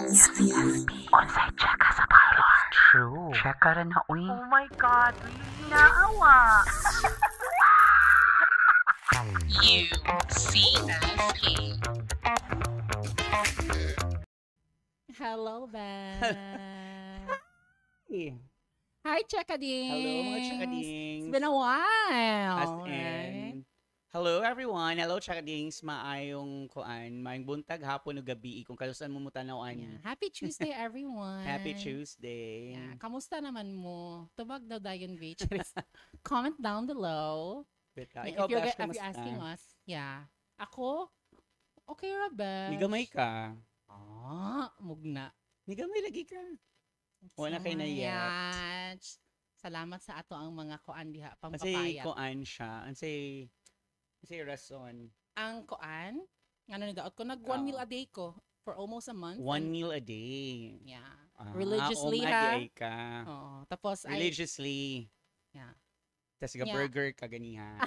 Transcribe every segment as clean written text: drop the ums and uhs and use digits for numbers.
Onsay check ka sa parlor. True. Check ka rin na, uy. Oh my God, really naawa. UCSP. Hello, back. Hey. Hi, Chekadings. Hello, mga chakadings. It's been a while. As right? in, hello everyone. Hello chakadings. Maayong kuan, maayong buntag hapon o gabi kung kalusan mo mutanawan. Yeah. Happy Tuesday, everyone. Happy Tuesday. Yeah. Kamusta naman mo? Tubag daw Dayon Beach. Comment down below. Beta. Yeah, Ikaw, if you're, Bash, if you're kamusta? asking us, yeah. Ako, okay ra, Bash. Nigamay ka. Mugna. Nigamay lagi ka. Wala kay na yet. Yes. Salamat sa ato ang mga kuan diha Kasi pampapayat. kuan siya. Kasi rason. Ang kuan, ano ni daot ko nag 1 meal a day ko for almost a month. 1 meal a day. Yeah. Religiously ha. ha. Ka. Oo. Tapos Religiously. Yeah. Tas ga Yeah. burger ka ganiha.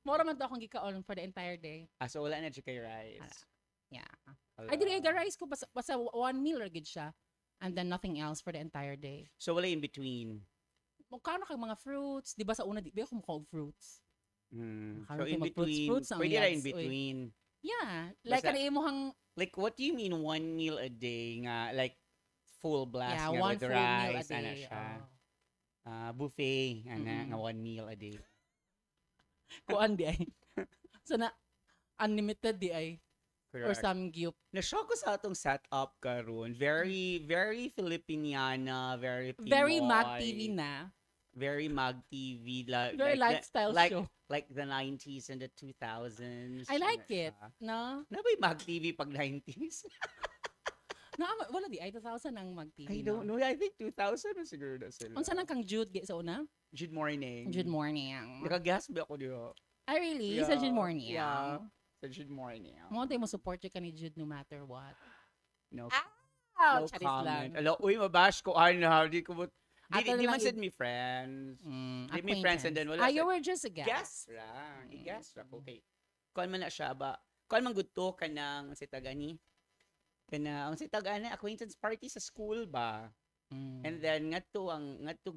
Mora man to akong gikaon for the entire day. So wala na siya kay rice. Yeah. Hala. Ay dili ga rice ko basta 1 meal ra gid siya. And then nothing else for the entire day. So wala in between. Magkano kay mga fruits, di ba sa una di ba ako mukha fruits? So in between, fruits ang pwede na yads, in uy. between. Yeah, like Basta- ano imong Like, what do you mean 1 meal a day nga? Like, full blast yeah, nga one with full meal a rice, ana day. siya. Oh. Buffet, ana, Mm-mm. nga 1 meal a day. Kuan di ay. So na unlimited di ay or Correct. some gyup. Na-shock ko sa atong setup karon. Very, very Filipiniana, very Pinoy. Very Mag TV na. Very Mag TV. Very lifestyle show. Like the 90s and the 2000s. I like ana it. siya. No? Na ba yung Mag TV pag 90s? No, wala di ay 2000 ang Mag TV. I don't know. I think 2000 na siguro na sila. Unsa nang kang Jude di sa una? Good morning. Jude morning. Nakagas ba ako diyo? I really sa Jude morning. Yeah. Sa Good morning. Mo tayo mo support ka ni Jude no matter what. No, Ah, no charis lang. comment. Alo, uy, mabash ko. Ay, na, di ko mo. Ato Di na man lang said me friends. Di me friends and then wala. Ah, you were just a guest. Guess lang. I-guess lang. Okay. Kuan man na siya ba? Kuan man gudto ka ng si tagani. Kana ang si tagani acquaintance party sa school ba? And then ngadto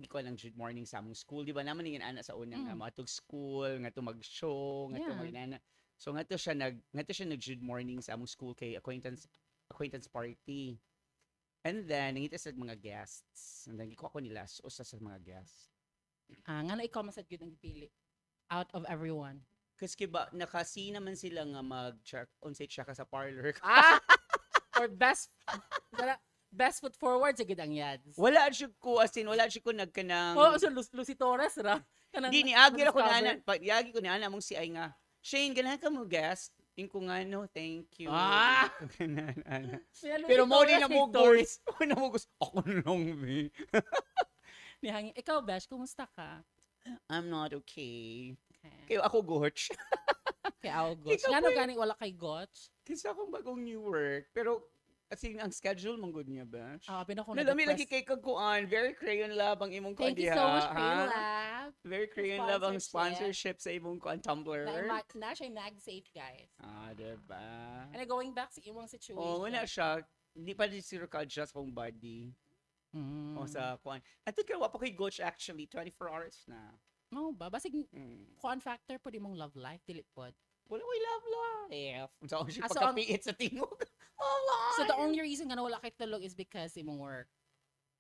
gikuan ng Good morning sa among school, di ba? Naman ning ana sa unang matug school, ngadto mag-show, ngadto Yeah. maginana. So ngadto siya nag Good morning sa among school kay acquaintance party. And then nangita sa mga guests. And then gikuha ko nila usa sa mga guests. Nga na ikaw masad gyud ang gipili out of everyone. Kasi ba nakasi naman sila nga mag-check unsay siya ka sa parlor. Or best foot forward sa gid ang yads. Wala siya ko as in wala siya ko nagkanang Oh, so Lucy Torres ra. Kanang Di ni agi ra ko na na-discover. pag yagi ko ni ana mong si ay nga. Shane ganahan ka mo guest. Inko nga no, thank you. Ganahan, ana. May Lucy Pero mo Torres din na mo kay story. goals. Mo na mo goals. Ako nung me. Ni hangin. Ikaw, Besh, kumusta ka? I'm not okay. Okay. Kayo ako Gotch. Kay August. Ikaw Ngano po gani wala kay Gotch? Kasi akong bagong new work. Pero as in, ang schedule mong good niya ba? Pinako Nalami lagi kay kagkuan. Very crayon lab ang imong kuan Thank you diha, so much, ha? Crayon Lab. Very crayon lab ang Sponsorship. sponsorship sa imong kuan Tumblr. Na siya mag-safe, guys. Diba? And going back sa imong situation. Wala siya. Hindi pa din zero ka-adjust kong body. O sa kuan. I think wa pa kay Gotch actually. 24 hours na. No ba? Basig, Mm. kuan factor po di mong love life, dili po. Wala ko love life. So, siya So, pagkapiit sa tingog. So the only reason nga wala kay tulog is because imong work.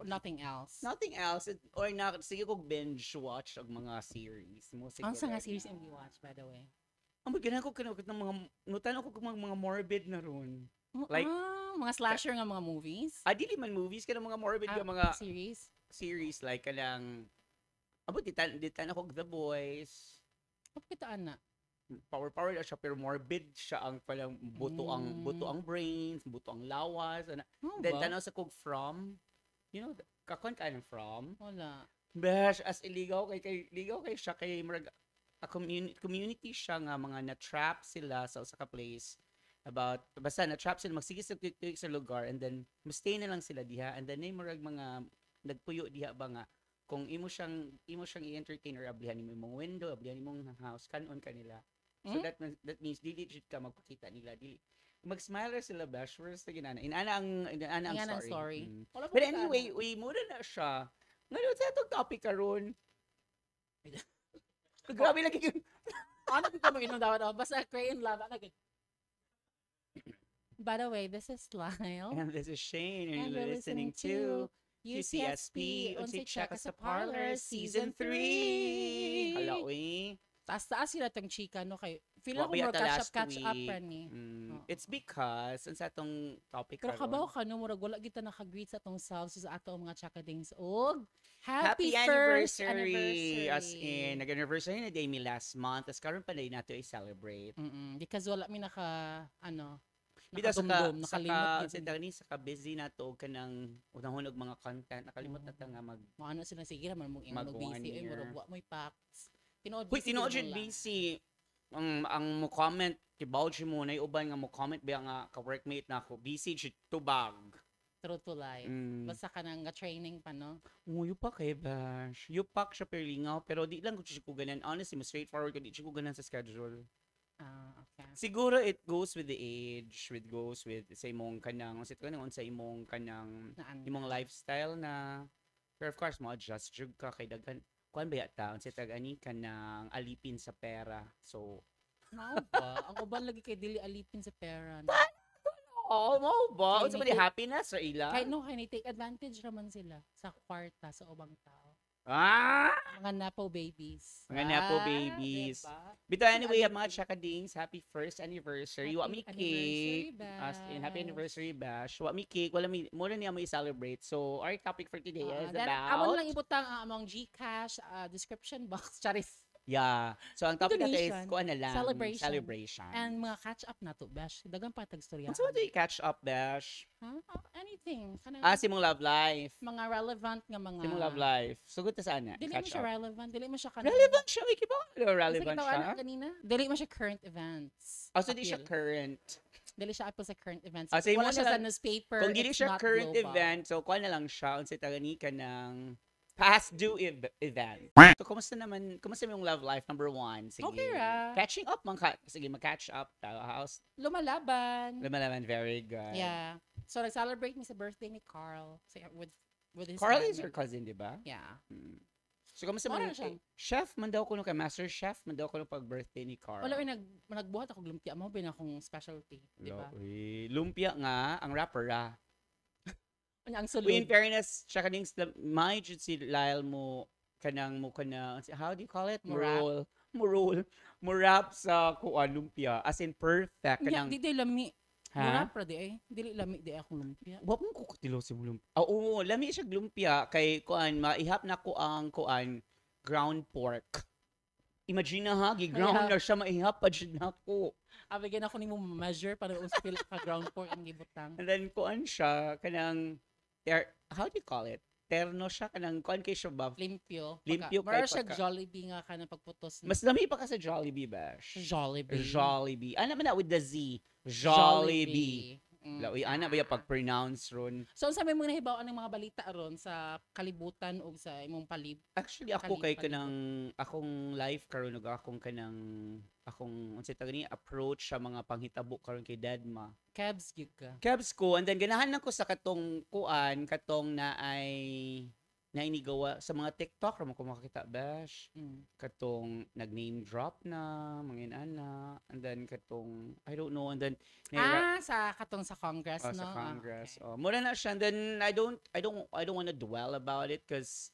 Nothing else. Nothing else. Or sige ko binge watch ang mga series. Ang sa nga series yung watch, by the way. Ang maganahan ko kanang mga nutan ako kung mga morbid na ron. Like- Mga slasher nga mga movies. Dili man movies kanang mga morbid nga mga Series. series like kanang ditan ako The Boys. Pakitaan na. Power na siya pero morbid siya ang palang buto ang brains, buto ang lawas. Then tanaw sa kog From, you know, kakon ka ng From. Wala. Besh, as iligaw ligaw kay siya kay marag a community siya nga mga na-trap sila sa usa ka place about basta na-trap sila magsigis sa lugar and then stay na lang sila diha and then may marag mga nagpuyo diha ba nga kung imo siyang i-entertain or ablihan nimo imong window, ablihan imong house kanon kanila. So that means dili jud ka magpakita nila dili Mag-smile sila bash first na ginana. Inana ang Ingana ang story. story. Wala pa But kita, anyway, ano. we muna na siya. Ngayon sa itong topic karon. Grabe lagi yung Ano ko mo inong dapat basta Cray in Love. By the way, this is Lyle. and this is Shane and And you're we're listening to UCSP Unsay Check Check sa sa Parlor Season 3. Hala, uy. Taas sila tong chika, no? Kay, feel Wa ko ba more yata last catch up week? pa ni. Oo. It's because sa atong topic Pero karon. kabaw ka, no? Murag wala kita naka-greet sa tong selves sa ato ang mga chakadings. Og, Happy first anniversary! anniversary! As in, nag-anniversary na day mi last month. As karon pa day nato i-celebrate. Because wala mi Bida nakadumdum, nakalimot. sa busy na to kanang unahon og mga content. Nakalimot na ta nga mag Ano sila, sige naman mong Mag busy. one Ay, year. murag wa mo'y packs. Tinood Uy, tinuod gyud jud mo lang. busy. Ang mo comment kibawd mo na uban nga mo comment ba nga ka-workmate na ako. Busy jud tubag. True to life. Basta ka nang training pa, no? Yupak eh, bash. Yupak siya pero lingaw. Pero di lang ko siya ko ganan. Honestly, mas straightforward ko. Di siya ko ganan sa schedule. Okay. Siguro it goes with the age. It goes with sa imong kanang, sa imong kanang, Naan. imong lifestyle na. Pero of course, mo adjust jud ka kay daghan. Kuan ba yata? Unsa tagani ka ng alipin sa pera. So, Mao ba? Ang uban lagi kay dili alipin sa pera. No? mo ba? Kay Unsa ba ni- di happiness sa ila? Kahit no, kay take advantage naman sila sa kwarta sa ubang tao. Ah! Mga Napo babies. Mga Napo babies. Diba? Bito anyway, Alipin. mga chakadings, happy first anniversary. Wa mi Happy cake. anniversary As in, happy bash. anniversary bash. Wa mi cake. Wala mi, muna niya mo i-celebrate. So, our topic for today is Then, about... amon lang ibutang ang among GCash description box. Charis. Yeah. So, ang topic natin is, Donation. kuan na lang. Celebration. Celebration. And mga catch up na to, bash. Dagang patag storya. What's what do you catch up, Bash? Huh? Anything. Kanang Si mong love life. mga relevant nga mga... Si mong love life. Sugod ta sana. Dili mo Catch siya up. relevant. Dili mo siya kanang... Relevant siya. Wiki ba? Relevant Sa siya. kitawanan kanina. Dili mo siya current events. Oh, so di siya Appeal. current. Dili siya apil sa current events. So Wala mo siya siya sa newspaper. Kung dili it's siya not current global. event, so kuha na lang siya unsa tagani ka ng past due event. So kumusta yung love life number 1? Sige. Okay ra. Catching up man ka. Sige, mag-catch up tayo house. Lumalaban. Lumalaman very good. Yeah. So nag-celebrate ni sa birthday ni Carl with his Carl is family. your cousin, di ba? Yeah. So kumusta Ano man siya? chef man daw ko nung kay master chef man daw ko nung pag-birthday ni Carl. Wala nagbuhat ako lumpia mo bin akong specialty, di ba? Lumpia nga ang rapper ah. Ang Uy, in sulod. fairness, siya kaning may jud si Lyle mo kanang how do you call it? Murap. Murap sa kuan lumpia as in perfect Nya, kanang di lami. ha? Mura pra di ay. Dili lami di akong lumpia. Wa mo ko kutilo si lumpia. Oo, lami siya lumpia kay kuan maihap na ko ang kuan ground pork. Imagine na ha, gi-ground Maihap. na siya maihap pa jud nako. Abigyan ako nimo measure para uspil ka ground pork ang gibutang. And then kuan siya kanang how do you call it? Terno siya kanang kuan kay siya ba? Limpyo. Limpyo Mara kay siya pagka- Jollibee nga ka na pagputos. Mas lami pa ka sa Jollibee, Bash. Jollibee. Jollibee. Ano naman na with the Z? Jollibee. Mm. Lawi, ana ba yung pag-pronounce ron? So, sa may mga nahibaw ang mga balita aron sa kalibutan o sa imong palib. Actually, ako kay Palibot. kanang, akong life karon ug akong unsay tawag ni approach sa mga panghitabo karon kay Dadma. Cabs gyud ka. Cabs ko, and then ganahan ako sa katong na ay inigawa sa mga TikTok ra mo ko makakita, Bash. Katong nag-name drop na, mangin ana, and then katong, I don't know, and then, Sa katong sa Congress, no? sa Congress. Okay. Mura na siya, and then, I don't wanna dwell about it, cause,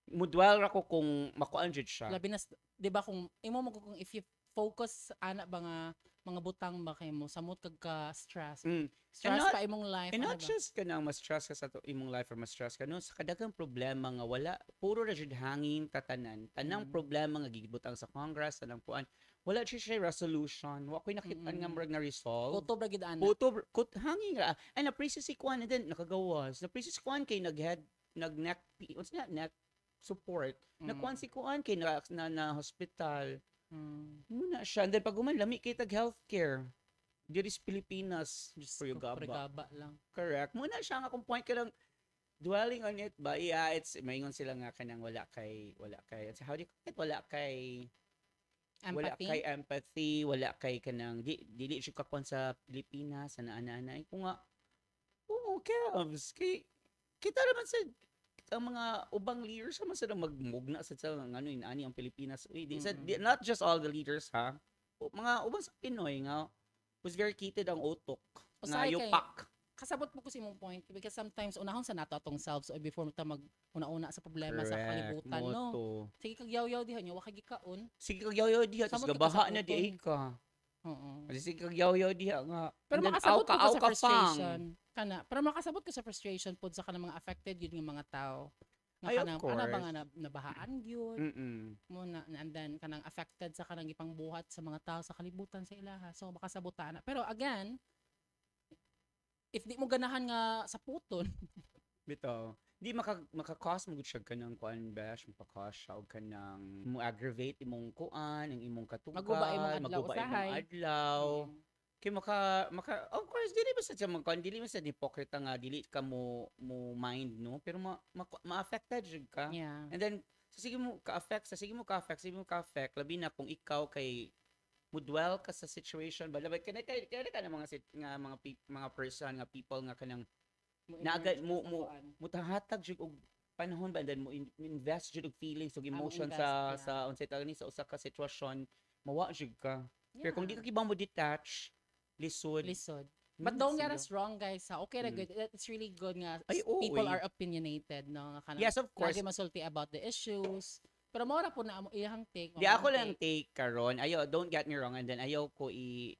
mudwell ra ko kung makuan jud siya. Labi na, di ba kung, imo mo kung if you focus, ana ba nga, mga butang ba kayo mo, samot kag ka stress. Stress not- pa imong life. And ano not ba? just ka nang ma-stress ka sa imong life or ma-stress ka, no? Sa kadagang problema nga wala, puro ra jud hangin tatanan. Tanang problema nga gigibutang sa Congress, tanang puan, wala siya resolution. Wa ko'y nakita nga murag na resolve. Kutob ra gid ana. Kut hangin ra. And na-precis si Kwan, and then nakagawas. Na-precis si Kwan kay nag-neck, what's that, neck support. Nagkuan si Kwan kay na hospital. Muna siya. And then pag lami kay tag healthcare. Diri sa Pilipinas. Just for your gaba. Gaba lang. Correct. Muna siya nga kung point ka lang dwelling on it ba? Yeah, it's maingon sila nga kanang wala kay how do you call it? Wala kay wala Empathy. kay empathy, wala kay kanang dili siya kakon sa Pilipinas sa ana-ana ko nga. Oo, Kevs, kita naman sa ang mga ubang leaders naman sila magmugna sa ano ani ang Pilipinas. Uy, not just all the leaders ha. Mga ubang sa Pinoy nga was very heated ang utok nga Usahay kay- yupak. Kasabot mo ko sa imong point because sometimes unahon sa nato atong selves or before ta mag una-una sa problema sa kalibutan mo no. to. Sige kag yaw-yaw diha nyo wa kag gikaon. Sige kag yaw diha tapos Samot ka gabaha sa na utok. di ka. Oo. Kasi sige kag yaw diha nga. Pero And then, makasabot ko aw sa ka frustration kana. Pero makasabot ko sa frustration pod sa kanang mga affected yun nga mga tao. Nga Ay, of kanang course. ana ba nga nabahaan gyud mo na and then kanang affected sa kanang ipangbuhat sa mga tao sa kalibutan sa ilaha. So makasabot ta na. Pero again, if di mo ganahan nga sa puton, Bito. Di maka-cause mo gud siya kanang kuan bash, maka-cause siya og kanang mo aggravate imong kuan, ang imong katugan, Maguba imong adlaw, maguba imong usahay. adlaw. Kay maka of course dili ba sa kuan, dili man sa hipokrita nga dili ka mo mind no, pero ma-affected jud ka. yeah. And then sige mo ka-affect, labi na kung ikaw kay mo dwell ka sa situation ba labay kana na mga mga person nga people nga kanang naagad mo mutahatag jud og panahon ba and then mo invest jud og feelings og emotion invest, sa unsay tawag ni sa usa ka sitwasyon mawa jud ka. Pero kung di Yeah. ka kibang mo detach lisod. Lisod. But don't get us wrong, guys. Ha? Okay na Mm. good. It's really good nga Ay, oo, people eh. are opinionated, no? Nga kanang Yes, of course. lagi masulti about the issues. Pero mora po na amo iyang take. Di ako lang take karon. Ayo, don't get me wrong and then ayaw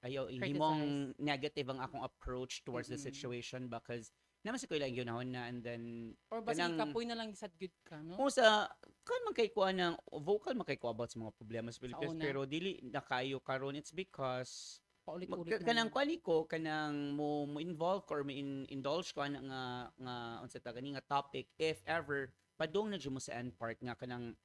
himong negative ang akong approach towards the Mm-mm. situation because naman si ko ilang yun na and then Or basi kanang- kapoy na lang sad good ka, no? kung sa kan man kay kuan ng vocal man kay ko about sa mga problema sa Pilipinas una. pero dili na kayo karon it's because Paulit-ulit na kanang lang. kuan ko kanang mo involve ko or mo indulge ko ana nga unsa ta kani nga topic if ever padung na jud mo sa end part nga kanang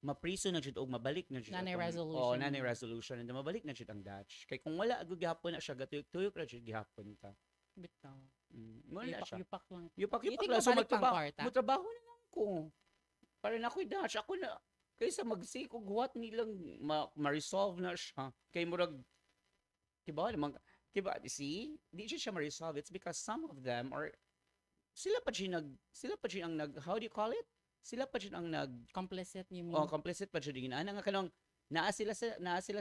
mapriso na jud og mabalik na jud Nanay atong- resolution. oo nanay resolution and then mabalik na jud ang Dutch kay kung wala agud gihapon na siya gatuyok-tuyok ra jud gihapon ta Bitaw. wala siya Yupak lang. yupak-yupak Itik lang so mabalik pang kwarta. magtrabaho na lang ko para na ako'y Dutch ako na kaysa magsik og what nilang ma-resolve na siya kay murag kiba namang kiba see di siya ma-resolve it's because some of them are sila pa siya ang nag how do you call it sila pa siya ang nag Complicit you mean? complicit pa siya din ana nga kanang naa sila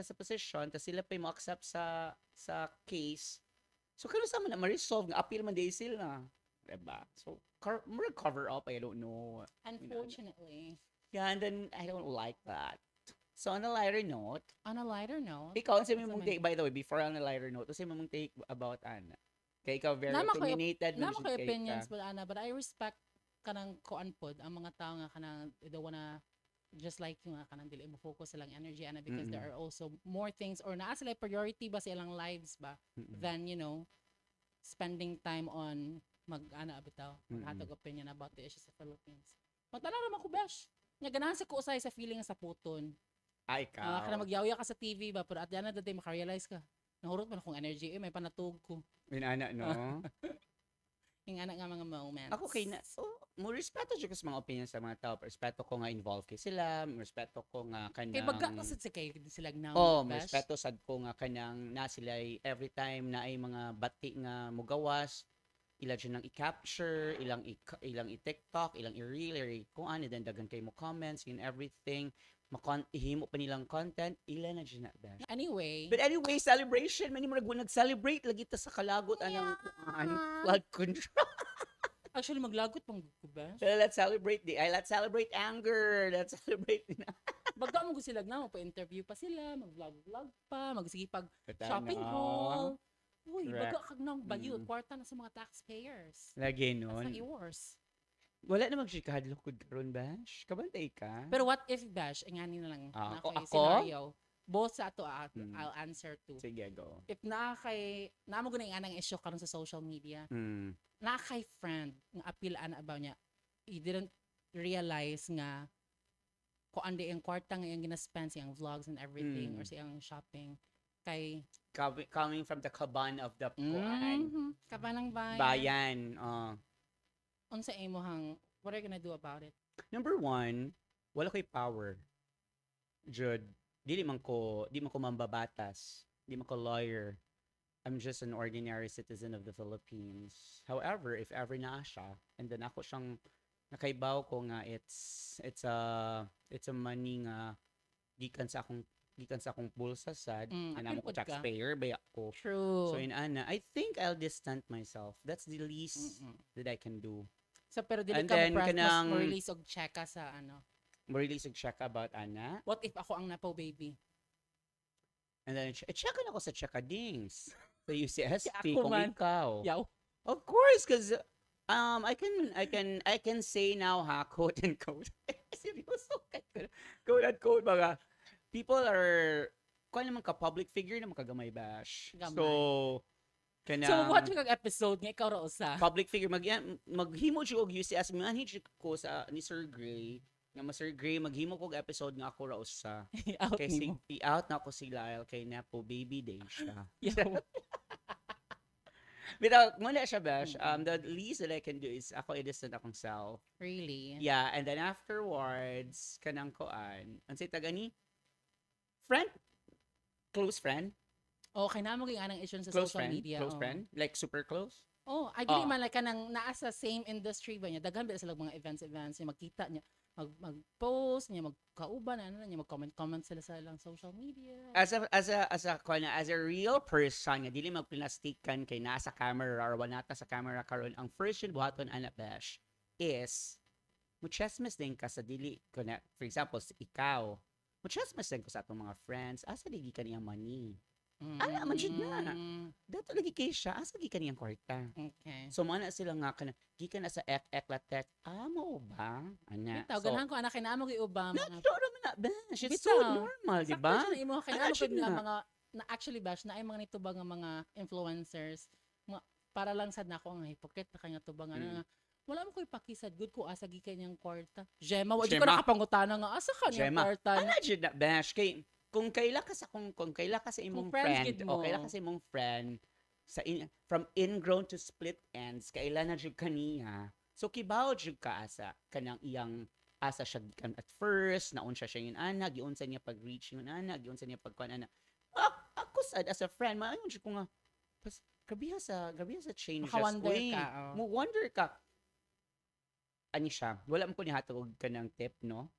sa position ta sila pa mo accept sa case so kano sa man na ma-resolve nga appeal man day sila diba so cover up I don't know Unfortunately. yeah and then I don't like that so on a lighter note On a lighter note, ikaw sa What's mong naman? take by the way before on a lighter note sa mong take about Ana kay ikaw very Nama ko- opinionated man Nama jud ko kay opinions ka. but ana but I respect kanang kuan pod ang mga tao nga kanang they don't wanna just like you nga kanang dili mo focus sa lang energy ana because there are also more things or naa sila priority ba sa ilang lives ba Mm-mm. than you know spending time on mag-ana bitaw maghatag opinion about the issues sa Philippines. Magtanaw naman ko besh. Nya ganahan sa kuusay sa feeling sa puton. Ay ka Kana magyaw-yaw ka sa TV ba pero at the end of the day maka-realize ka. Nahurot man akong energy may panatug ko. ana no Yung anak nga mga moments. ako kay na mo respeto jud ko sa mga opinion sa mga tao respeto ko nga involved kay sila respeto ko nga Kay kanang baga kasi sa kay sila now. oh respeto sad ko nga kanang na sila every time na ay mga bati nga mugawas ila dyan nang i-capture, ilang i-TikTok, ilang i-reel, kung ano, then dagan kayo mo comments and everything, ihimo pa nilang content, ila na dyan na dash. Anyway, But anyway, celebration, mani mo nag-celebrate lagi ta sa kalagot anang flood control. actually maglagot pang ko ba? So, let's celebrate anger, let's celebrate Baga mo ko sila na pa-interview pa sila, mag-vlog pa, magsige pag shopping haul. Uy, Correct. baga kag nang bayod, kwarta na sa mga taxpayers. Lagi That's nun. not yours. Wala namang siya kahadlok karon bash. Kabantay ka. Pero what if bash, ingani na lang na ako? scenario. Both sa ato Mm. I'll answer to. Sige, go. If namo gud nga nang issue karon sa social media. Mm. Na kay friend nga apilaan about niya he didn't realize nga kung andi ang kwarta nga yung ginaspend siyang vlogs and everything or siyang shopping kay Coming from the kaban of the kuan. kabanang bayan. Bayan. Unsa imohang what are you gonna do about it? Number one, wala ko'y power. Jud. di man ko mambabatas, di man ko lawyer. I'm just an ordinary citizen of the Philippines. However, if ever na siya, and then ako siyang nakaibaw ko nga it's a money nga gikan sa akong bulsa sad, and apil ako pod ka. taxpayer ba ako. True. So in ana, I think I'll distance myself. That's the least Mm-mm. that I can do. So, pero dili And ka then, kanang- mo-release og checka sa ano. Mo-release og check about ana. What if ako ang napo baby? And then check ako sa checkadings. Sa UCSP Ako kung man. ikaw. Yaw. Of course, cause I can say now ha, quote and quote. Seryoso, quote and quote mga people are kung naman ka public figure naman kagamay bash. Gamay. So kana So, watch kag episode nga ikaw ra usa. public figure maghimo jud og UCS manage ko sa ni Sir Gray nga Sir Gray maghimo kog episode nga ako ra usa. Out Kay nimo. i-out na ako si Lyle kay Nepo baby day siya. Yaw. Without muna siya bash, the least that I can do is ako i-distant akong self. Really? Yeah, and then afterwards, kanang koan, ansay tagani, friend, close friend, Okay na mo anang issue sa close social friend, media. close oh. friend, like super close. Oh, I dili Oh. man like kanang naa sa same industry ba niya. Daghan ba sila mga events niya magkita niya mag-post niya magkauban niya mag-comment sila sa ilang social media. As a real person, nga dili magplastikan kay nasa camera or wala ta sa camera karon, ang first yun buhaton ana bash is mo chismis din ka sa dili ko na, for example, sa ikaw. Mo chismis din ko sa atong mga friends, asa di kaniyang money. Ala, man jud na. Dato lagi kay siya, asa gi kaniyang kwarta. Okay. So mana sila nga kana gikan na sa ek latek. Mo ba? Ana. Bitaw, So, ganahan ko anak kinamo kay Obama. not sure naman na bash. It's so Bitaw. normal, di Sakto ba? siya na imo kinamo Actually pud nga na. mga na actually bash na ay mga nito ba nga mga influencers para lang sad na ako ang hypocrite na kanya tubang nga wala mo ko ipakisad good ko asa gikan niyang kwarta. Gemma, wa di ko Gemma. nakapangutana nga asa ka niyang Gemma. kwarta. Ana jud na bash kay kung kaila ka sa imong friends friend gid o mo. kaila ka sa imong friend from ingrown to split ends kaila na jud kaniya. So kibaw jud ka asa kanang iyang asa siya gikan at first naun siya yun ana giunsa niya pag reach yun ana giunsa niya pag kuan ana. Ako sad as a friend maayon jud ko nga grabe sa changes. Maka-wonder Uy, ka, oh. mo wonder ka. Ani siya, wala mo ko nihatag ka ng tip, no?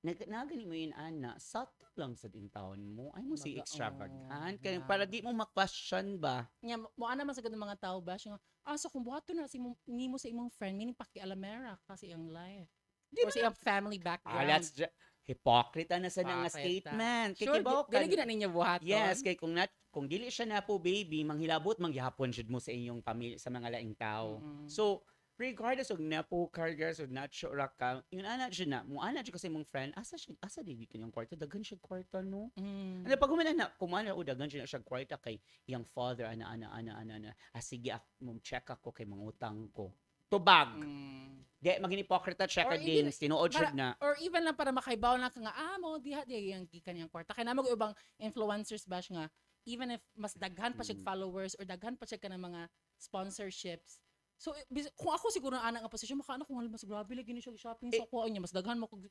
Nagani mo yun, ana, sakto lang sa din taon mo. Ay mo si Baga, extravagant. oh, Kaya yeah. para di mo ma-question ba? Nya mo ana man sa ganung mga tao ba siya so kung buhaton na si nimo sa imong friend meaning pakialamera kasi ang life. Di Or sa iyang family background. That's hypocrite na sa nga Hypocrite. statement. Kay Sure, kibaw dili gina ninyo buhaton. yes, kay kung dili siya na po baby, manghilabot manggihapon jud mo sa inyong pamilya sa mga laing tao. Mm-mm. So, regardless of napo cargers or not sure ka, yun ana jud na, mo ana jud kasi mong friend, asa di kanyang kwarta, daghan siya kwarta no. Mm. Ano pag na kumana o daghan siya kwarta kay iyang father ana. Sige mo check ako kay mangutang ko. Tubag. Mm. Di maging hipokrita check Or again, even- tinuod jud Para- na. Or even lang para makaibaw lang ka nga mo diha yung gikan yung kwarta. Kaya namag ubang influencers bash nga even if mas daghan pa siya followers or daghan pa siya ka ng mga sponsorships. So kung ako siguro na ana nga posisyon makaano kung mas grabe lagi ni siya shopping sa kuha niya mas daghan mo kog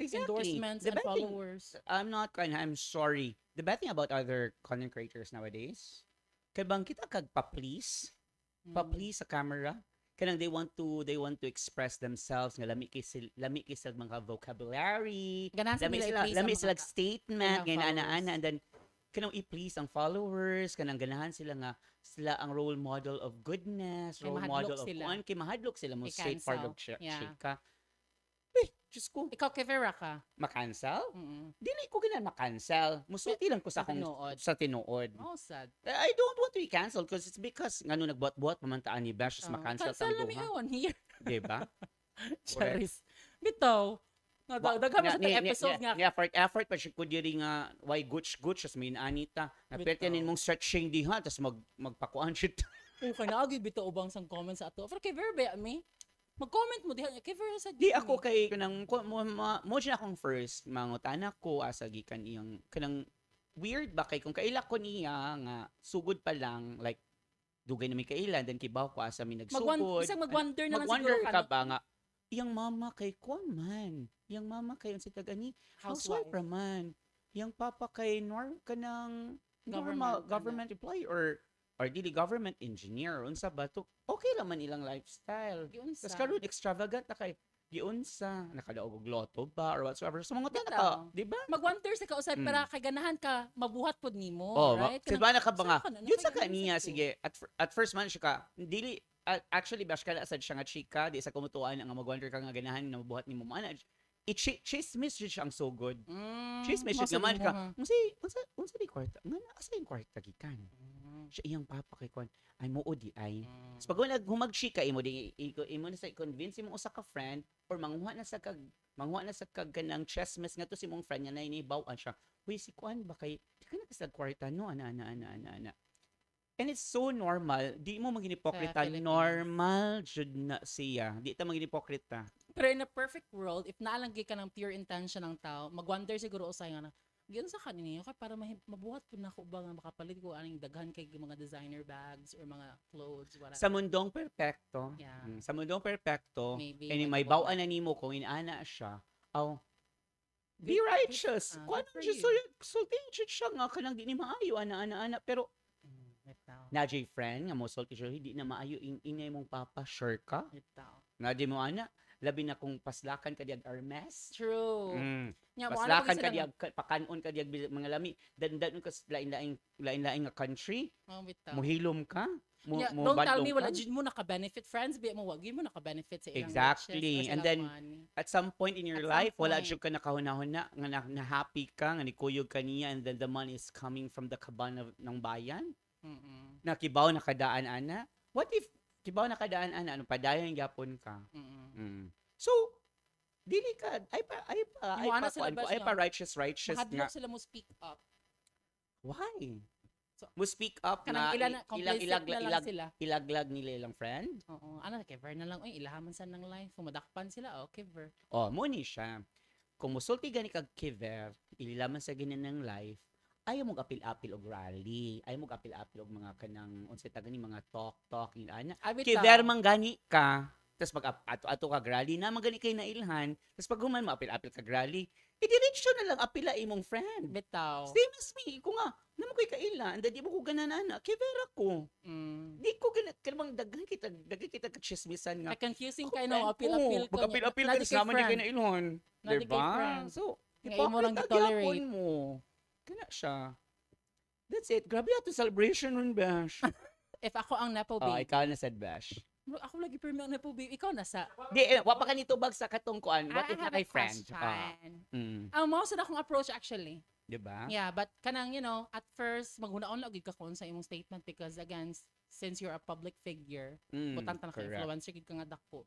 endorsements The and bad thing- followers. I'm sorry. The bad thing about other content creators nowadays, kay bang kita kag pa-please sa camera, kanang they want to express themselves nga lami kay sila mga vocabulary, Ganahan sa lami nila i-please lami ang sila mga statement kanilang nga ana followers. and then kanang i-please ang followers, kanang ganahan sila nga sila ang role model of goodness, Kay role mahadlok model of sila. kay mahadlok sila mo I-cancel. straightforward Yeah. shake ka. Diyos ko, Ikaw kay Vera ka. makancel? Mm. Dili ko gina makancel. Musulti lang ko sa akong sa tinuod. Oh, sad. I don't want to be canceled because it's because ngano nagbuat-buat pamantaan ni Bash Oh, makancel cancel tang na mi duha. ewan here. Di ba? Charis. Bitaw. Daghan mo sa tong episode nga. effort pa siya ko diri nga why guts as may anita. Naperte Bitaw. nin mong stretching diha tas magpakuan shit. Okay na agi bitaw ubang sang comments sa ato. Pero kay Vera ba mi? Mag-comment mo diha kay Vera sa Di ako kay kanang mo siya akong first mangutana ko asa gikan iyang kanang weird ba kay kung kaila ko niya nga sugod pa lang like dugay na may kailan then kibaw ko asa mi nagsugod. Isang mag-wonder na lang Mag-wonder siguro ka ba nga iyang mama kay kon man. Iyang mama kay unsa tag ani housewife Housewife. ra man. Yang papa kay kanang normal Government, government employee or dili government engineer unsa ba to, okay lang man ilang lifestyle. Giunsa. Tas karon extravagant na kay giunsa nakadaog og loto ba or whatsoever. So mga Bitaw. naka, di ba? Mag-wonder sa kausad para kay ganahan ka mabuhat pod nimo, right? Kasi ba naka ba nga, Saan ka na? yun sa Nakay kaniya, ganun sa sige, at first man siya ka, dili, actually, bash ka na sad siya nga chika, di sa kumutuan nga mag-wonder ka nga ganahan na mabuhat ni mo. Mana, chismis siya ang so good. Chismis siya nga man ka, unsa di kwarta, nga na, asa yung kwarta gikan? Siya iyang papa kay kon, ay mo di ay. So pag wala humagchika imo di imo na sa convince mo usa ka friend or manguha na sa kag kanang chismis nga to si mong friend nga na bawaan siya. Uy si kuan ba kay di ka na sa kwarta no ana. And it's so normal. Di mo maginipokrita. Philippines. Normal jud na siya. Di ta maginipokrita. Pero in a perfect world, if naalanggi ka ng pure intention ng tao, mag-wonder siguro usay nga na, giyon sa kanina kay para mabuhat po na ko ba nga makapalit ko aning daghan kay mga designer bags or mga clothes, whatever. Sa mundong perpekto. Yeah. Sa mundong perpekto, Maybe, and may magbabaw bawaan na nimo kung inaana siya. Be righteous. Kuan good for just you. so dangerous siya nga kanang di ni maayo ana. Pero Bitaw. na J friend nga mo sulti siya hindi na maayo ingay mong papa sure ka. Bitaw. Nga di mo ana labi na kung paslakan ka diag Hermes. True. Nya, mo Paslakan ano ka sila diag pakanon ka diag mga lami dandan ka sa lain-laing nga country. nga- bitaw. Muhilom ka. Yeah, Mo don't tell me badlong wala ka. jud mo naka-benefit friends, bi mo wag mo naka-benefit sa ilang Exactly. riches or sa And ilang then, money. At some point in your At some life, wala point. jud ka nakahuna-huna nga na happy ka nga nikuyog ka niya and then the money is coming from the kaban ng bayan. Mm-mm. Nakibaw nakadaan ana. What if kibaw nakadaan ana ano padayon gyapon ka? Mm-mm. So dili ka ay Imuana sila pa bash ay nga. pa righteous nga. Mahadlok sila mo speak up. Why? So, Mo speak up Kanang na ilan na complicit na lang sila. ilaglag nila ilang friend. Oo, ano Kever na lang oy ilahaman sa ng life, pumadakpan sila Kever. Oh, mo ni siya. Kung musulti gani kag kiver, ililaman sa ganin ng life, ayaw mong apil-apil og rally, ayaw mong apil-apil og mga kanang unsay ta gani mga talk ana. Kiver man gani ka, tas pag ato kag rally na magani kay nailhan, tas pag human mo apil-apil kag rally, idiretso na lang apila imong friend. Bitaw. Same as me, ko nga, naman ko'y kailan, di mo ko gananana, kiver ako. Mm. Di ko ganat, kanang daghan kita kachismisan nga. Ay, confusing Ako, kayo no, friend, apil-apil oo, Mag-apil-apil ka, tas naman di kayo nailhan. Na di kay Diba? friend. So, Nga imo lang hypocrite gitolerate. gyapon mo. Kana siya. That's it. Grabe ato celebration ron, Bash. If ako ang nepo Oh, babe, ikaw na said, Bash. bro, ako lagi pero ang nepo babe, ikaw nasa. Di, wapa ka nito bag sa katungkuan. What I if na have kay a friend? question. Mm. Mao sa akong approach actually. Diba? Yeah, but kanang at first maghunaon lang gid ka kon sa imong statement because again, since you're a public figure, butang ka correct. influencer gid ka nga dako.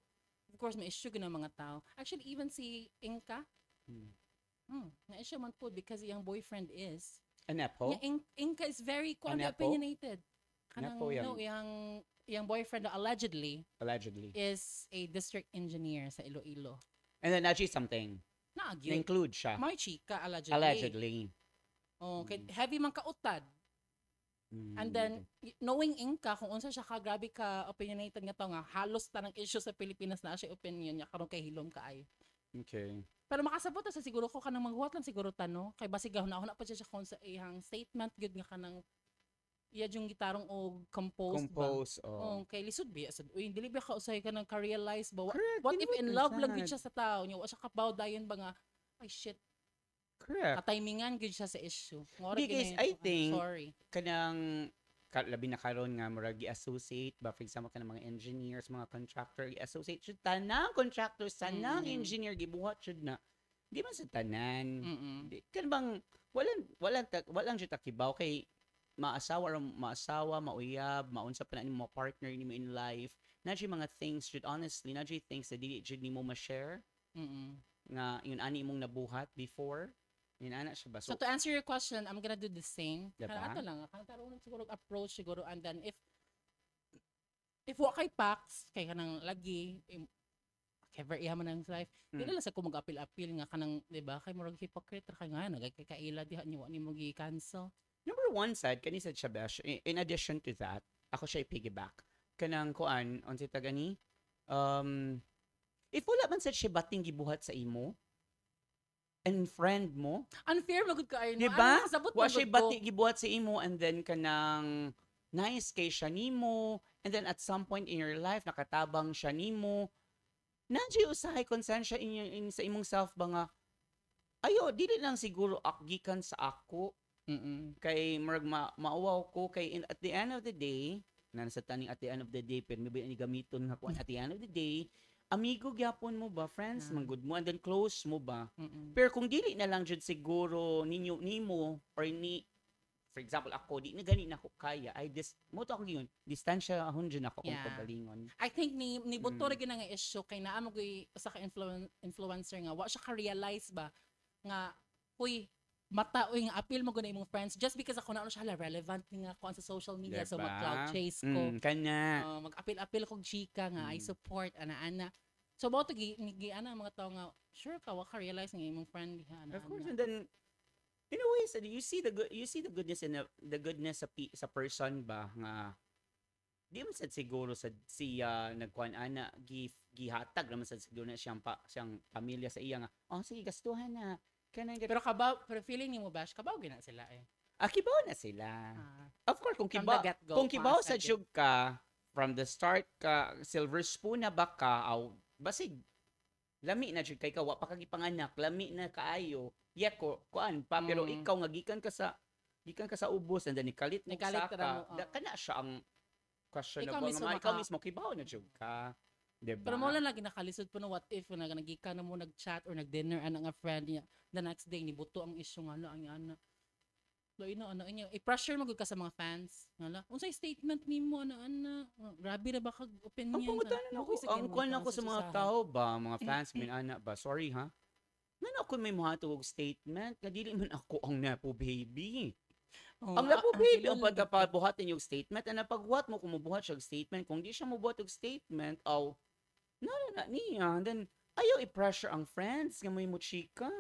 Of course, may issue gid ng mga tao. Actually, even si Inka, na issue man po because iyang boyfriend is. Anepo? Yeah, Inka is very Anepo? opinionated. Anepo Iyang boyfriend allegedly Allegedly. is a district engineer sa Iloilo. And then, actually something. Naagyo. Na-include siya. May chika allegedly. Allegedly. Oh, kay heavy man kautad. And then knowing Inka kung unsa siya ka grabe ka opinionated nga to nga halos tanang issue sa Pilipinas na siya opinion niya karon kay hilom kaayo. Okay. Pero makasabot ta sa siguro ko kanang maghuwat lang siguro tano kay basig gahuna pa siya kon sa iyang statement gud nga kanang iya yung gitarong og composed ba. Compose. Oh. Oh, kay lisod biya sad. Uy, dili ba ka usay ka nang ka-realize ba? Correct, What if dili in mo love lang sad. gid siya sa tao niya? Wa siya kabaw dayon ba nga ay shit, Correct. katimingan gid siya sa issue. Ngora Because gini- I think- sorry. Kanang labi na karon nga murag i-associate ba for example kanang mga engineers, mga contractor i-associate jud tanang contractors, tanang engineer gibuhat jud na. Di man sa tanan. Mm-mm. Kan bang walang jud takibaw kay maasawa, mauyab, maunsa pa na nimo mga partner nimo in life. Na jud mga things jud honestly, na jud things na dili jud nimo ma-share Mm-mm. nga yun ani imong nabuhat before. Yun ana siya ba? So to answer your question, I'm gonna do the same. Diba? Kana ato lang, kana karon siguro approach siguro and then if wa kay Pax kay kanang lagi ever iha man ang life. Dili lang sa ko mag-apil-apil nga kanang 'di ba kay murag hypocrite ra kay nga nagkakaila diha ni wa nimo gi-cancel. Number one side, kani sa Chabesh, in addition to that, ako siya i-piggyback. Kanang kuan, on si tagani, if wala man sa siya bating gibuhat sa imo, and friend mo. Unfair magud kaayo no. Diba? Ano, sabot Wa magud siya ko. bati gibuhat sa imo and then kanang nice kay siya nimo and then at some point in your life nakatabang siya nimo. Nandiyo usahay konsensya sa imong self ba nga ayo dili lang siguro gikan sa ako kay marag mauwaw ko kay at the end of the day nasa taning at the end of the day pero maybe ni gamiton nga kuan at the end of the day amigo gyapon mo ba friends man good mo and then close mo ba pero kung dili na lang jud siguro nimo or ni for example ako di na gani nako kaya I mo to ako giyon distansya ahon jud ako kung pagalingon. I think ni buto ra gyud nga issue kay naa mo gyud usa ka influencer nga wa siya ka realize ba nga huy mata uy nga appeal mo gud na imong friends just because ako na ano siya relevant nga ko sa social media so Diba? mag-cloud chase ko. Kana. Mag-appeal kog chika nga I support ana. So mo to gi ana mga tao nga sure ka wa ka realize nga imong friend ana. Of course and then in a way you see the goodness in the goodness sa person ba nga di man sad siguro sa siya nagkuan ana gihatag naman sad siguro na siyang pamilya sa iya nga oh sige gastuhan na kanang pero feeling nimo bash kabaw gina sila eh. Kibaw na sila. Of course kung kibaw sa jug ka from the start ka silver spoon na ba ka aw basig lami na jud kay ka wa pa kagipanganak lami na kaayo ko kuan pa pero ikaw nga gikan ka sa ubos and then nikalit mo sa ka kana siya ang questionable nga ikaw mismo kibaw na jud ka. Diba? Pero mo lang lagi nakalisod po na what if na nagika na mo nag-chat or nag-dinner ana nga friend niya the next day ni buto ang issue nga ang ana. Loy na ano inyo i-pressure mo gud ka sa mga fans. Ngala unsay statement nimo ana grabe ra ba kag opinion. Ang kuan ako sa mga tao ba mga fans min ana ba sorry ha. Nan ako may mahatog statement nga dili man ako ang napo baby. Ang lapo baby ang pagkapabuhatin yung statement and napagbuhat mo kung mabuhat siya statement kung di siya mabuhat yung statement na niya and then ayaw i-pressure ang friends nga may muchika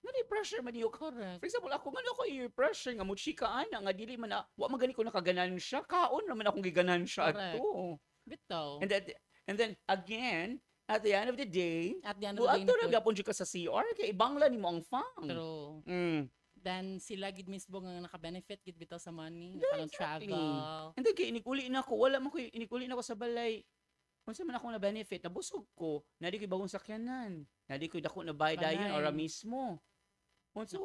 nga i-pressure man yung correct. For example ako man ako i-pressure nga muchika ana nga dili man wa magani ko nakaganan siya kaon naman akong giganan siya ato bitaw and then again at the end of the day ato ra gapon ka sa CR kay ibangla nimo ang fang true then sila gid mismo nga naka-benefit gid bitaw sa money kanang travel and then kay inikuli na ko wala man ko inikuli na ko sa balay unsa man ako na benefit nabusog ko nadi ko bagong sakyanan nadi ko dako na baydayon ora mismo unsa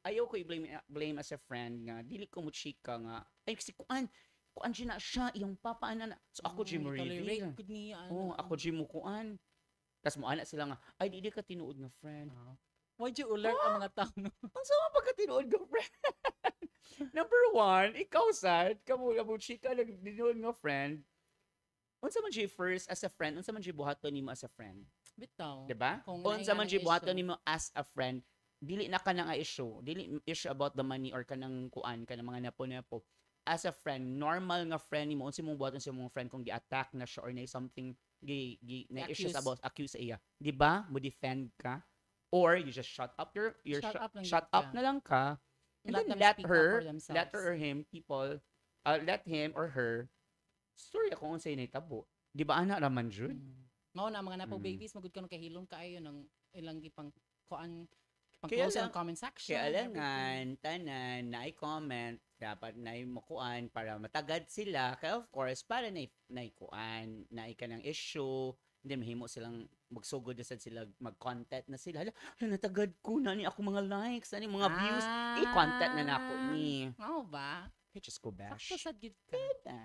ayaw ko i-blame as a friend nga dili ko mo chika nga ay kasi kuan na siya iyong papa ana so ako di mo reveal ako di mo kuan tas mo ana sila nga ay di ka tinuod nga friend why'd you alert ang mga tao no unsa man pagka tinuod nga friend number 1 ikaw sad kamo chika lang tinuod nga friend unsa man siya first as a friend unsa man siya buhaton nimo as a friend bitaw diba unsa man siya buhaton nimo as a friend dili na ka nga issue dili issue about the money or kanang kuan kanang mga napo as a friend normal nga friend nimo unsa imong buhaton sa imong friend kung gi-attack na siya or na something na issues about accuse iya diba mo defend ka or you just shut up shut up na lang ka and then let her or him let him or her story ako unsay nahitabo di ba ana raman jud mao na mga napo babies magud kanon kahilom kaayo ng ilang gipang kuan close ang comment section kaya alangan tanan na i-comment dapat na makuan para matagad sila kaya of course para na kuan na ikanang issue hindi mahimo silang magsugod na sila mag-content na sila natagad ko na ni ako mga likes ani mga views i-content na nako ni ba Just go bash. Sakto sad gid ka.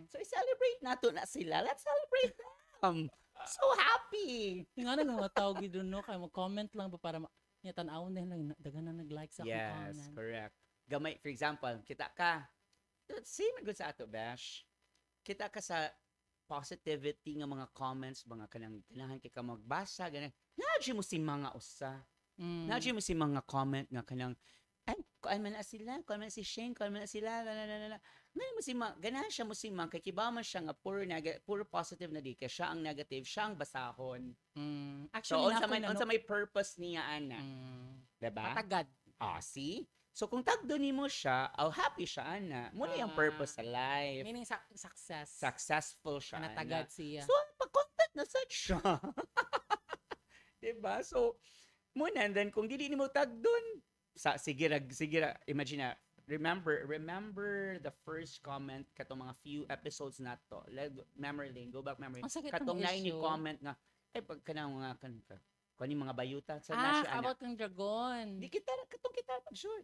So i-celebrate nato na sila. Let's celebrate them. So happy. Nga na mga tao gid no kay mo comment lang ba para niya tan-awon lang dagan na nag-like sa akong comment. Yes, correct. Gamay for example, kita ka same good sa ato bash. Kita ka sa positivity nga mga comments mga kanang ganahan kay ka magbasa ganan. Nadji mo si mga usa. Nadji mo si mga comment nga kanang ay, kuan man na sila, kuan man si Shane, kuan man na sila, ngayon mo si Ma, ganahan siya mo si Ma, kay kibaman siya nga puro positive na di, kaya siya ang negative, siya ang basahon. Actually, so, unsa may purpose niya, ana. Diba? Matagad. See? So, kung tagdo ni mo siya, happy siya, ana. Muna yung purpose sa life. Meaning success. Successful siya, ana. Natagad siya. So, pag-content na sad siya. Diba? So, Muna, and then kung dili nimo tag dun, sige ra, imagine na, remember the first comment katong mga few episodes nato. Memory lane, go back memory. Ang sakit Katong ng na ini issue. comment nga, pag kanang mga kani mga bayuta sa Ah, nasya about ng dragon. Di kita pag-sure.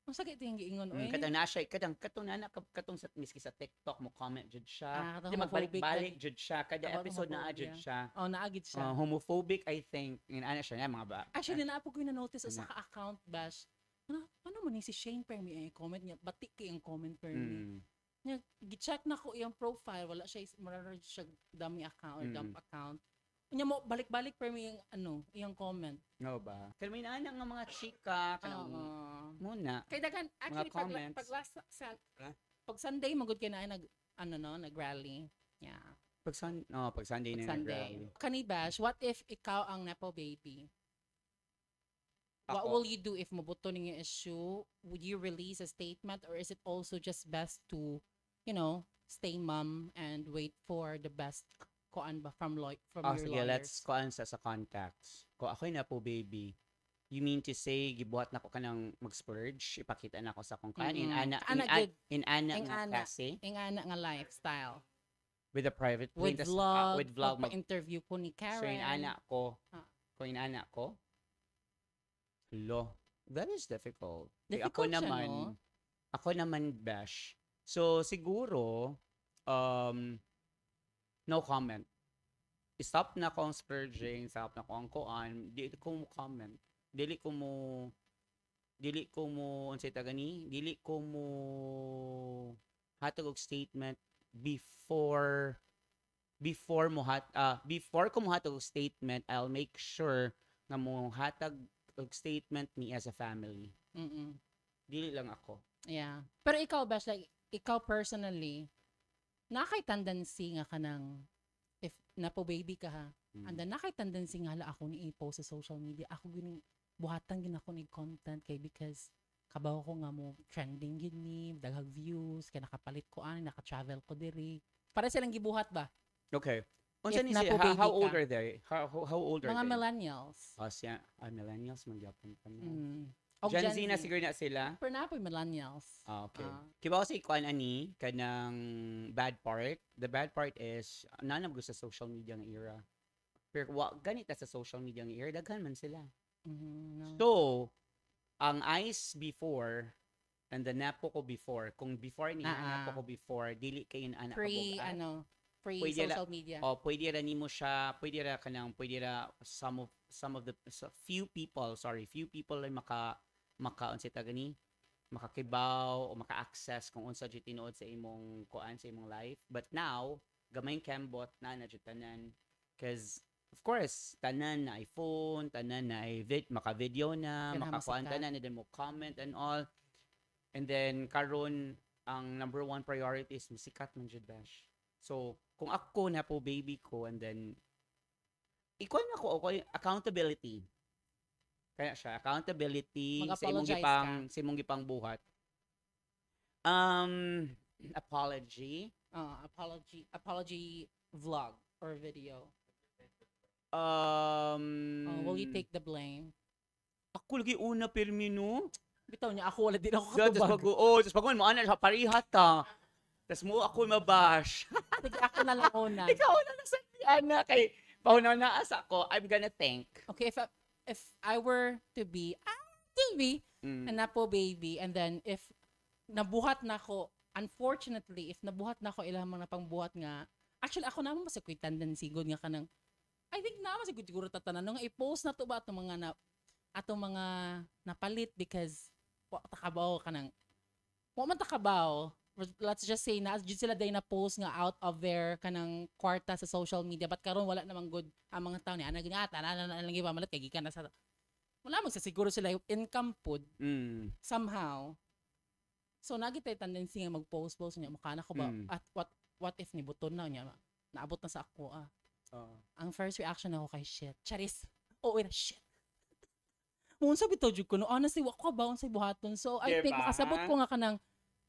Ang sakit yung giingon, oy. Katong nasya, katong nana, katong sa miski sa TikTok mo comment jud siya. katong Di homophobic magbalik-balik jud siya. Kada About episode na homophobia. jud siya. Oh, naagid siya. Homophobic, I think. Ana siya na mga ba. Actually, naapo ko yung na-notice sa Ano? ka-account bash. Ano man ni si Shane Permi ang comment niya? Batik kay ang comment Permi. Nya gi-check na ko iyang profile, wala siya mararad siya dummy account or dump account. Nya mo balik-balik Permi yung iyang comment. No ba? Kaya may nana nga mga chika kanang muna. Kay dagan actually comments. pag Sunday magud kay na nag-rally. Yeah. Pag Sunday na Sunday. Kani bash, what if ikaw ang nepo baby? What Ako. will you do if mabuto ning issue? Would you release a statement or is it also just best to, stay mum and wait for the best kuan ba from your Sige, lawyers? let's kuan sa contacts. Ko ako'y na po, baby. You mean to say gibuhat na ko kanang mag-splurge, ipakita na ko sa kung kan in ana Good. in ana Ing nga ana. kasi Ing ana nga lifestyle. with a private With plane, tas, vlog, with vlog interview po ni Karen. so in ana ko Ah. kung in ana ko that is difficult. Difficult siya, naman no? ako naman bash, so siguro no comment. Stop na akong splurging, stop na akong kuan, di ko mo comment. Dili ko mo unsay tagani, dili ko mo hatag og statement before ko mo hatag og statement. I'll make sure nga mo hatag og statement me as a family. Mm-mm. Dili lang ako. Yeah. Pero ikaw, Bash, like, ikaw personally, nakay tendency nga kanang, if napo baby ka ha, and then nakay tendency nga hala ako ni i-post sa social media, ako gining, buhatan gin ako ni content kay because kabaw ko nga mo trending gid ni, daghang views, kay nakapalit ko naka-travel ko diri. Para silang gibuhat ba? Okay. Unsa If ni napo siya? baby How ka. old are they? How old are Mga they? millennials. Siya, millennials magyapon pa na. Og Gen Z na siguro na sila. Pero na po millennials. Okay. Ah. Kibaw si kuan ani kanang bad part. The bad part is nanam gusto sa social media nga era. Pero ganita sa social media nga era daghan man sila. No. So, ang ice before and the napo ko before, kung before ni napo ko before, dili kay anak Free Pwede social media. pwede ra nimo siya, pwede ra some of the few people lang unsay tagani, makakibaw o maka-access kung unsa jud tinuod sa imong kuan sa imong life. But now, gamay kembot na jud tanan, cause of course, tanan na iPhone, tanan na maka-video na, Kailangan makakuan masikat. tanan, and then mo comment and all. And then karon ang number one priority is musikat man jud bash. So, kung ako na po baby ko, and then ikuan ako accountability. Kaya siya accountability sa imong Mag-apologize gipang buhat. Apology. Apology vlog or video. Will you take the blame? Ako lagi una permino. Bitaw niya ako wala din ako Tapos pag mo ana sa parihat ta. Tapos mo ako mabash. Sige, ako na lang una. Ikaw na lang sa Diana kay paunaw na asa ko. I'm gonna think. Okay, if I were to be a napo baby, and then if nabuhat na ko, unfortunately, if nabuhat na ko ilang mga pangbuhat nga, actually ako naman mas ako'y tendency good nga kanang, I think naman siguro tatanan nga i-post na to ba atong mga napalit because takabaw kanang wa man takabaw, let's just say na jud sila day na post nga out of their kanang kwarta sa social media, but karon wala namang good ang mga tao ni ana gingata na lang ipamalit kay gikan na sa wala magsasiguro sila yung income pod somehow. So nagitay tendency nga mag-post niya mukha na ko ba at what if ni buton na niya naabot na sa ako ang first reaction ako kay shit charis shit mo unsa bitaw jud ko no honestly wa ko ba unsay buhaton, so I think makasabot ko nga kanang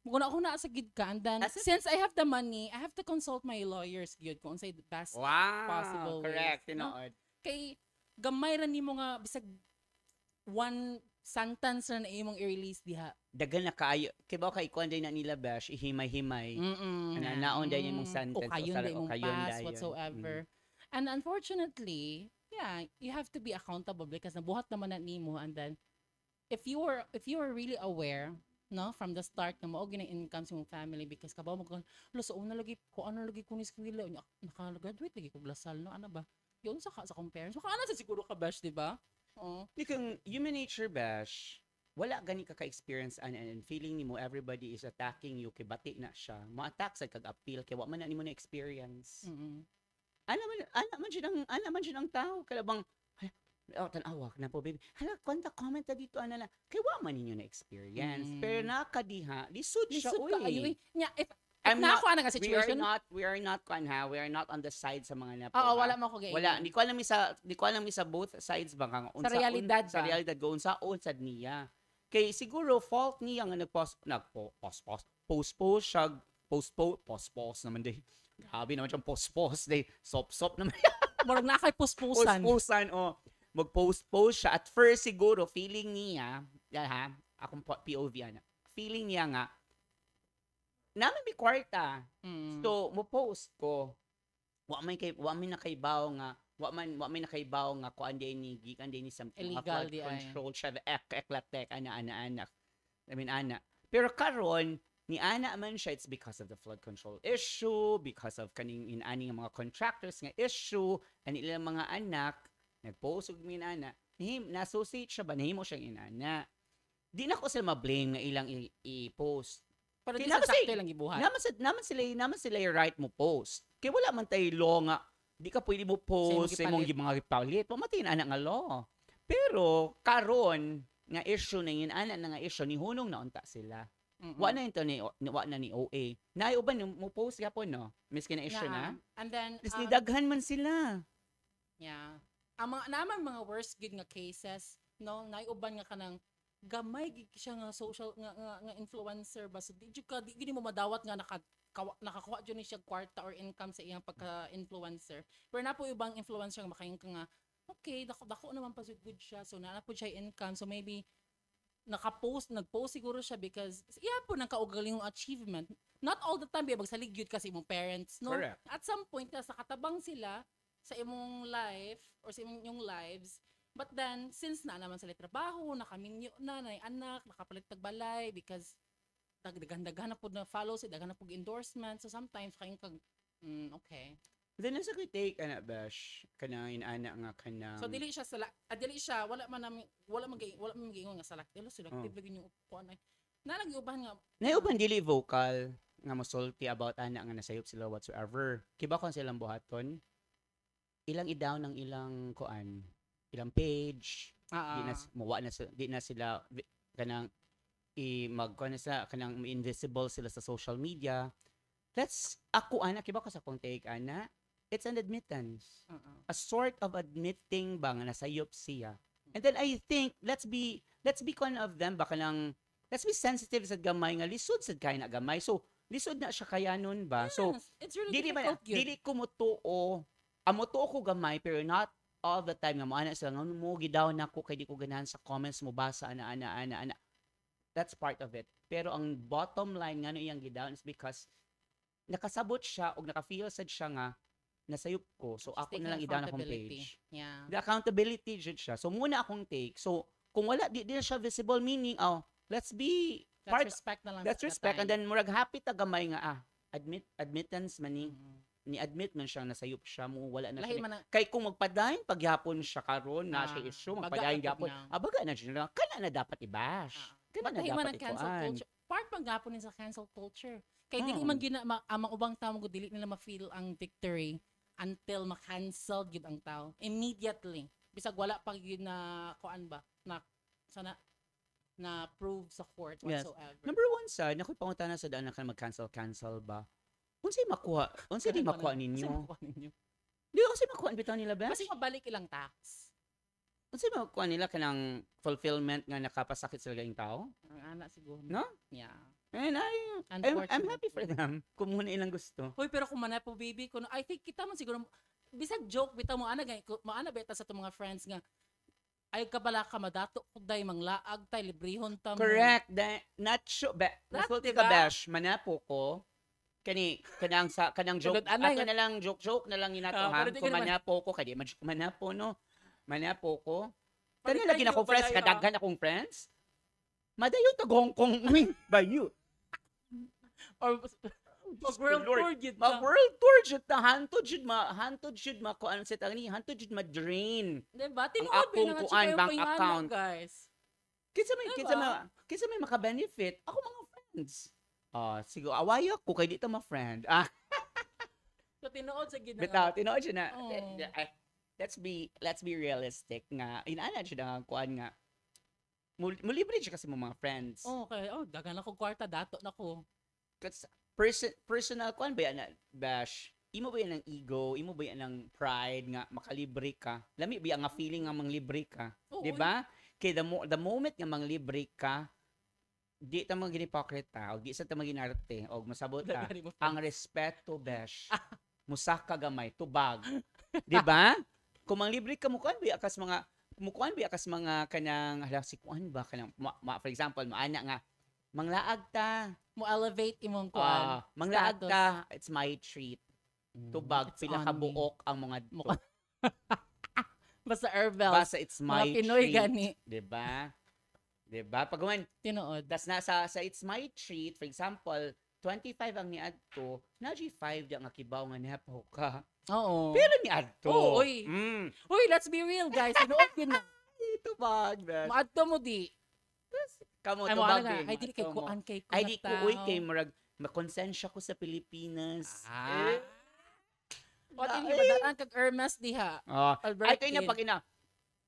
kung ako na sa gid ka, and then since I have the money, I have to consult my lawyers gyud kung unsay the best possible correct ways, tinood. Kay gamay ra nimo nga bisag one sentence na imong i-release diha. Dagan na kaayo. Kaya ba kay kuan din na nila bash, ihimay-himay. Naon din yung sentence. O kayon din mong pass, dayon. whatsoever. And unfortunately, yeah, you have to be accountable because nabuhat naman na nimo, and then if you are really aware, no, from the start na mao gina income sa mong family, because kabaw mo so una lagi ko ano lagi ko ni eskwela naka-graduate lagi ko Lasal, no, ano ba yun sa kong parents, baka ano sa siguro ka bash, di ba? Kung human nature bash, wala gani ka ka-experience and feeling nimo everybody is attacking you kay bati na siya. Ma-attack sa kag-appeal kay wa man na nimo na experience. Ana man ang tao kalabang tanawa na po baby. Hala kwanta comment na dito na kay wa man ninyo na experience. Pero nakadiha, lisod siya uy. Nya if I'm na not, ako nga situation. we are not on the side sa mga napo. Oo, wala mo ko gay. Wala, di ko alam sa both sides ba kang Sa realidad sa realidad go unsa unsad niya. Kay siguro fault niya nga post siya, post naman day. Grabe naman siyang post day. Sop naman. Murag na kay puspusan. Mag-post siya. At first siguro feeling niya, akong POV ana. Feeling niya nga namin may kwarta. So, mo-post ko. Wa may nakaibaw nga kuan din ni gikan din ni some illegal di control siya eklatek ana. I mean ana. Pero karon ni ana man siya, it's because of the flood control issue, because of kaning inani nga mga contractors nga issue, and ilang mga anak nagpost og ana. Na-associate siya ba nahimo siyang inana. Di na ko sila ma-blame nga ilang i-post. Pero di sa sakto lang gibuhat. Naman sila yung right mo post. Kaya wala man tayo law nga, di ka pwede mo post sa imong mga gipalit. Pamatin anak nga law. Pero, karon nga issue na yun, anak na nga issue, ni hunong na unta sila. Wa na ni OA. Naiuban mo post yapon no. Miski na issue na. And then nidaghan man sila. Yeah. Ang mga worst good nga cases, no, naiuban nga kanang gamay gid siya nga social nga influencer ba, so di mo madawat nga nakakuha jud ni siya kwarta or income sa iyang pagka-influencer. Pero na po ibang influencer nga makayon ka nga okay, dako naman pa good siya, so na po siya income, so maybe nagpost siguro siya because po nang kaugaling yung achievement. Not all the time magsalig yun kasi imong parents, no. Correct. At some point sa katabang sila sa imong life or sa imong lives. But then, since na naman sila trabaho, nakaminyo na, anak, nakapalit tagbalay, because daghan na po na follow sila, daghan na po endorsement. So sometimes, kayong okay. Then, nasa kay take, bash, kanang inana nga kanang... So, dili siya, wala man mag-iingon nga salak. Dilo, selective lagi yung upuan ay. Nalagi-uban nga. Naiuban dili vocal, nga masulti about ana nga nasayop sila whatsoever. Kiba kung silang buhaton, ilang i-down ng ilang kuan, ilang page, di na sila kanang kanang invisible sila sa social media. Ako kiba ko sa kong take ana, it's an admittance. A sort of admitting ba nga nasayop siya. And then I think let's be one of them ba kanang let's be sensitive sa gamay nga lisod sad kay na gamay. So lisod na siya kaya nun ba? Yes, So it's really difficult. Dili ko mutuo. Amutuo ko gamay pero not all the time nga moana sila nga mo gidaw na ko kay di ko ganahan sa comments mo basa ana. That's part of it. Pero ang bottom line nga no iyang gidaw is because nakasabot siya o naka-feel sad siya nga nasayop ko. So ako na lang idaw na akong page. Yeah. The accountability jud siya. So muna akong take. So kung wala di na siya visible meaning let's respect na lang. Let's respect and then murag happy ta gamay nga admittance man ni admit man siya nasayop siya mo wala na siya. Kay kung magpadayon pagyapon siya karon na siya issue magpadayon gyapon. Baga na siya kana na dapat i-bash. Kana na dapat cancel culture. Part pang gapon sa cancel culture. Kay dili man ang ubang tao mo dili nila ma-feel ang victory until ma-cancel gid ang tao immediately. Bisag wala pa gid na kuan ba na sana na prove sa court whatsoever. Yes. Number one nakoy pangutana sa daan na mag-cancel ba? Unsay di makuha ninyo? Di unsay makuha bitaw nila ba? Kasi mabalik ilang tax. Unsay makuha nila kanang fulfillment nga nakapasakit sa laging tao? Ang ana siguro. No? Yeah. And I'm happy for them. Kung muna ilang gusto. Hoy, pero kung manay po baby ko, I think kita man siguro bisag joke bitaw mo ana gay maana beta sa itong mga friends nga ay kabala ka madato kuday manglaag tay librehon ta mo. Correct. Not sure. That, Masulti diba? ka, Besh. Manapo ko. Kanang joke. Sunod, anay, Ato na lang, joke na lang pero inatohan. di ka Kung naman- manapo ko, kadi manapo, no? Manapo ko. Palit Tani lagi na tayo, akong friends, balay, kadaghan akong friends. Madayon tag Hong Kong, uy, bayu. Or world Lord. tour gid Ma ta. world tour jud ta hantod jud ma ko ano sa tani hantod jud ma drain. Diba? Ang Tinuod akong na nga kuan, chika bank yung ingana, account. guys. Kinsa may maka-benefit. Ako mga friends. Siguro away ako kay di ta ma-friend. So tinuod sa gid. Bitaw, tinuod siya na. Oo. Let's be realistic nga. Inaana siya na kuan nga. Mulibre siya kasi mo mga friends. Okay. Dagan ako kwarta dato nako. Kasi personal kuan ba yan na, Bash? Imo ba yan ng ego? Imo ba yan ng pride nga makalibre ka? Lami ba yan nga feeling nga manglibre ka? Oo, Di ba? Kaya the moment nga manglibre ka, di ta mga ginipokrita o di sa ta maginarte o masabot ta. Dagani mo. Ang respeto, Besh. Musaka gamay, tubag. Di ba? Kung manglibre ka mukuan ba akas mga kanang hala si kuan ba kanang for example maana nga manglaag ta. Mo elevate imong kuan. Manglaag status. ta, it's my treat. Tubag It's pila on ka me. buok ang mga Mukha- Basta Herbal. basta it's my Mga Pinoy treat. gani. Di ba? Di ba? Pag guman, Tinuod. das na sa it's my treat, for example, 25 ang niadto, na G5 di ang akibaw nga nihapaw ka. Oo. Pero niadto. Oo, uy. Uy, let's be real, guys. Tinuod yun na. Tubag, Besh. Maadto mo di. Kamo, Ay mo tubag ana nga. din. Ay dili kay Maadto mo. kuan kay Ay di ko, uy, kay murag, makonsensya ko sa Pilipinas. What in ibadaran kag Hermes diha. Ay, kayo na Albertine. pag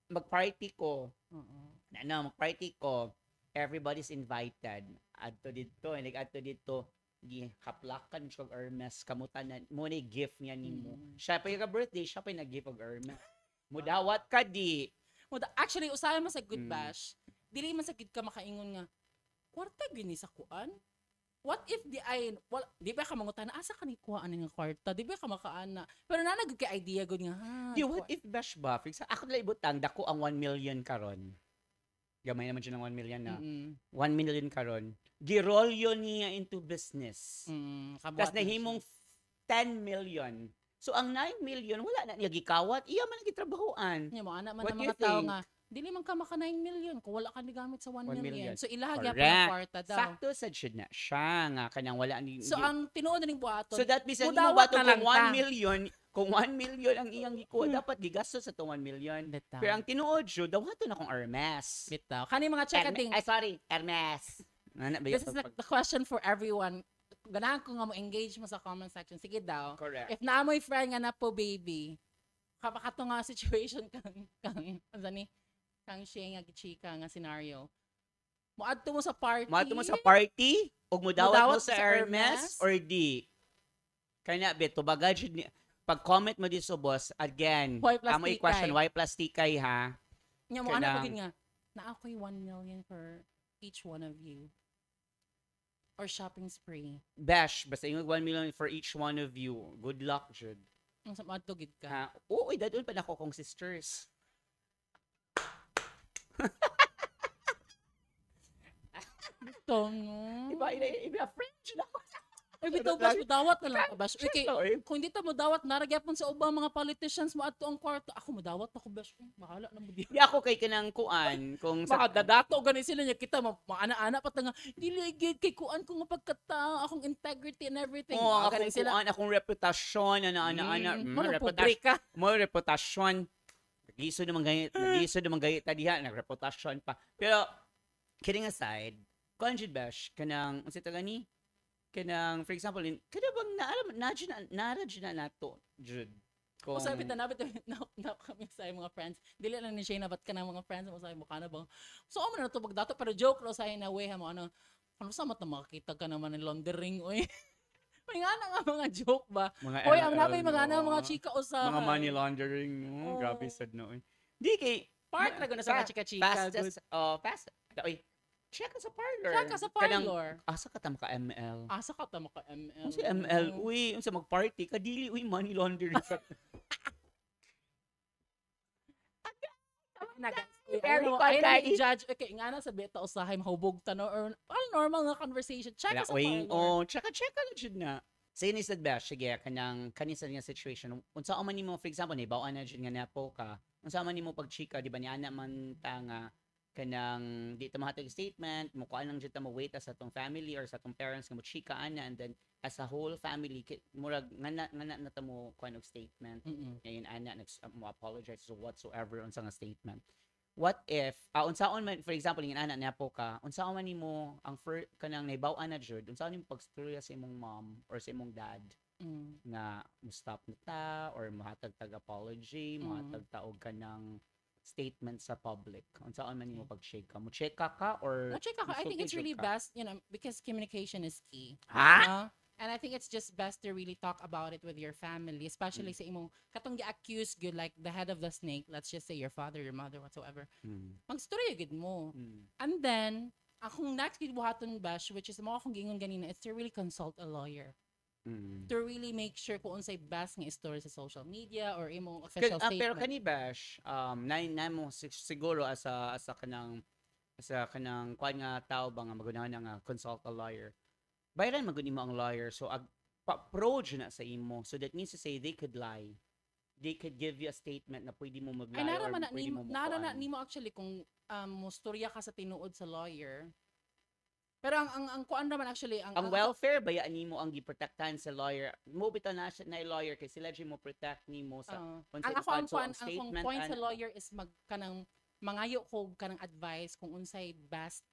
mag-party ko, Oo. mag-party ko, everybody's invited. Adto dito, adto dito, gihaplakan siya og Hermes, kamutanan, mo ni gift niya nimo. Siya pa yung birthday, siya pa yung nag-gift og Hermes. Mudawat ka di. Actually, usahay mo sa good Mm. bash. Dili man sa gid ka makaingon nga. Kwarta gini sa kuan. What if di ba ka mangutan asa ka ni kuhaan nga kwarta? Di ba ka makaana? Pero nanagud kay idea gud nga. Di, what if Bash ba? Ako na ibutang, dako ang 1 million karon. Gamay naman siya ng 1 million na. 1 million karon. Girolyo niya into business. Tapos nahimong 10 million. So ang 9 million, wala na niya gikawat. Iya man gitrabahoan. Nya mo ana man What ang do you mga tao think? nga dili man ka maka 9 million kung wala ka ni gamit sa 1 1 million. million. So ilaha gyapon Correct. ang kwarta daw. Sakto sad siya na siya nga kanang wala ni. So ang tinuod na ning buhaton. So that means ang mudawat bato na lang kung 1 ta. million, kung 1 million ang iyang gikuha, dapat gigastos sa 1 million. Bitaw. Pero ang tinuod siya, dawato na kong Hermes. Bitaw. Kani mga check ding. Sorry, Hermes. Ano ba This is the question for everyone. Ganahan ko nga mo engage mo sa comment section. Sige daw. Correct. If naamoy friend nga na po baby, kapakato nga situation kang siya nga gichika nga scenario. Muadto mo sa party. Mato mo sa party, ug mudawat mo Mudawat sa sa Hermes Hermes? or di? Kaya bet, tubaga jud ni pag-comment mo dito boss, again, Why plus amo i-question, tikay? why plus tikay ha? Nya mo ana Kanang- ko gid nga. Na ako'y 1 million for each one of you. Or shopping spree. Bash, basta yung 1 million for each one of you. Good luck, jud. Ang sa maadto gid ka. Ha? Oo, dadun pa na ako kong sisters. Ito no. Iba, iba, friend jud ako. Ay bitaw bas mudawat na lang ka bas. Okay. Okay. Kung hindi ta mudawat naragyapon sa ubang mga politicians mo adto ang kwarto. Ako mudawat ako bas. Bahala na mo di. Di ako kay kanang kuan, kung Baka dadato gani sila niya kita maana-ana pa nga dili gid kay kuan ko nga pagkatao akong integrity and everything. Oo, Gani akong kuan, akong reputasyon, ana, Pobre ka. mo reputasyon. Nagisod naman gayit ta diha, nagreputasyon pa. Pero kidding aside, conjud bash kanang unsa ta gani? Kanang for example, kada bang naradyo na nato, jud. Kung sabi ta nabit na kami sa mga friends. Dili lang ni Shane nabat ka ng mga friends mo sa mo kana bang. So amo na to pagdato pero joke ro sa na way mo ano sa mata makakita ka naman ng laundering oy. May nga na nga mga joke ba? Hoy, ang napay mga na mga chika usa. mga money laundering, Oo. grabe sad no. Di kay part na guna sa mga chika-chika. fast. Oy, check ka sa parlor. Check ka sa parlor. Asa ka ta maka ML? Asa ka ta maka ML. Kung si ML, uy, unsa mag-party ka dili, uy, money laundering ka. Very I bad, judge. Okay, nga na sabi ito usahay mahubog ta no or normal nga conversation. Check sa parlor. Check na jud na. Say ni sad ba, sige, kanisa nga situation. Unsa man nimo, for example, ni bawaan na jud nga napo ka. Unsa man nimo pagchika, di ba ni ana man ta nga kanang di ta mahatag statement, mo kuan lang jud ta mo wait sa atong family or sa atong parents nga mo chika ana, and then as a whole family murag nga na ta mo kuan og statement. Ngayon ana mo apologize or whatsoever unsa nga statement. What if unsaon man, for example, ngin ana napo ka, unsaon man nimo ang kanang naibaw-an na jud, unsaon nimo pagstorya sa imong mom or sa imong dad nga mo stop na ta or mohatag tag apology, mohatag ta og kanang statement sa public. Unsaon man nimo pag-check ka? Mo check ka or I think it's really best, because communication is key. Ha? And I think it's just best to really talk about it with your family, especially sa imong katong gi-accuse good like the head of the snake, let's just say your father, your mother, whatsoever. Magstorya gid mo. And then, akong next gid buhaton bash, which is mo akong giingon ganina, is to really consult a lawyer. To really make sure kung unsay best nga story sa social media or imong official statement. Pero kani bash, na mo siguro asa kanang kuan nga tao ba nga magunahon nga consult a lawyer. Bayaran magud nimo ang lawyer, so approach na sa imo, so that means to say they could lie, they could give you a statement na pwede mo mag-lie or pwede mo nara na nimo actually kung mo storya ka sa tinuod sa lawyer. Pero ang kuan naman actually ang welfare bayaan nimo ang giprotektahan sa lawyer, mo bitaw na lawyer kay sila mo protect nimo sa ang point sa lawyer is kanang mangayo ko kanang advice kung unsay best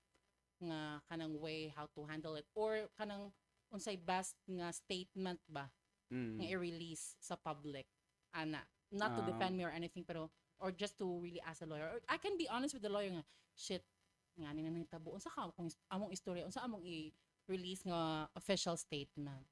nga kanang way how to handle it or kanang unsay best nga statement ba nga i-release sa public ana, not to defend me or anything, pero or just to really ask a lawyer, or I can be honest with the lawyer nga shit nga ni nangitabo unsa ka kung among istorya unsa among i-release nga official statement.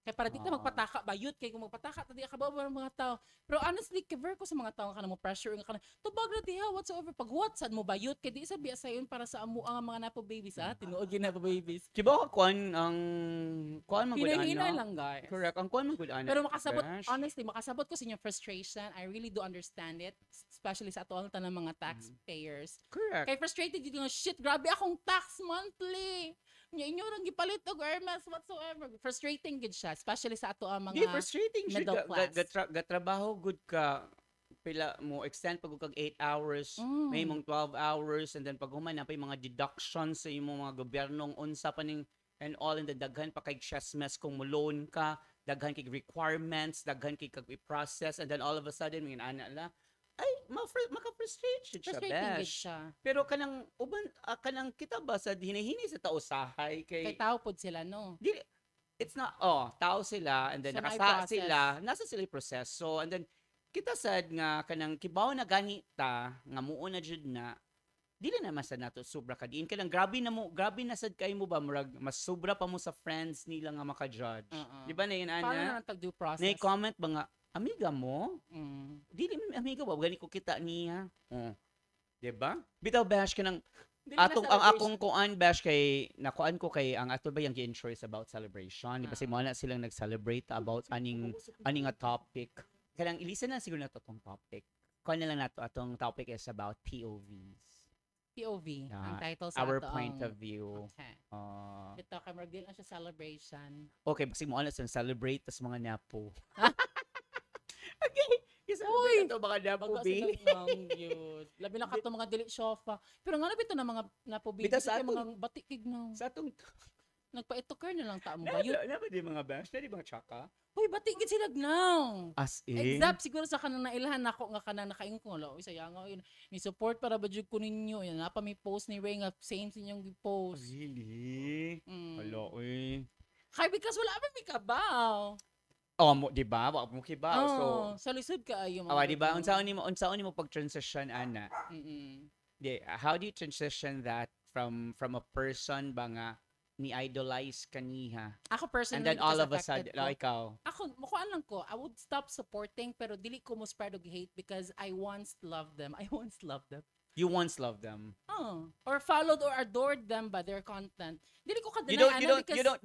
Kaya para di ka magpataka ba yut kay kung magpataka tadi ka ba mga tao. Pero honestly, cover ko sa mga tao kanang mo pressure nga kanang tubag na diha whatsoever pag WhatsApp mo ba yut kay di sabi sa yun para sa amo ang mga napo babies tinuod gyud napo babies. Kiba ka kuan man gud ana lang guys. Correct, ang kuan man gud ana. Pero makasabot ko sa inyong frustration. I really do understand it, especially sa ato ang tanang mga taxpayers. Correct. Kay frustrated gyud nga shit, grabe akong tax monthly. Nya inyo rang gipalit og RMS whatsoever. Frustrating gid siya, especially sa ato ang mga frustrating middle class. Gatrabaho good ka pila mo extend pag kag 8 hours, may mong 12 hours, and then pag human na pa mga deductions sa imong mga gobyernong unsa pa ning and all, in the daghan pa kay chessmes kung mo loan ka, daghan kay requirements, daghan kay kag i-process, and then all of a sudden mga ana la ay maka-frustrate siya. Pero kanang uban kanang kita ba sa hinihini sa tao usahay kay tao pod sila no. It's not tao sila, and then nasa sila proseso, and then kita sad nga kanang kibaw na ganita nga muo na jud na dili na masad nato sobra kadiin kanang grabe na sad kay mo ba murag mas sobra pa mo sa friends nila nga maka-judge. Di ba na yun ana? Paano na tag due process? May comment ba nga amiga mo? Dili amiga ba gani ko kita niya. Di ba? Bitaw bash kanang akong kuan bash kay nakuan ko kay ang ato ba yung gi-interest about celebration. Di ba mo na silang nag-celebrate about aning nga topic. Kanang ilisen na siguro na tong topic. Kuan na lang nato atong topic is about POVs. POV, ang title sa our point of view. Okay. Ito kamar din ang siya celebration. Okay, basi mo alas celebrate tas mga napo. Okay. Uy, ito mga napubi. Labi na kato mga dili sofa. Pero nga nabito na mga napubi. Bita sa mga batikig na. Sa atong nagpa-itoker na lang ta mo ba yun? Ba di mga bash? Na di mga tsaka? Uy, batikid sila now. As in? Except siguro sa kanang nailahan nako nga kanang nakaingon ko. Uy, sayang yun. Ni support para ba jud ko ninyo. Yan na pa may post ni Ray nga same sa inyong post. Really? Hello, Kaya because wala pa may kabaw. Mo di ba? Wa mo kibaw. So sa lisod ka ayo mo. Di ba? Unsaon nimo pag transition ana? How do you transition that from a person ba nga ni idolize kaniha? Ako personally, and then all of a sudden ikaw. Ako mukuan lang ko, I would stop supporting pero dili ko mo spread og hate because I once loved them. You once loved them. Or followed or adored them by their content. Dili ko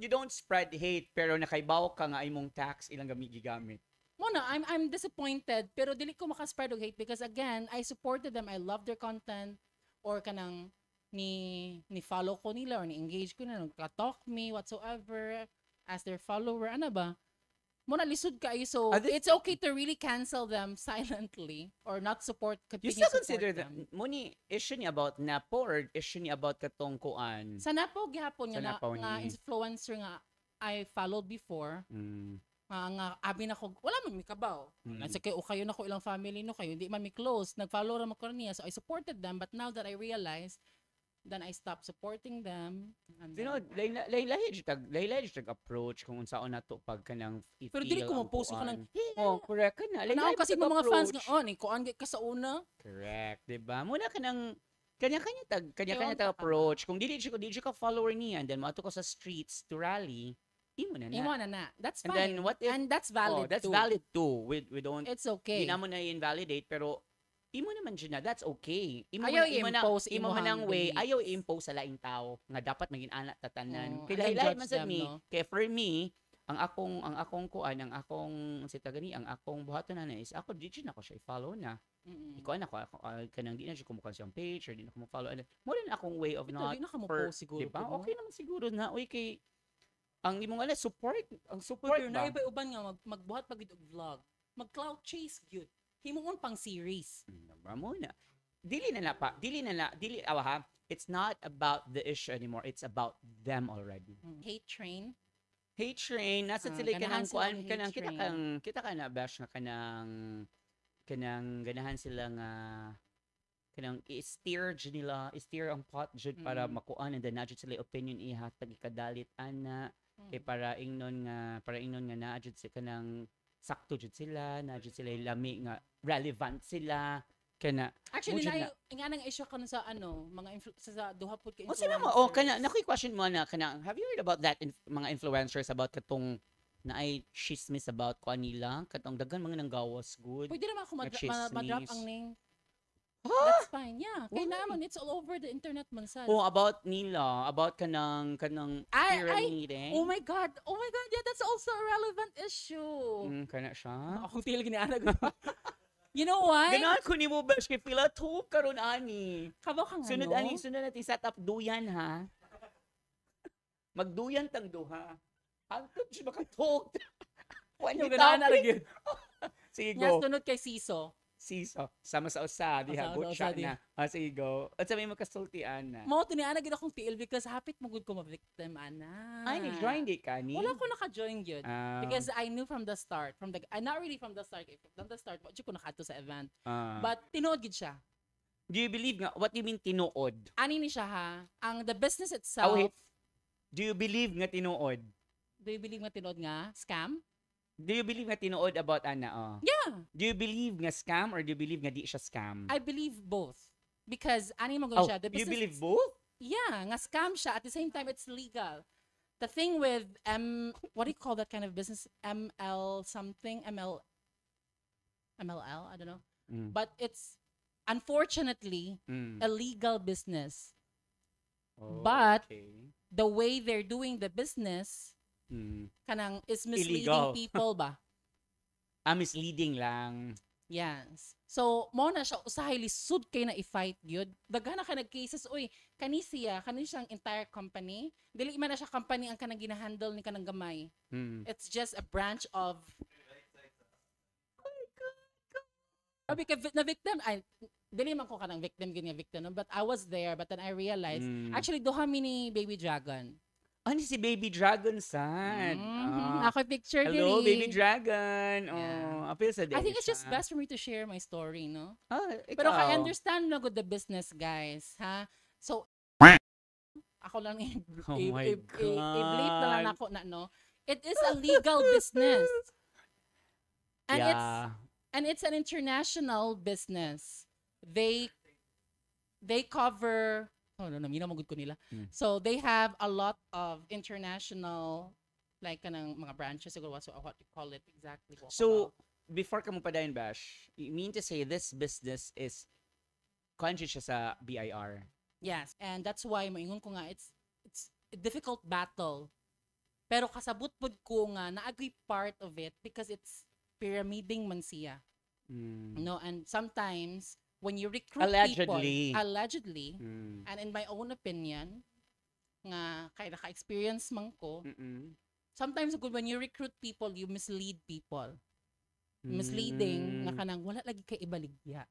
you don't spread hate pero nakaibaw ka nga imong tax ilang gigamit. Muna, I'm disappointed pero dili ko maka-spread og hate because again, I supported them. I love their content or kanang ni follow ko nila or ni engage ko na nagka-talk me whatsoever as their follower ano ba? Muna lisod kayo so it's okay to really cancel them silently or not support You continue still support consider them. that mo ni issue ni about Napo or issue ni about katong kuan? Sa Napo gihapon Sa nga Napo nga ni- influencer nga I followed before nga abi na ko wala man mi kabaw. Nasa kayo kayo na ko ilang family no kayo hindi man mi close. Nag-follow ra man ko niya so I supported them but now that I realized then I stopped supporting them. And You know, lahi tag approach kung unsaon nato pag kanang pero dili ko mo-post ko nang Oh, correct ka na. Ano kasi mo mga fans nga ni kuan ka sa una. Correct, 'di ba? Muna ka nang kanya-kanya Ewan tag pa ka approach. Kung dili ka follower niya and then maato ko sa streets to rally, imo na na. Imo na. That's And fine. then what if and that's valid that's too. valid too. We don't It's okay. Di namo na invalidate pero imo naman siya na that's okay. Ayaw i-impose imo imong manang way, beliefs. ayaw i-impose sa laing tao nga dapat maging anak tatanan. Oo, Kaya and lahi judge man sa them, me, no? kaya for me, ang akong kuan, ang akong sita gani, ang akong buhaton na is ako di na ko siya i-follow na. Mm-mm. Ikaw na ko kanang di na siya kumukuha siyang page or di na ko mo-follow. More than akong way of Ito, not di na ka mo for, post siguro. diba? po, no? Okay naman siguro na uy kay ang imong support, ang support Pero ba? na iba uban nga magbuhat pag og vlog. Mag-cloud chase gyud. Himuon pang series. Ba muna. Dili ha. It's not about the issue anymore. It's about them already. Hate train. Hate train, nasa sila ganahan kanang sila kuan ng hate kanang train. kita ka na bash nga kanang ganahan sila nga kanang i-steer ang pot jud para makuan and then na jud sila opinion ihatag ikadalit ana kay para ingnon nga na jud sila kanang sakto jud sila na jud sila lami nga relevant sila kana Actually, Mo jud nga nang issue ka sa mga sa duha pud ka O sila mo, kana nakoy question mo na kana have you heard about that mga influencers about katong na ay chismis about ko nila katong daghan mga nanggawas good. Pwede naman ako Chismis. ma-drop ang name. Ha? That's fine. Yeah. Kaya Why? naman, it's all over the internet man sad. Oh, about nila, about kanang pyramid. Oh my God. Yeah, that's also a relevant issue. Kana siya. Ako tila ginianag. You know why? Ganahan ko ni mo bash kay pila tup karon ani. Kabaw kang Sunod ano? sunod natin set up duyan ha. Magduyan tang duha. Hangtod siya makatog. Yung ganahan na rin yun. Sige, Yes, go. sunod kay Siso. Siso. Sama sa usa, diha. Sama Go sa siya usa, na. Sige, go. At sabi mo kasultian na. Mo, tinianag yun akong tiil because hapit mo good ko ma-victim, ana. Ay, nag-join di ka ni? Wala ko naka-join yun. Ah, Because I knew from the start, not really from the start, but ko nakato sa event. But tinuod gid siya. do you believe nga, what do you mean tinuod? Ani ni siya ha, ang the business itself, wait. Do you believe nga tinuod? do you believe nga tinuod nga scam? Do you believe nga tinuod about ana? Oh. Yeah, Do you believe nga scam or do you believe nga di siya scam? I believe both. Because ani mo Oh, siya, the you business, believe both? yeah, nga scam siya at the same time it's legal. The thing with what do you call that kind of business? ML something, MLL, I don't know. Mm. But it's unfortunately Mm. a legal business. Oh, but- okay. The way they're doing the business Mm. kanang is misleading Illegal. people ba? Misleading lang. Yes. So, mo na siya usahay lisod kay na i-fight gyud. Daghan na ka nag-cases oy, kani siyang entire company. Dili man na siya company ang kanang gina-handle ni kanang gamay. Mm. It's just a branch of Sabi ka na victim ay dili man ko kanang victim gini victim no? But I was there but then I realized Mm. actually duha mi ni Baby Dragon. Ano si Baby Dragon sad? Ako picture Hello, diri. Baby Dragon. Yeah. Oh, apil sa I think it's siya. just best for me to share my story, no? Ikaw. Pero I understand na good the business, guys, ha? So, ako lang Oh my i-bleep na lang God. ako na, no? It is a legal business. And it's an international business. They cover minamagod ko nila. Hmm. So they have a lot of international like kanang mga branches siguro what you call it exactly. So, before ka mo pa dayon, Bash, you mean to say this business is conscious siya sa BIR? yes, and that's why maingon ko nga it's a difficult battle. Pero kasabot pud ko nga na-agree part of it because it's pyramiding man siya. Mm. No, and sometimes when you recruit Allegedly. people, allegedly, Mm. and in my own opinion, nga kay naka-experience man ko, Mm-mm. sometimes good when you recruit people, you mislead people. Misleading nga kanang wala lagi kay ibaligya.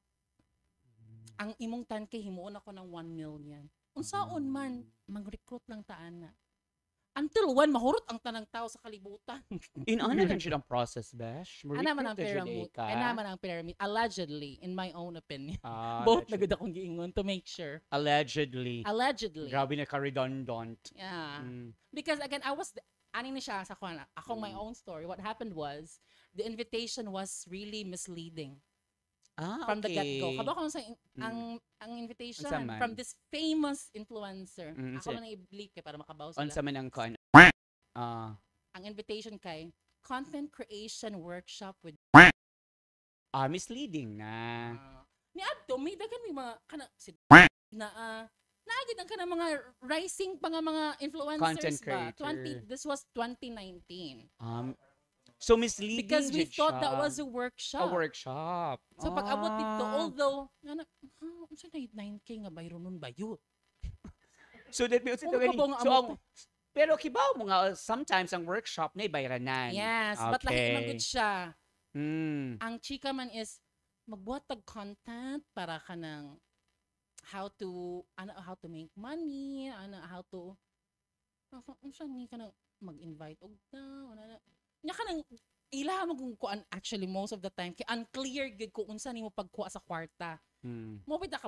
Ang imong tan kay himuon ako ng 1 million. Unsaon man mag-recruit lang ta ana. Until when mahurot ang tanang tao sa kalibutan. Inaana lang siya ang process, Besh. Ana man ang pyramid. Ana man ang pyramid. Allegedly, in my own opinion. Both na gud akong giingon to make sure. Allegedly. Allegedly. Grabe na ka-redundant. Yeah. Because again, ani na siya sa kuan. Akong my own story. What happened was, the invitation was really misleading. From the get-go. Kaba ko sa ang invitation from this famous influencer. Ako man i-bleep kay para makabaw sila. Unsa man ang kuan? Ang invitation kay content creation workshop with misleading na. Ni adto may daghan may mga kana na naagid ang kana mga rising pa nga mga influencers Content ba. creator. This was 2019. So misleading Because we jud thought siya. that was a workshop. A workshop. So pag abot dito, although unsa na 9K nga bayro nun bayot. So that means pero kibaw mo nga sometimes ang workshop na bayranan. Yes, but lahi man gud siya. Ang chika man is magbuhat tag content para kanang how to make money, how to unsa ni kanang mag-invite og nya kanang ila mo kung kuan actually most of the time kay unclear gid ko unsa nimo pagkuha sa kwarta. Mo bita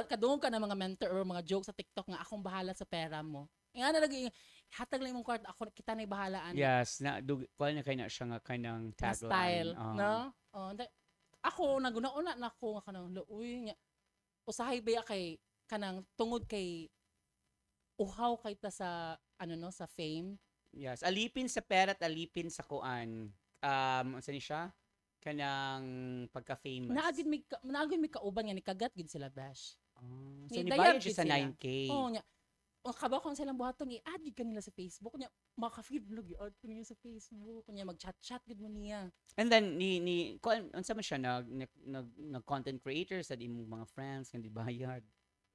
kadungog ka na mga mentor or mga jokes sa TikTok nga akong bahala sa pera mo. Nga na lagi hatag lang imong kwarta ako kita na bahalaan. Yes, na kuan na kay na siya nga kanang tagline. Style, no? Ako naguna-una na ako nga kanang uy nya usahay ba kay kanang tungod kay uhaw kay ta sa sa fame. Yes, alipin sa pera at alipin sa kuan. Unsa ni siya? Kanang pagka-famous. Naagid mi kauban nga ni kagat gid sila Bash. So ni bayad siya sa 9K. Oo nya. O kabaw ko silang buhaton i-add gid kanila sa Facebook nya maka-feed vlog i-add ko niya sa Facebook nya mag-chat gid mo niya. And then ni kuan unsa man siya nag content creator sa imong mga friends nga di bayad.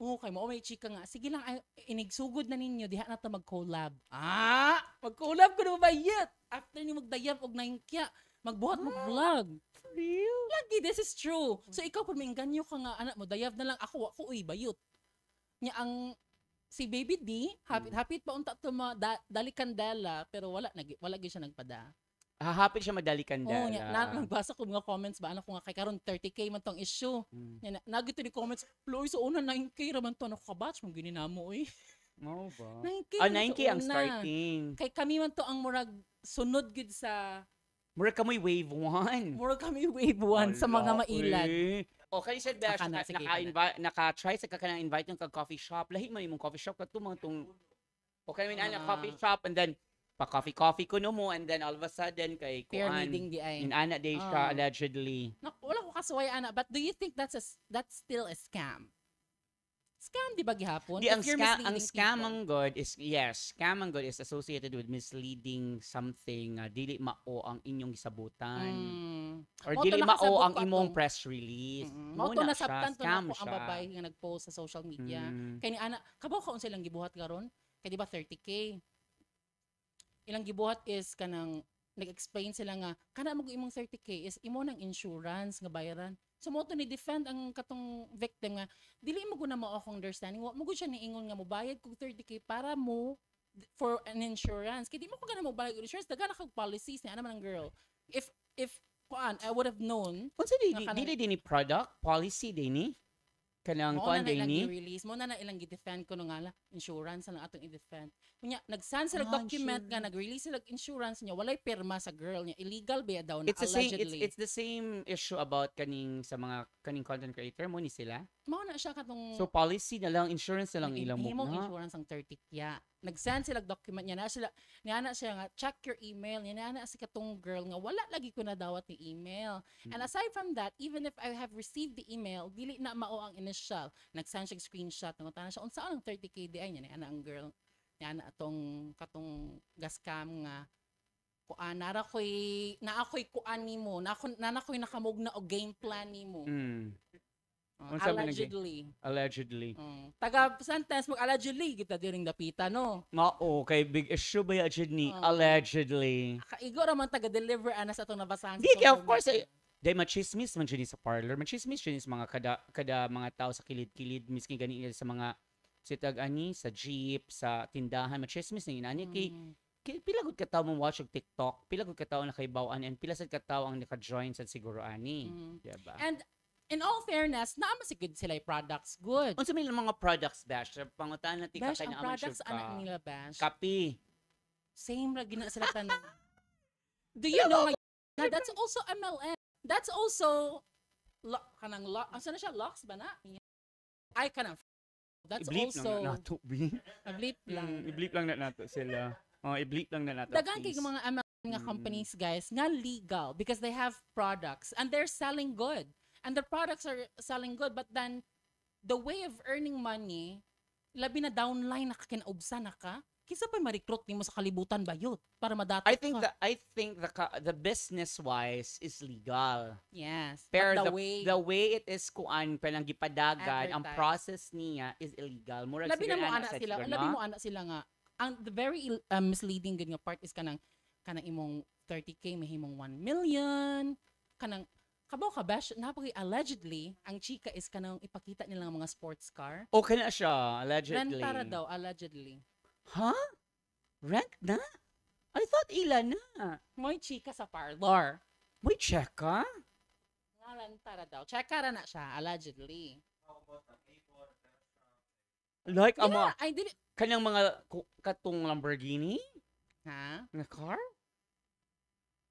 Okay, mo may chika nga. Sige lang, inigsugod na ninyo, diha na ta mag-collab. Mag-collab ko na bayat. After ni magdayap og 9K, magbuhat mag-vlog. For real? Lagi, this is true. So, ikaw po, may ganyo ka nga, anak mo, dayap na lang ako, bayot. Nya ang, si Baby D, hapit pa unta to dali kandela, pero wala gyud siya nagpada. Hahapit siya madali kandela. Nagbasa ko mga comments ba anak ko nga kay karon 30K man tong issue. Nagito ni comments, "Ploy so una 9K ra man to ako ka-batch mo gininamo oy." Mo ba? 9K. 9K ang starting. Kay kami man to ang murag sunod gud sa murag kami wave 1. Murag kami wave 1 sa mga mailan. Okay, said Dash, naka-try sa kanang invite ng coffee shop. Lahi man imong coffee shop kadto mga tong okay man ana coffee shop and then pa-coffee ko no mo and then all of a sudden kay kuan in ana day siya allegedly. Wala ko kasuway ana but do you think that's still a scam? Scam di ba gihapon? Ang scam ang good is scam ang good is associated with misleading something dili mao ang inyong gisabutan. Or dili mao ang imong press release. Mao to nasabtan to nako ang babae nga nag-post sa social media. Kay ni ana kabaw ka unsa ilang gibuhat karon? Kay di ba 30K? Ilang gibuhat is kanang nag-explain sila nga kana mo imong 30K is imo nang insurance nga bayaran. So mo to ni defend ang katong victim nga dili mo guna mao akong understanding wa mo gud siya niingon nga mo bayad kog 30K para mo for an insurance kay di mo ko gana mo bayad og insurance daghan kag policies ni ana man ang girl. If kuan I would have known unsa dili ni product policy dinhi kanang kuan dinhi release mo na ilang gi-defend ko no nga insurance na atong i-defend kunya nag-send sila document nga nag-release sila insurance niya walay pirma sa girl niya illegal ba daw na allegedly it's the same issue about kaning content creator mo ni sila mao na siya katong so policy na lang insurance na lang ilang mo na insurance ang 30 nag-send sila document niya na siya nga check your email niya na si katong girl nga wala lagi ko na dawat ni email and aside from that even if I have received the email dili na mao ang initial nag-send siya screenshot ng tanan siya unsa ang 30K di ay niya ana ang girl niya na atong katong gascam nga kuan na ako'y kuan nimo, na ako'y nakamugna og game plan nimo. Unsa man lagi? Allegedly. Allegedly. Taga sentence mo allegedly kita diring dapita no. Mao kay big issue ba ya ni allegedly. Kaigo ra man taga deliver ana sa atong nabasahan. Di kay of course day machismis man dyan sa parlor. Machismis dyan sa mga kada mga tao sa kilid-kilid miskin gani sa mga sitag ani sa jeep sa tindahan machismis na inani kay pila gud ka tawo mo watch og TikTok, pila gud ka tawo nakaibaw-an and pila sad ka tawo ang naka-join sa siguro ani. Diba? And in all fairness, naama si good sila products good. Unsa may mga products bash? Pangutan na tika Bash, kay ang naaman products ka. anak nila bash. Kapi. Same ra gina sila tanan. Do you know na that's also MLM. That's also asa na siya locks ba na? Ay kanang that's I-bleep also lang na nato, B. bleep lang. I-bleep lang na nato sila. Oh, i-bleep lang na nato. Dagan kay mga MLM nga companies guys nga legal because they have products and they're selling good. And the products are selling good but then the way of earning money labi na downline na kinaubsan na ka kisa pa ma-recruit nimo sa kalibutan ba yun para madato I think the business wise is legal. yes Pero but the way it is kuan palang gipadagan ang Advertise. process niya is illegal. Murag labi na mo ana ana sa sila siguro, labi no? mo ana sila nga ang the very misleading good nga part is kanang imong 30k mahimong 1 million kanang kabaw ka bash napaki allegedly ang chika is kanang ipakita nila nga mga sports car Okay na siya, allegedly. rentara daw allegedly Huh? Rent na? I thought ilan na. mo'y chika sa parlor May check ka? nga rentara daw check ra na siya allegedly Like, yeah, I did kanyang mga katong Lamborghini ha na car?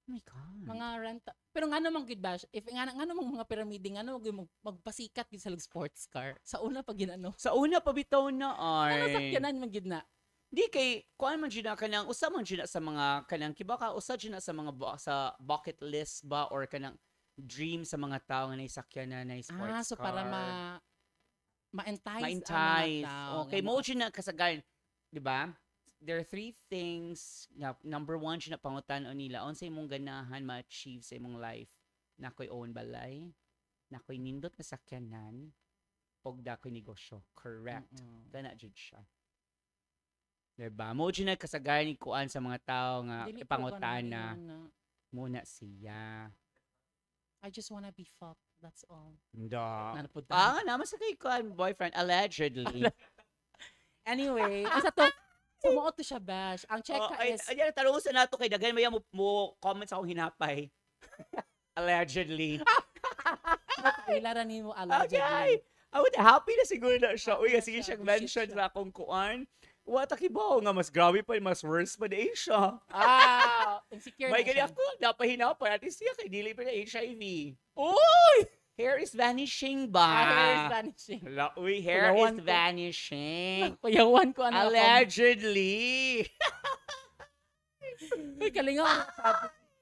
Oh my God. mga renta pero nga namang gid bash if nga namang mga pyramid nga namang gyud magpasikat gid sa sports car sa una pag ginano Sa una pa bitaw na ano ay. sakyanan man gid na Di kay kuan man gyud na kanang usa man gyud na sa mga kanang kiba ka usa gyud na sa mga sa bucket list ba or kanang dream sa mga tao nga naisakyan na sports so car. para ma-entice Ma-entice. ang mga tao Okay, nga mo gyud na kasagaran, di ba? There are 3 things na number 1 gyud na pangutan-on nila unsa imong ganahan ma-achieve sa imong life. Nakoy own balay, nakoy nindot nga sakyanan, og dakoy negosyo. Correct. Kana jud siya. Diba? Mo gyud na kasagaran ni kuan sa mga tao nga Dili ko ipangutana ganahan na. muna siya. I just wanna be fucked that's all Nda. nanapod Naman sa kay kuan boyfriend allegedly. anyway asa to sumuot to siya bash ang check ka is Ayan, tanong sa nato kay daghan maya mo comment sa akong hinapay. Allegedly. kailaran nimo allegedly Okay. I would happy na siguro na siya. Uy, Happy sige na siya, siyang appreciate mention siya. sa akong kuan. Wata kibaw nga mas grabe pa, mas worse pa na siya. insecure May na gani siya. ako, napahinapay. At least siya kay dili pa na HIV. Uy! Hair is vanishing ba? Hair is vanishing. Uy, hair Kuyawan is ko. vanishing. Kuyawan ko ano Allegedly. Uy, kalingaw.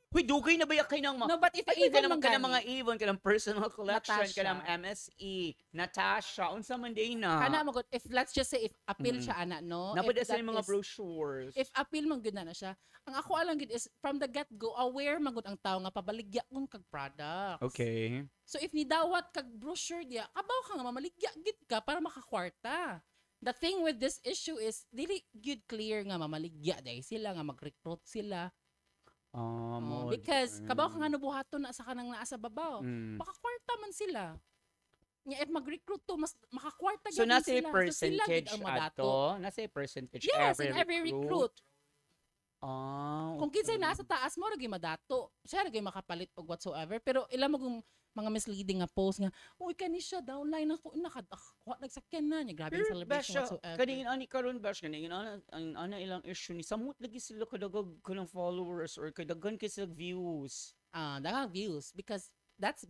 Uy, dugay na ba yung kay ng mga... No, but if Ay, even ka man ng mga gani, Avon, ka ng personal collection, ka Natasha. ng MSE, Natasha, unsa man day na. kana mo if let's just say if appeal siya ana no. Napada if sa that mga is- brochures. If appeal man gud na siya. Ang ako alang gid is from the get go aware man gud ang tao nga pabaligya kun kag products. Okay. So if nidawat kag brochure diya, kabaw ka nga mamaligya gid ka para makakwarta. The thing with this issue is dili good clear nga mamaligya day sila nga mag-recruit sila. Because kabaw ka nga nabuhaton na sa kanang naa sa babaw. Makakwarta man sila. Nya if mag-recruit to mas makakwarta So, gyud nasa sila. percentage sila gid ang madato. ato? Nasa percentage Yes, in every recruit. Kung kinsay okay. nasa taas mo ragi madato. Siya ragi makapalit og whatsoever pero ila mo kung mga misleading nga post nga, uy kani siya downline ako nagsakyan na niya grabe yung celebration whatsoever. Kaningin ani karon bash kaningin ana ilang issue ni samot lagi sila kadagag kanang followers or kadagan kay sila views. Daghang views because that's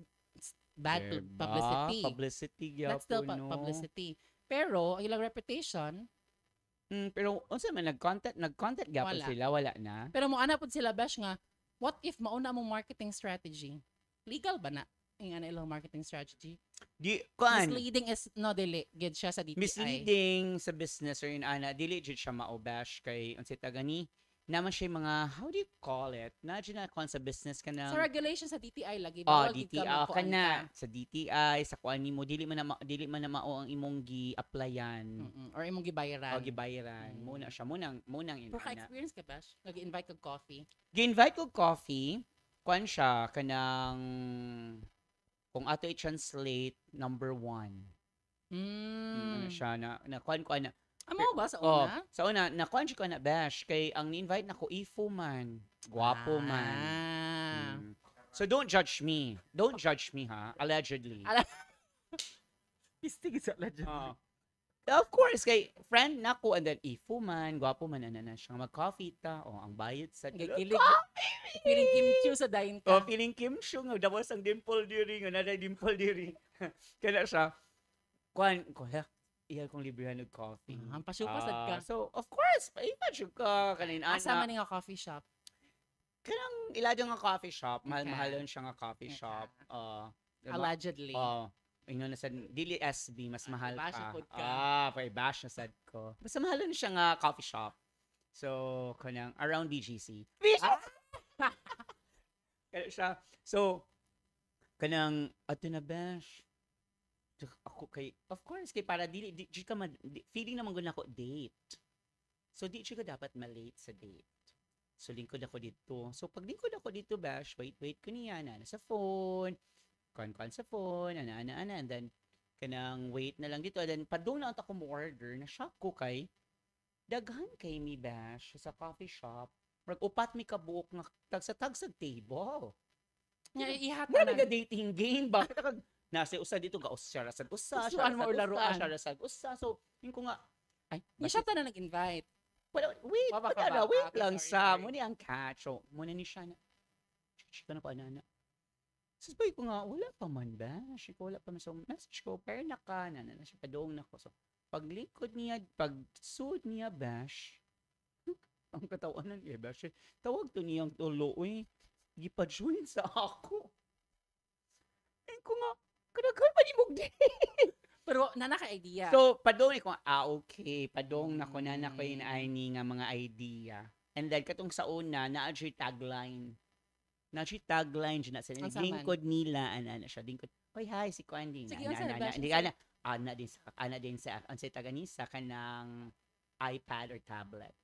bad Diba? publicity. Publicity That's still gyapon, no? publicity. Pero ang ilang reputation, Pero unsa man nag-content gyapon Wala. sila wala na. pero mo ana pod sila bash nga, what if mauna mong marketing strategy? Legal ba na? Ang ana ilang marketing strategy. Di kuan Misleading is no dili gid siya sa DTI. misleading sa business or ana dili jud siya mao bash kay unsa ta gani naman siya yung mga, how do you call it? Nadya na kung sa business ka na. Sa regulation sa DTI lagi Oh, bawal gid DTI ka ka na. Sa DTI, sa kuan nimo dili man na mao ang imong gi-applyan. Or imong gibayaran. O gibayaran. Muna siya munang Pero inana. ka-experience ka ba? Nag-invite kag coffee. Gi-invite ko coffee, kuan siya kanang kung ato i-translate number 1. Ano siya na kuan na Amo ba sa oh, una? sa una na kuan siya ko na bash kay ang ni-invite nako ifo man. Gwapo man. So don't judge me. Don't judge me ha. Allegedly. Pistig sa allegedly. Of course, kay friend nako and then ifo man, gwapo man na siya mag-coffee ta. Oh, ang bayad sa Gigilig. Feeling kimchi sa dain Oh, ka. feeling Kim Chung, dawas ang dimple diri, nga naday dimple diri. Kaya siya, kuan, iya kong librihan ng coffee. Ang pasupasad ka. So, of course, imagine ka, kanin Asa man nga coffee shop? Kanang iladyo nga coffee shop, mahal-mahalon siya nga coffee shop. Allegedly. Ingon na sa dili SB mas mahal Bash pa. pod ka. Pa-bash na sad ko. Basta mahalon siya nga coffee shop. So, kanang around BGC. Kaya siya. So, kanang ato na bash. Ako kay of course kay para dili di ka feeling naman gud nako date. So di ka dapat ma-late sa date. So lingkod ako dito. So pag lingkod ako dito bash, wait ko niya na sa phone. Kon sa phone, ana and then kanang wait na lang dito and then padung na ako mo order na shock ko kay daghan kay mi bash sa coffee shop. Murag upat mi kabuok nga tag-sa table. Nga ihat Wala na. nga dating game ba? Nasa usa dito ka usa rasad usa, Usuan mo laruan. rasad usa. So, yun ko nga Ni siya ta na nag-invite. wait, Baba ka wala, ba? wait Okay, lang sorry, sa sorry. mo ni ang catch. So, muna ni siya na chika na pa anana. Sabi ko nga, wala pa man ba? Wala pa man. So, message ko, pero na siya padong na ko. So, paglikod niya, pagsuod niya, bash, ang katawanan niya, bash, tawag to niyang tulo, gipa-join sa ako. Ko nga, kadaghan pa ni mong Pero nanaka-idea. So, padong ko, okay. Padong na ko na ko yun ay ni nga mga idea. And then, katong sa una, na-adjure tagline. Na-adjure tagline, dyan na sa Ang saman? lingkod nila, ana siya, lingkod. Hoy, hi, si Kwandi. Sige, ang sa Hindi ana din sa, ang sa taganisa ka ng iPad or tablet.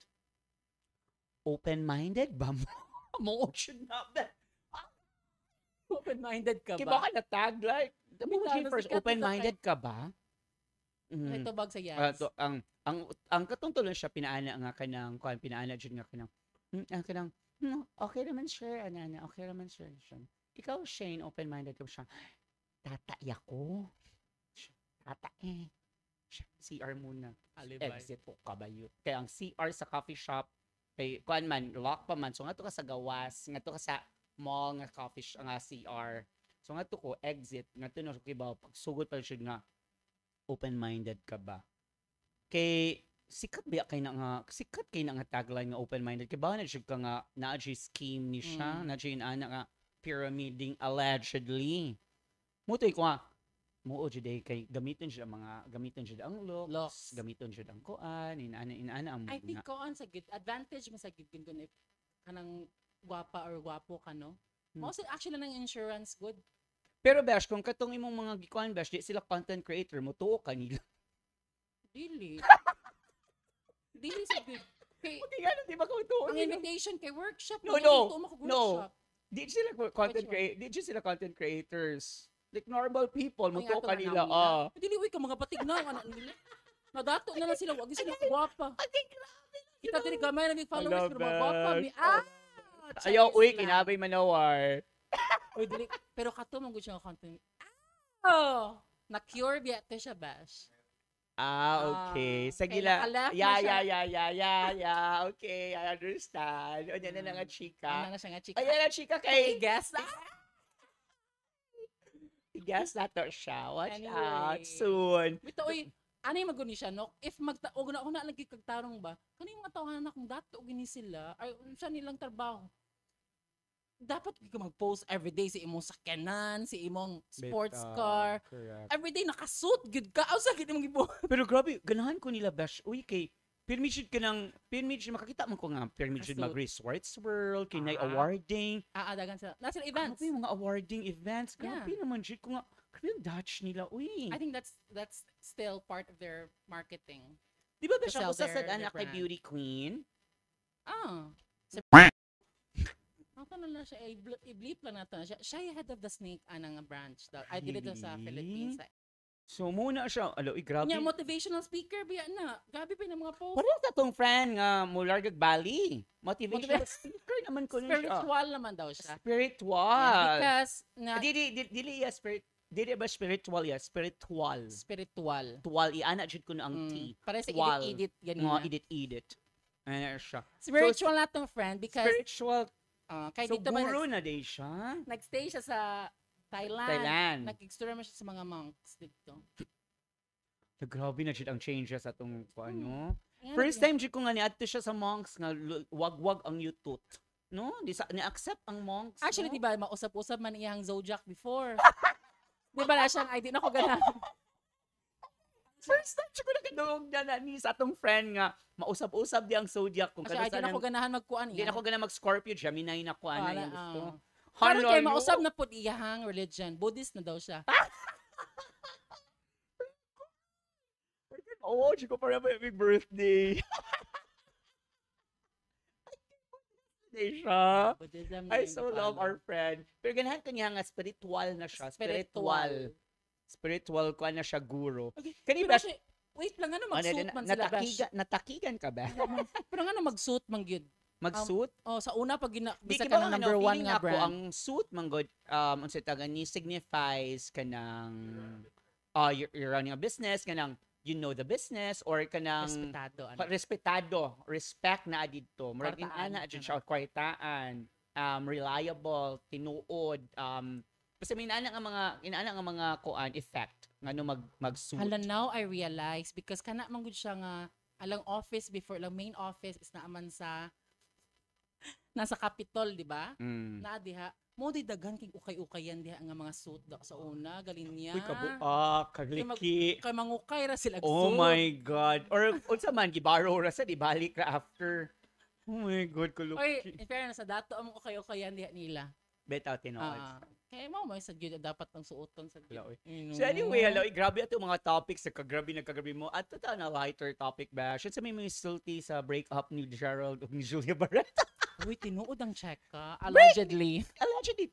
Open-minded ba mo? Mo should not be. Open-minded ka Kiba ba? ka na tagline? Bitaw, First, sikat na open-minded ka ba? Ito bag sa yes. Ang katungtulon siya pinaana nga kanang kuan pinaana jud nga kanang kanang okay naman sir ana okay naman sir. Ikaw Shane open-minded ka siya. Tatay ako. Tatay. CR muna. Exit po kabayo. Kaya ang CR sa coffee shop kay kuan man lock pa man so ngadto ka sa gawas ngadto ka sa mall nga coffee shop nga CR. So ngadto ko exit ngadto na kibaw pagsugod pa siya nga open-minded ka ba? Kay sikat kay na nga tagline nga open-minded kay ba na siya ka nga na scheme ni siya na siya ana nga pyramiding allegedly. Mutoy ko nga mo jud kay gamiton siya ang looks, gamiton siya ang kuan inaana ang I think ko on sa good advantage mo sa good kun if kanang gwapa or gwapo ka no. Most actually ng insurance good. Pero Besh, kung katong imong mga gikuan Besh, di sila content creator mo tuo kanila. Dili. Dili sa good. Kay Buti nga di ba kung tuo ang nila? invitation kay workshop. No. Workshop. Di sila content creators. Like normal people mo Ay, tuo ato nga kanila. nauna. Dili uy ka mga batig na ana nila. Nadato na lang sila, wag sila gwapa. Kita diri gamay na may followers pero mga gwapa mi. Ayaw uy Charis lang. kinabay manawar. Uy, dili. Pero kato mong gusto nga content. Oh! Na-cure biya to siya, Bash. Okay. Sige kay lang. nakalap na Yeah. siya. Okay, I understand. O, yan na nga chika. Ano na siya nga, chika? Ayan na chika Kay kay guess. Guess na to siya. Watch Anyway. out soon. Bito, uy, ano yung maguni siya, no? If og na lagi kagtarong ba, kanang mga tawanan na kung dato gini sila, ay sa nilang trabaho. Dapat ka mag-post everyday si imong sakyanan, si imong sports car. Correct. Everyday nakasuit, good ka. Aw sa gid imong gibo. Pero grabe, ganahan ko nila Bash. Uy, kay Pilmid makakita man ko nga, pilmid Suit. mag-resorts world, kinay Ah. awarding. Dagan sila. Nasa events. Grabe yung mga awarding events. Yeah. Grabe naman, Jit, ko nga, grabe yung Dutch nila, uy. I think that's still part of their marketing. Di ba ba to siya sell ko sa their anak kay brand. beauty queen? Ako na lang siya, i-bleep lang nato na siya. Siya yung head of the snake anang branch. I did it sa Really? Philippines. So, muna siya, grabe. Nya motivational speaker biya na. Gabi pa yung mga post. Parang sa tong friend nga, mulargag Bali. Motivational speaker naman ko na siya. Spiritual naman daw siya. Spiritual. Because na Dili ya ba spiritual ya? Spiritual. spiritual. Tuwal, iana jud ko na ang T. Para sa Tuwal. edit Nga, ganina. edit. Ano siya. Spiritual na tong friend because Spiritual. kay So, dito man guru na day siya. nagstay siya sa Thailand. Thailand. Nag-explore siya sa mga monks dito. Grabe na jud ang changes sa atong ano. Ayan, First time jud ko nga niadto siya sa monks nga wag-wag ang yutot. No, ni-accept ang monks. Actually, no? di ba, mausap-usap man iyang zodiac before. Di ba na siyang, di na ko ganahan. First time ko nakadungog na ni sa atong friend nga mausap-usap di ang zodiac kung Kasi di na ko ganahan magkuan Di na ko gana mag-Scorpio, Gemini na ko ana yung gusto. Pero Hello, kay yo. mausap na po iyahang religion. Buddhist na daw siya. Oh, di ko para may birthday. Day siya. Buddhism I yung so love follow. our friend. Pero ganahan ko niya nga spiritual na siya. Spiritual ko na siya guru. Kani Pero ba siya, wait lang, ano mag-suit man sila, Besh? natakigan ka ba? Pero ano mag-suit man gyud? Mag-suit? Sa una pag Di bisa ka ka ba ng number one feeling nga ako, brand. ang suit man god unsa taga ni signifies kanang you're running a business kanang you know the business or kanang Respetado. respetado, respect na didto. Murag Kwartaan. ana jud siya kwartaan, reliable, tinuod, basta may inaana nga mga kuan effect ngano mag-suit. Hala, now I realize because kana man gud siya nga alang office before, lang main office is naaman sa nasa Capitol, di ba? Mm. Na diha mo di daghan kay ukay-ukayan diha nga mga suit sa una galing niya. Uy, kagliki. Kay mangukay ra sila Oh suit. my God. Or unsa man, gibaro ra sa, di balik ra after. Oh my God, Oy, kaluki. in fairness, sa dato ang ukay-ukayan diha nila. Betaw tinood. Kaya mo sa gyud dapat ang suoton sa Wala, oy. gyud. So anyway, hello, grabe ato mga topics sa nagkagrabe mo. At ito na lighter topic ba? Siya sa may sulti sa breakup ni Gerald ug ni Julia Barreta. Uy, tinuod ang check ka. Allegedly. Allegedly.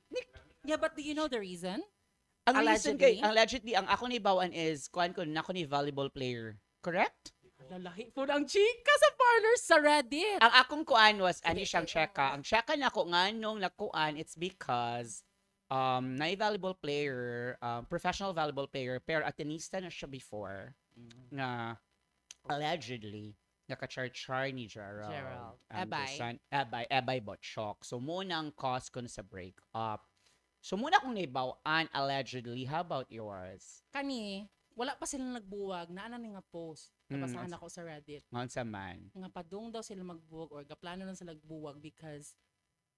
Yeah, but do you know the reason? Ang reason Allegedly? allegedly, ang ako ni Bawan is, kuhan ko, nako ni volleyball player. Correct? Lalahi po ang chika sa parlor sa Reddit. Ang akong kuan was, ani siyang cheka. Ang cheka na ko nga nung nakuan, it's because, na volleyball player, professional volleyball player, pero atenista na siya before, na allegedly, naka-char-char ni Gerald. Ebay Botchok. So, muna ang cause ko na sa breakup. So, muna kong naibawaan, allegedly. How about yours? Kani, wala pa silang nagbuwag. Naana ni nga post. Nabasahan ako sa Reddit. Ngon sa man. Nga padung daw sila magbuwag or gaplano lang sila magbuwag because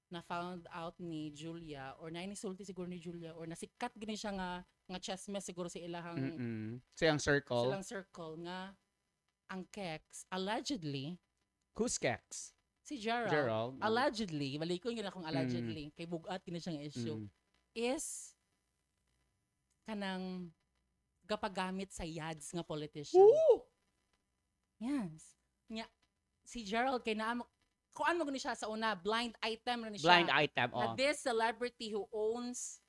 na-found out ni Julia or nainisulti siguro ni Julia or nasikat gini siya nga chessmess siguro sa ilahang So, yung circle. silang circle nga ang Kex allegedly Who's Kex? si Gerald. Gerald. Allegedly, maliko yun akong allegedly kay bugat kini siya nga issue is kanang gapagamit sa yads nga politician. Woo! Yes. Nya si Gerald kay naa kuan mo gani siya sa una blind item ra ni siya. Blind item. Na this celebrity who owns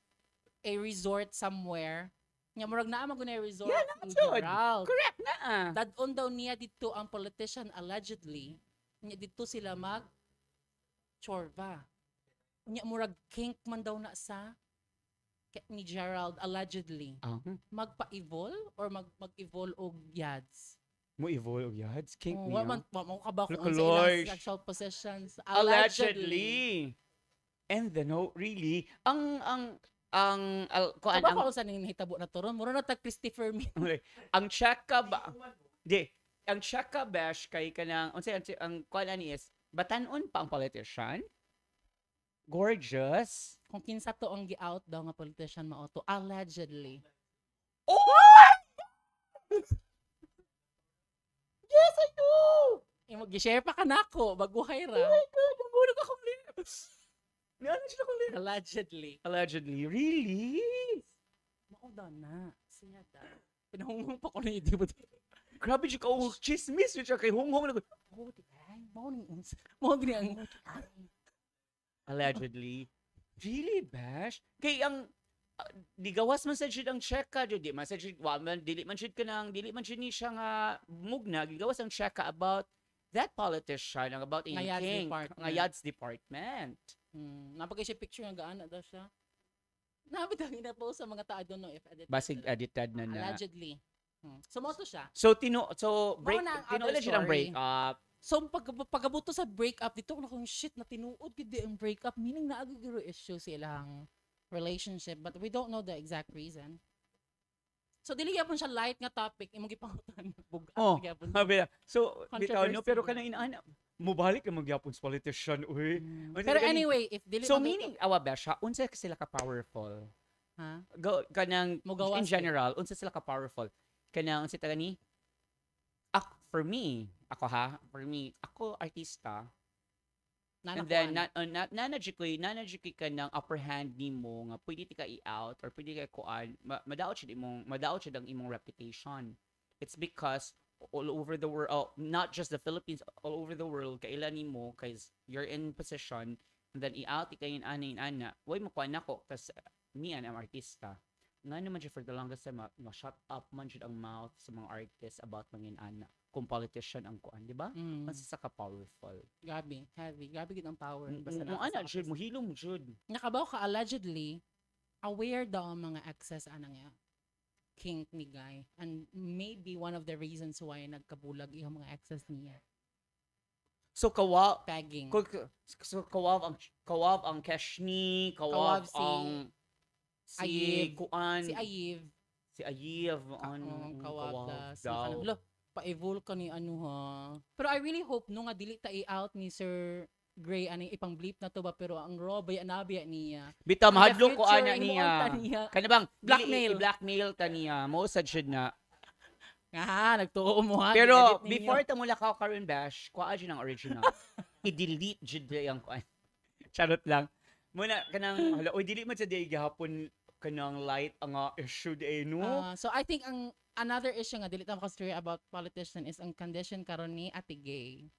a resort somewhere. Nya murag naa man gani resort Yeah, ni that's good. Gerald. Correct na. Dadon daw niya dito ang politician allegedly. Nya dito sila chorva. Nya murag kink man daw na sa ni Gerald allegedly. Magpa-evolve or mag-evolve og yads. Mo evolve yads. Kink Oh, niya. mo kabako Look, sa Lord. ilang sexual possessions Allegedly. And then, no, really, kuan Kabako ako sa nahitabo na turon. Mura na tag Christopher me. ang chaka ba, ang chaka bash kay kanang, ang kuan ani is, batanon pa ang politician? Gorgeous. Kung kinsa to ang gi-out daw nga politician mao to allegedly. Oh! Yes, I know! Mag-share pa ka nako, baguhay ra. Oh my God, nangulog akong lips. Nangulog akong lips. Allegedly. Allegedly. Really? Mauda na. Siya da. Pinahungong pa ko na hindi ba? Grabe siya ka. Chismis siya kay Honghong. Oh, di ay. Mao gini ang Allegedly. Really, Bash? Kay ang di gawas man sa jud ang check ka jud di man sa jud wa man dili man jud ni siya nga mugna gigawas ang check ka about that politician ang about Nga Ian Yads King department. nga Yads department. Napagay siya picture nga gaana daw siya. Nabitaw ina po sa mga I don't know if edited. Basig edited na na. Allegedly. So mo to siya. So Mao na ang tinuod other siya ang story. breakup. So pagabuto sa breakup dito ko na kung shit na tinuod gid di ang breakup meaning naagigiro issue sa ilang relationship but we don't know the exact reason. So dili gyapon siya light nga topic imong gipangutan bug-at Oh, gyapon. Sabi na. So bitaw no Controversy pero na. kanang inaana mubalik ka magyapon sa politician uy. Pero anyway, if dili So man meaning awa ba siya unsa sila ka powerful? ha? Kanang Mugawas in general unsa sila ka powerful? Kanang unsa ta ni? For me, ako artista. And then nanajikoy ka ng upper hand nimo nga pwede ti ka i-out or pwede ka kuan madaot siya ang imong reputation. It's because all over the world, not just the Philippines, all over the world kailan nimo cause you're in position and then i-out ti kayin ana way mo kuan nako cause me I'm artista. Nga naman siya for the longest time ma-shut up man siya ang mouth sa mga artists about mangin ana kung politician ang kuan, di ba? Mas sa ka powerful. Gabi, heavy. Gabi gid ang power. Basta Mo nasa ana jud mo hilom jud. Nakabaw ka allegedly aware daw ang mga exes anang ya kink ni guy and maybe one of the reasons why nagkabulag yung mga exes niya So pegging kawav ang Keshni, Kawav kawav ang Ayiv. kuan si Ayiv kawab daw. pa-evolve ka ni ano ha pero I really hope no nga dili ta i-out ni Sir Gray aning ipang bleep na to ba pero ang raw bay anabya niya Bitaw mahadlok ko future, ana imuunta niya. Kana bang Blackmail. blackmail ta niya. Mo sad jud na. nga nagtuo mo ha Pero i-edit ninyo. before ta mula ka karon bash, kuha jud ang original. I-delete jud yang kuan. Charot lang. Muna kanang hala oy dili man sa day gihapon kanang light ang issue day no. So I think ang another issue nga dili ta maka-story about politician is ang condition karon ni Ate Gay.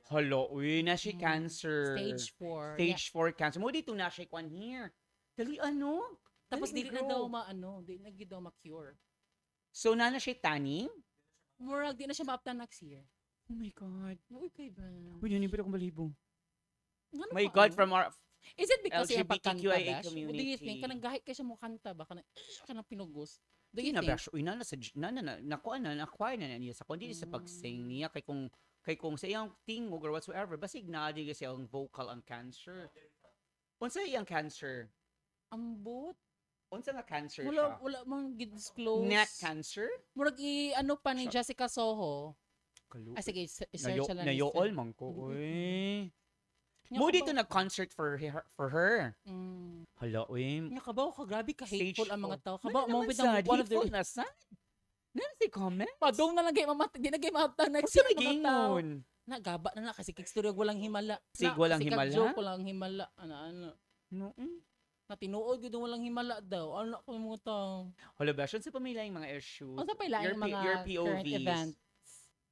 Hala oy na si cancer. Stage 4. Stage 4 cancer. Mo dito na siya kwan here. Dali ano? Tapos Dali, dili na bro. daw dili na gid daw ma-cure. So na siya tanning? Murag di na siya maaptan next year. Oh my god. Uy kay ba? Uy, yun pero kong balibo. Ngano My ka, god ano? from our Is it because siya pagkanta LGBTQIA bash? Do you community. think kanang gahit kay siya mo kanta ba kanang pinugos? Do you na think? bash uy na sa nakuha na niya sa kundi sa pagsing niya kay kung sa iyang tingog or whatsoever basig na di kasi ang vocal ang cancer. Unsa iyang cancer? Ambot. Unsa nga cancer Wala siya? mang disclose. Neck cancer? Murag ano pa ni Jessica Soho. Kalu. Sige, search lang. Nayool man ko. Uy. Mo Nya dito nag-concert for her. Mm. Hala, uy. Nya kabaw ka grabe ka Stage hateful ang mga four. tao. Kabaw mo Naman bitang sad, one of the hateful na sad. Nana si comment? padong na lang kay mama di na kay maaptan next Unsa year mga tao. gingon? Nagaba na kasi kiksturyo walang himala. Sig walang himala? Joke walang himala. Ano. No. Na tinuod gid walang himala daw. Ano ko yung mga tao. Hala, bash, sa pamilyang mga issues. Unsa pa ilang Your mga your current POVs. events?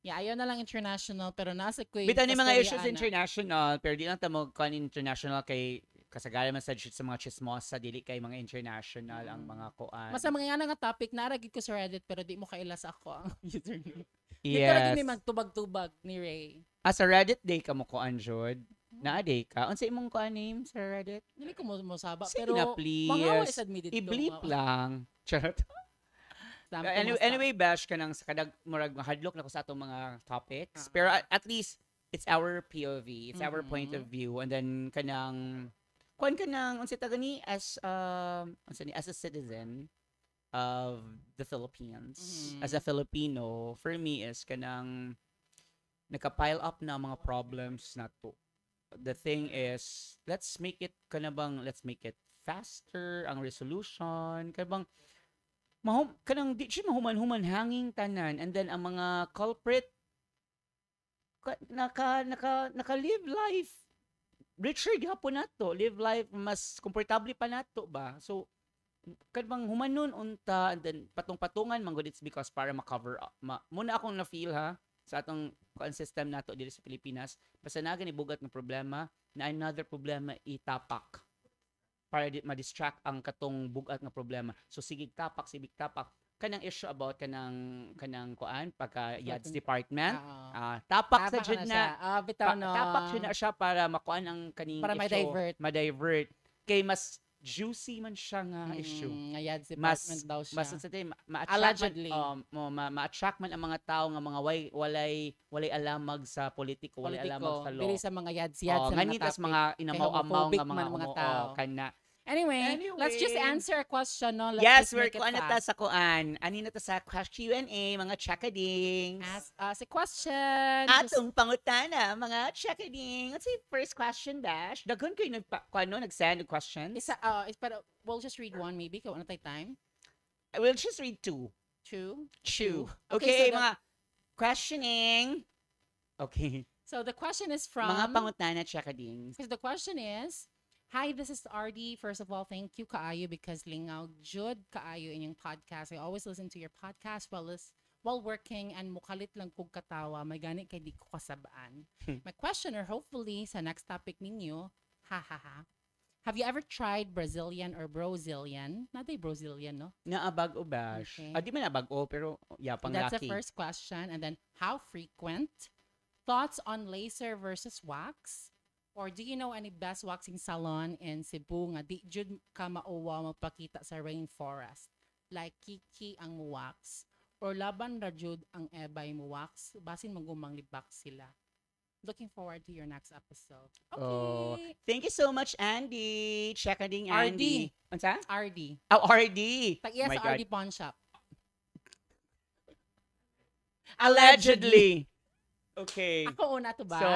Yeah, ayaw na lang international pero nasa kuy. Bitaw ni mga issues international, pero di lang ta mo kan international kay kasagaran man sa mga chismosa dili kay mga international ang mga kuan. Masa mga nga nga topic naragid ko sa Reddit pero di mo kaila sa ako ang username. Dito Yes. lagi may magtubag-tubag ni Ray. Sa Reddit day ka mo kuan jud. Naa day ka. Unsa imong kuan name sa Reddit? Dili ko mo saba Sige pero na, please. mga is admitted I-bleep lang. Charot. Anyway, bash ka nang sa kadag murag mahadlok na ko sa atong mga topics. Pero at least it's our POV, it's our point of view, and then kanang kuan ka nang unsa ta gani as as a citizen of the Philippines, as a Filipino, for me is kanang naka-pile up na mga problems na to. The thing is, let's make it faster ang resolution, kanang kanang di siya mahuman-human hanging tanan, and then ang mga culprit naka live life richer gyapon nato, live life mas komportable pa nato ba. So kadbang humanon unta and then patong-patungan man gud it's because para ma-cover up. Muna akong na-feel ha sa atong kuan system nato diri sa Pilipinas basta na gani bugat ng problema na another problema itapak para di ma-distract ang katong bugat nga problema. So sige tapak kanang issue about kanang kuan pagka yads department. Tapak sa jud na. Bitaw no. Tapak jud na siya para makuan ang kaning para issue. ma-divert. Kay mas juicy man siya nga issue. Nga yads department daw siya. Mas sa allegedly ma-attract man ang mga tao nga mga walay alamag sa politiko, walay alamag sa law. Dili sa mga yads sa mga topic. Mga inamaw-amaw nga mga tao. kana. Anyway, let's just answer a question, no? Yes, we're kuan na ta sa kuan. Ani na ta sa Q&A, mga chakadings. Ask us a question. Atong pangutana, mga chakadings. What's the first question, Dash? Daghon kayo nag-send questions? Pero we'll just read one maybe. Kung ano tayo time? We'll just read two. Two. Okay, so mga questioning. Okay. So the question is from... Mga pangutana, chakadings. Because the question is, hi, this is RD. First of all, thank you kaayo because lingaw jud kaayo inyong podcast. I always listen to your podcast while working and mukalit lang kog katawa. May gani kay di ko kasabaan. My question or hopefully sa next topic ninyo, have you ever tried Brazilian or Brozilian? Naday Brazilian, no? Naabag o bash. Okay. Di man nabag o pero yapang That's laki. the first question. And then, how frequent? Thoughts on laser versus wax? Or do you know any best waxing salon in Cebu nga di jud ka mauwa magpakita sa rainforest? Like Kiki ang wax or laban ra jud ang ebay mo wax basin magumang libak sila. Looking forward to your next episode. Okay. Oh, thank you so much, Andy. Checking Andy. Unsa? RD. Oh, RD. Tag-iya My sa God. RD Pawn Shop. Allegedly. Okay. Ako una to ba? So,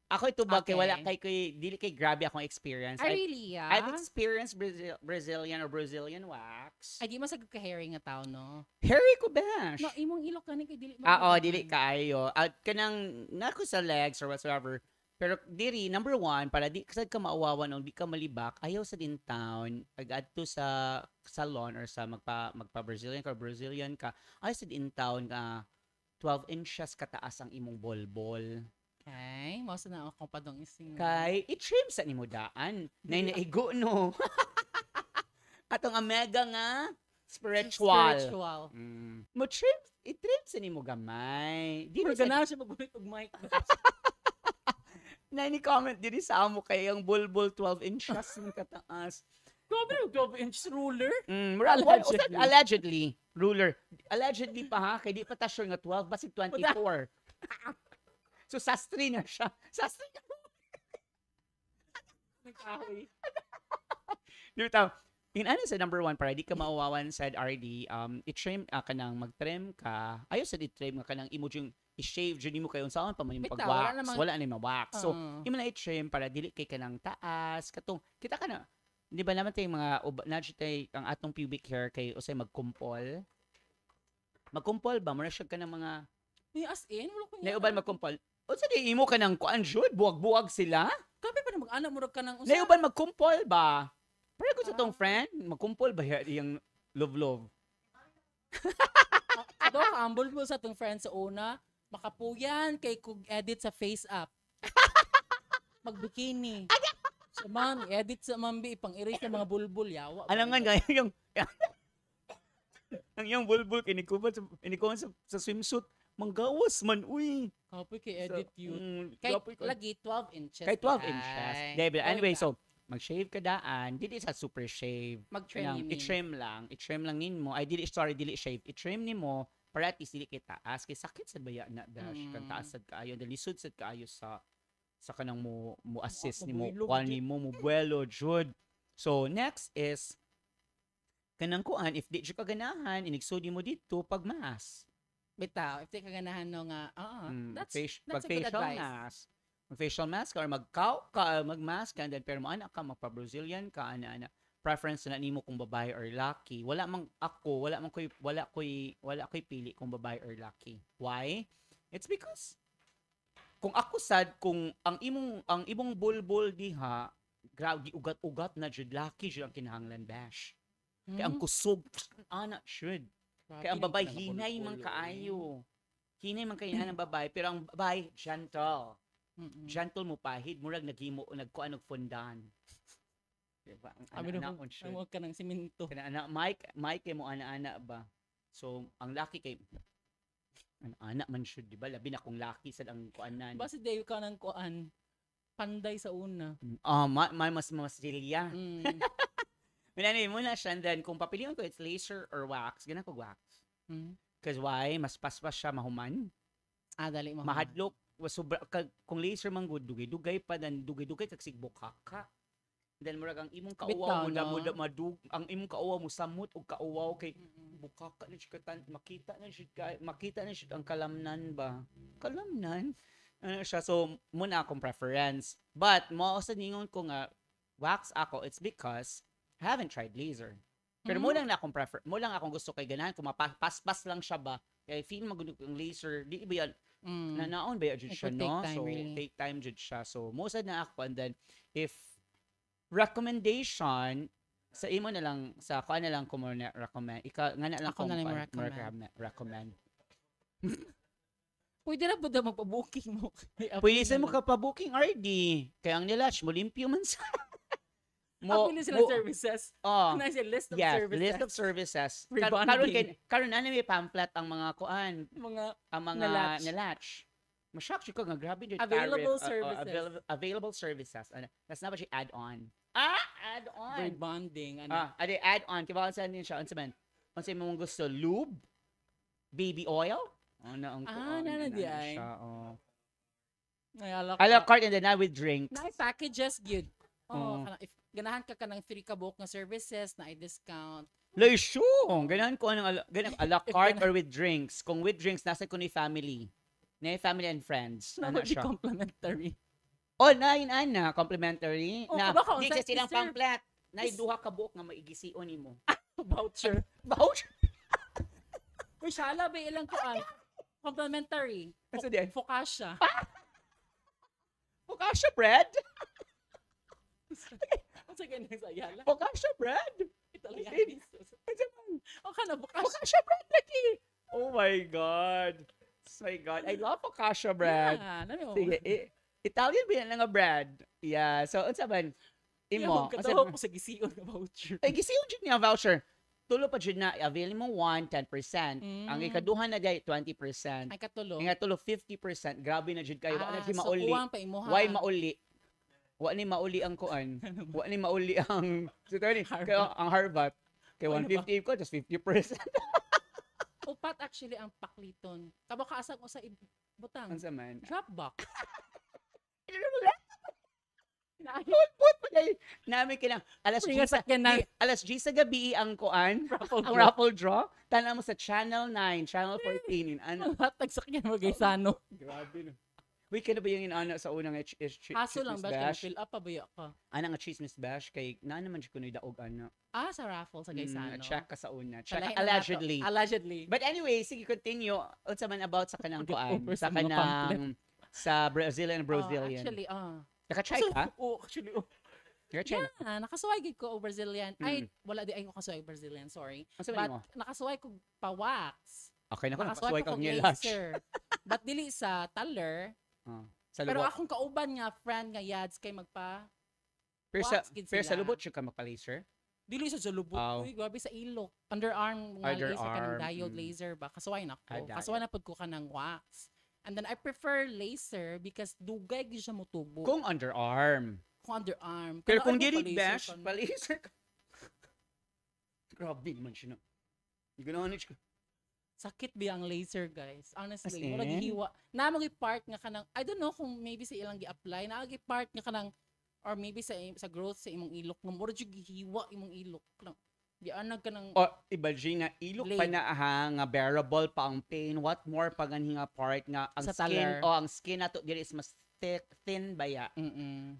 ako ito ba kay Okay. wala kay dili kay grabe akong experience. Really, yeah? I've experienced Brazilian or Brazilian wax. Ay, di masagod ka hairy nga tao, no? Hairy ko bash. No, imong ilok kani kay dili. Dili kaayo. At kanang nako sa legs or whatsoever. Pero diri number one para di kasad ka maawawan o di ka malibak ayaw sa din town agadto sa salon or sa magpa Brazilian ka Brazilian ka ay sa din town ka 12 inches kataas ang imong bolbol. Okay, mao na akong padong ising. Kay i-trim sa nimo daan. Nay naigo no. Atong mega nga spiritual. Mo trim, i-trim sa nimo gamay. Di Pero sa ganahan siya magulit og mic. na ni comment diri sa amo kay ang bulbul 12 inches ng kataas. Grabe yung 12-inch ruler. Allegedly. Ruler. Allegedly pa ha, kay di pa ta sure nga 12, basig 24. So, sastri na siya. Sastri na. Nagkahoy. Dito, in ano sa number one, para di ka mauwawan sa RD, i-trim ka nang mag-trim ka. Ayos sa di-trim ka nang imo yung i-shave, dyan mo kayo saan pa man yung Bitaw, pag-wax. wala Wala na yung ma-wax. So, Oo. imo na i-trim para dili kay ka nang taas. Katong, kita ka na, di ba naman tayong mga, ang atong pubic hair kay usay magkumpol. Magkumpol ba? Muna siya ka ng mga, As in, wala ko naiuban magkumpol. O sa di imo ka ng kuan jud, buwag-buwag sila. Grabe pa na mag-anak mo ka ng Naiuban magkumpol ba? Pero ko sa tong friend, magkumpol ba yung love-love? Ado, humble mo sa tong friend sa una, makapuyan kay kung edit sa face app. Magbikini. Sa man, edit sa mambi, pang-erase sa mga bulbul, yawa. Ano nga gaya yung ang yung bulbul kinikuban sa swimsuit, manggawas man uy. Kapoy kay edit yun. Kay Kay lagi 12 inches. kay 12 ay. inches. Anyway, so mag-shave ka daan, dili sa super shave. Mag-trim Kanang yun. i-trim lang nimo. Ay dili shave. I-trim nimo para at least dili kay taas kay sakit sad baya na dash kan taas sad kaayo, lisod sad kaayo sa kanang mo assist nimo, kuan nimo mo buwelo jud. So next is kanang kuan if di jud ka ganahan inigsudi mo dito pag mask. Bitaw, if di ka ganahan no nga, that's a good facial advice. mask. Mag-facial mask or mag-mask and then pero mo anak ka magpa-Brazilian ka ana preference na nimo kung babae or lalaki. Wala ko'y pili kung babae or lalaki. Why? It's because kung ako sad kung ang imong bulbul diha grabe ugat-ugat na jud laki jud ang kinahanglan bash. Kaya ang kusog ana should. Kaya ang babae hinay man kaayo. Hinay man kayo ng babae pero ang babae gentle. Gentle mo pahid murag naghimo nagkuan og fondan. Diba? Ang anak on should. Ang ka ng simento. Kana anak Mike mo ana ba. So ang laki kay anak man should, di ba? Labi na kung laki sad ang kuanan. Basta day ka ng kuan panday sa una. Mas silya. Anyway, muna siya, and then kung papiliin ko it's laser or wax, gana ko wax. Cause why? Mas paspas siya mahuman. Dali mo. Mahadlok. Kung laser man good, dugay-dugay pa, dan dugay-dugay kag sigbukak ka. Then murag ang imong kauwaw mo na madug ang imong kauwaw mo samot og kauwaw kay bukak ka ni katan makita na siya ang kalamnan ba ano siya so muna akong preference but mo sa ningon ko nga wax ako it's because I haven't tried laser pero mo lang akong gusto kay ganahan kung mapaspas lang siya ba kay feel magud ang laser di ba yan naon ba jud siya no so really. Take time jud siya so mo sad na ako and then if recommendation sa imo na lang sa kuan na lang ko mo na recommend ika nga na lang ako na lang recommend pwede na po daw magpa-booking mo pwede sa mo ka pa-booking RD kaya ang nilatch mo limpyo man sa mo sila services na siya list of services list of services karon na may pamphlet ang mga kuan mga nilatch ma-shock siya ko nga grabe yung available tariff, services available services that's not ba siya add-on add-on very bonding ade add-on kiba sa din siya unsa man unsa mo gusto lube baby oil na di ay a la carte and then now with drinks na packages good if ganahan ka ng 3 kabok na services na i-discount Leisyong ganahan ko anong a la carte or with drinks kung with drinks nasa ko ni family and friends na siya complimentary na complimentary na di sa silang pamphlet na duha ka buok nga maigision nimo voucher uy sala ba ilang kuan complimentary focaccia bread unsa ganyan sa yala focaccia bread Italianis kana focaccia bread lagi oh my god I love focaccia bread sige Italian ba yan nga bread? Yeah. So, unsa man? Imo. Katawa ko sa gisiyon nga voucher. Ay, gisiyon dyan nga voucher. Tulo pa dyan na, avail mo 1, 10%. Ang ikaduhan na dyan, 20%. Ay, katulo. Ang ikatulo, 50%. Grabe na dyan kayo. Wala na dyan mauli. So, uwang pa imuha. Why mauli? Wala ni mauli ang kuan. Wala ni mauli ang, ang Harvard. Kaya 150 ko, just 50%. Upat actually ang pakliton. Kabakaasag mo sa butang. Unsa man? Dropbox. Put pa dahil namin kinang alas G sa gabi ang kuan ang raffle draw tana mo sa channel 9 channel 14 ano hatag sakyan mo guys ano grabe no we kana ba yung inana sa unang haso lang ba fill up pa ba ka ana nga chismis bash kay na naman jud kuno daog ano sa raffle sa guys ano check ka sa una check allegedly but anyway sige continue unsa man about sa kanang kuan sa kanang sa Brazilian actually naka-try ka? Actually, Naka-try na? Yeah, nakasuway ko Brazilian. Ay, wala di ay ko kasuway Brazilian, sorry. But nakasuway ko pa-wax. Okay, nakasuway ko laser. But dili sa taller. Pero akong kauban nga, friend nga yads kay magpa Pero sa lubot siya ka magpa-laser? Dili sa lubot. Uy, grabe sa ilok. Underarm nga laser ka ng diode laser ba? Kasuway na ko. Kasuway na pod ko ka ng wax. And then I prefer laser because dugay gyud siya motubo. Kung underarm. Pero kung dili bash, pa-laser ka. Grabe man siya. Ganahan siya. Sakit ba ang laser, guys? Honestly, wala gihiwa. Na part nga kanang I don't know kung maybe sa ilang gi-apply, na part nga kanang or maybe sa growth sa imong ilok, nga mura jud gihiwa imong ilok. Dianag ka ng imagine nga ilok pa na nga bearable pa ang pain what more pa nga part nga ang sa skin ang skin nato diri is mas thin ba ya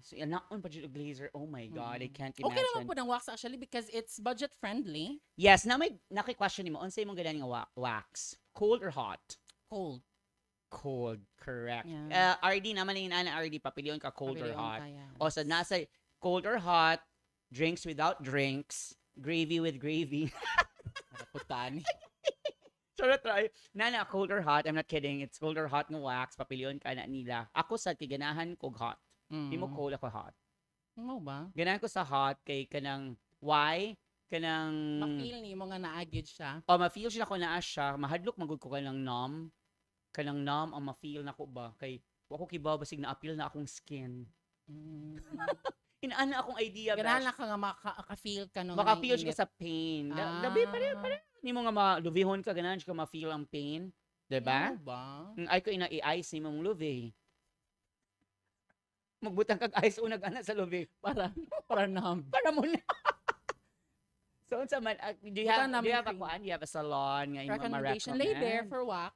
so naon pa jud laser oh my god I can't imagine okay naman po ng wax actually because it's budget friendly yes na may naki-question nimo unsay imong ganan nga wax cold or hot cold Cold, correct. Yeah. RD naman yung ana RD, papilion ka cold or Pabilion hot. ka, yeah. O sa nasa cold or hot, drinks without drinks, gravy with gravy. Putaan. So try. Nana, cold or hot, I'm not kidding. It's cold or hot ng wax, papilion ka na nila. Ako sa tiganahan ko hot. Di mo cold ako hot. Ano ba? Ganahan ko sa hot kay kanang why? Kanang Ma-feel ni mo nga naagid siya. ma-feel siya ko na siya, mahadlok magud ko kanang numb. Kanang numb ang ma-feel na ko ba kay wako kibaw basig na appeal na akong skin. Inaana akong idea Ganahan lang ka nga maka-feel ka nung maka-feel siya sa pain. Labi pare ni mo nga maluvihon ka ganahan siya ma-feel ang pain, 'di ba? Ano ba? Ay ko ina i-ice ni mong luvi. Magbutang kag ice unag ana sa luvi Para numb. para mo na. So unsa man do you have Butan namin do you have a salon nga imong Recommendation. ma-recommend? Labor for wax.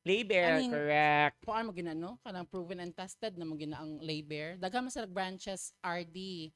Labor, I mean, correct. Kuan mo ginano? Kanang proven and tested na mo ginaang labor. Daghan man sa branches RD.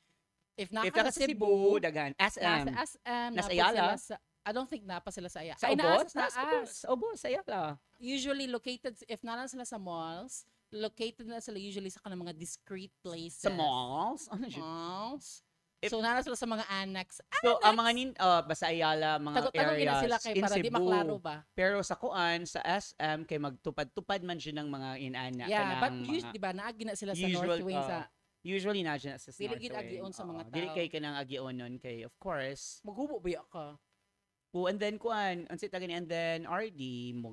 If If naka naka sa sa Cebu, dagan nasa SM. SM, Nasa napa Ayala? sila sa, I don't think napa sila sa Ayala. Sa Ay, Ubos? nasa taas. Sa Ubos, sa Ayala. Usually located, if nana sila sa malls, located na sila usually sa kanang mga discreet places. Sa malls? Ano siya? Malls. If- So nana sila sa mga annex. So, ang mga basta Ayala, mga Tago-tago areas sila kay in para di Cebu. maklaro ba? Pero sa Kuan, sa SM, kay magtupad-tupad man siya ng mga inana. Yeah, but kanang usually, mga- di ba, naagi na sila sa usual, North Wing sa usually na siya sa Dili North gid Wing. agion sa mga Dili tao. kay kanang agion nun kay, of course. maghubo ba ka? And then Kuan, unsit ta gani, and then RD,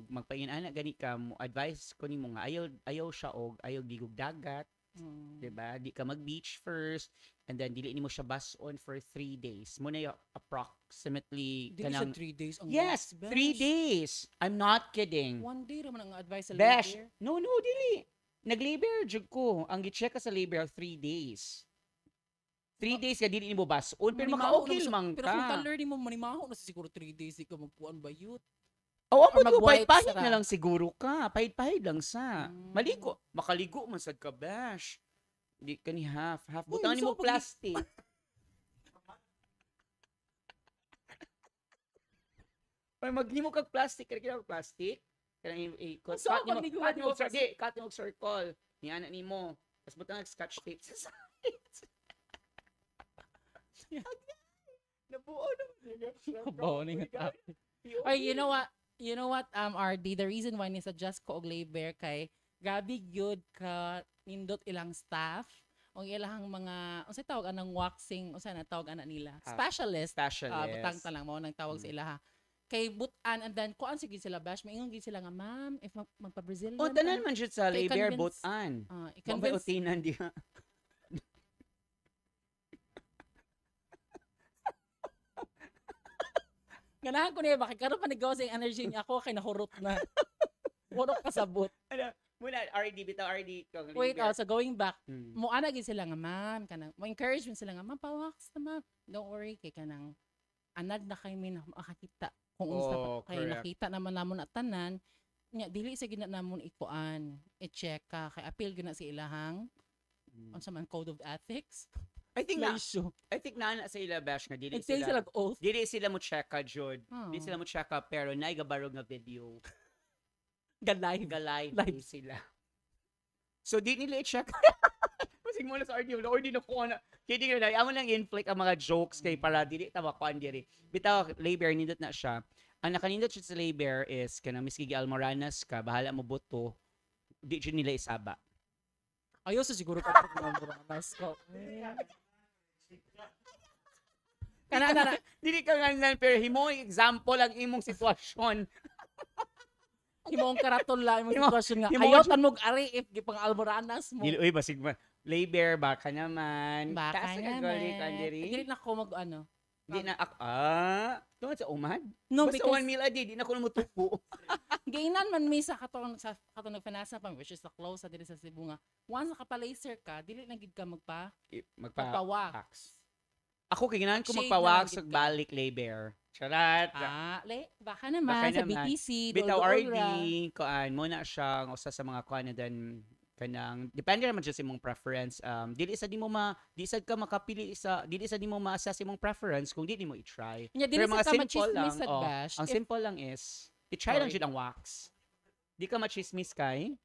magpainana gani ka, mo advice ko nimo nga ayaw siya og ayaw gigog dagat. Diba? Di ka mag-beach first, and then dili nimo siya bason for 3 days. Muna yung approximately Dili siya 3 days ang Yes, wax, 3 besh. days. I'm not kidding. 1 day raman ang advice sa Besh, labor. no, dili. Nag-labor jud ko. Ang gi-check ka sa labor 3 days. 3 days ka dili nimo bason, pero Manimaho maka-okay na man Pero kung ka. taler ni mo manimaho na siguro 3 days di ka magpuan ba yut. Oo, Or mo ko mag-wipes pahit ra. na lang siguro ka. Pahit lang sa. Mm. Maligo, makaligo man sad ka, Besh. Di ka ni half. Uy, Butang nimo gusto ko pag- plastic. Ay magnimo kag plastic, kaya kag plastic. Kaya cut Gusto ko nimo, magligo cut nimo, ako kasi- di, cut nimo circle. Ni ana nimo. Tapos butang ang scotch tape sa sides. Nabuo na. Kabaw ni nga Ay, you know what? You know what, RD, the reason why ni suggest ko og labor kay gabi gyud ka nindot ilang staff o ilang mga unsay tawag anang waxing unsay na tawag ana nila specialist. Specialist. Butang ta lang mao nang tawag sa ilaha. Kay butan and then kuan sige sila bash maingon gid sila nga ma'am if magpa-Brazilian. O, tanan man siya sa Kay labor convince- butan. Kung may i-convince utinan diha. ganahan ko niya bakit karon pa nigaw sa energy niya ako kay nahurot na. Wala kasabot. Muna, RD, bitaw RD. Wait, so going back, Hmm. mo ana gid sila nga ma'am kanang mo encouragement sila nga ma'am pa-wax na ma'am. Don't worry kay kanang anad na kay min makakita kung unsa Oh, pa kay correct. nakita naman namon at tanan nya dili sa gina namon ikuan i-check ka kay appeal gyud na sa ilahang unsa man code of ethics. I think Issue. na sa ila bash nga dili Nag-say sila. sila oath. Dili sila mo check ka jud. Oh. Dili sila mo check ka pero naigabarog nga video. Galay. Live Live. sila. So di nila i-check. Masig mo na sa RD, or di na ko na. Kaya di na amo lang inflict ang mga jokes kay para dili ta makuan diri. Bitaw labor nindot na siya. Ang nakanindot siya sa labor is kanang miski Almoranas ka, bahala mo boto. Di jud nila isaba. Ayaw sa siguro ka mas ko. Kana Dili ka nga pero himo example ang imong sitwasyon. imong karaton la imong Imo- sitwasyon nga imo- ayaw tan mo ari if gipang almoranas mo. Dili, uy, basig man. Labor, baka naman. Baka Taas ang naman. galing ka, diri. Dili na ko mag ano. Di na ako, tungod sa umad? No, Basta because 1 meal a day, di na ko namutupo. gainan man mi sa katon finance pa which is the close sa diri sa Cebu nga. Once nakapa-laser ka, dili na gid ka magpa-wax. Ako, kailangan ko Shave magpawag na sa lang gid ka. balik labor. Charat. Baka naman Baka sa naman. BTC, Bitaw Dolo RD, Ora. kuan mo na siya, usa sa mga kuan na then kanang depende naman siya sa imong preference. Dili sa di mo di sad ka makapili dili sa di mo ma-assess imong preference kung dili mo i-try. Nya dili Pero sa mga ka simple lang, machismis sa bash. ang simple lang is i-try lang Sorry. jud ang wax. Di ka machismis kay?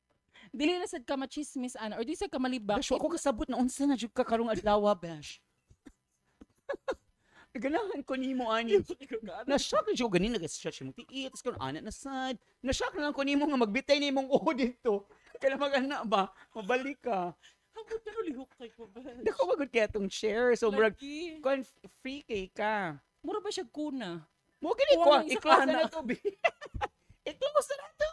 Dili na sad ka machismis ana or di sad ka malibak. Bash, ako kasabot na unsa na jud ka karong adlaw, Bash. Ganahan ko nimo ani. Na-shock na siya ko ganin nag-stretch mo tiit, tapos kung anak na sad. Na-shock na lang ko nimo nga magbitay nimong uho dito. Kaya mag-ana ba? Mabalik ka. Habot pero lihok kay ko ba? Dako magud kaya tong share. So murag Lagi. kon free kay ka. Mura ba siya kuna? Mo gani Kuha ko, ng isa i-close kana. na to. I-close na to.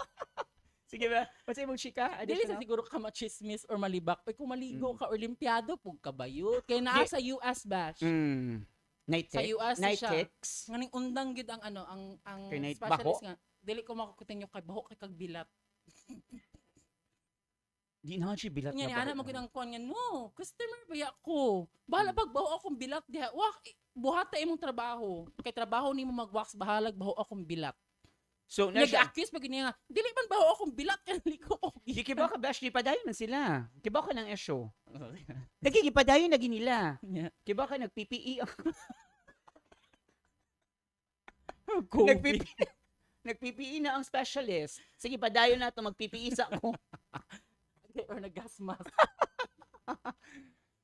Sige ba? What's imong chika? Dili sa Additional? siguro ka machismis or malibak. Oy kung maligo ka or limpiado pug kabayot. Kay naa sa US Bash. Night Sa tic? US Night siya. ticks? Nganing undang gid ang ano ang Kay night specialist baho? nga. Dili ko makukutin yung kay baho kay kag bilat. Di na siya bilat Nya ni ana baho. mo gid ang kuan nga no, customer ba ko. Bahala pag baho akong bilat diha. Wak buhata imong trabaho. Kay trabaho nimo mag-wax bahalag baho akong bilat. So, na siya. Nag-accuse pa gini nga. Dili man baho akong bilat kay liko ko. Di kiba ka Bash, di padayon man sila. Kiba ka ng esyo. Nagkikipadayon na ginila. Yeah. Kiba ka nag-PPE. COVID. Nag-PPE na ang specialist. Sige, padayon na ito. Mag-PPE sa ako. Or nag-gas mask.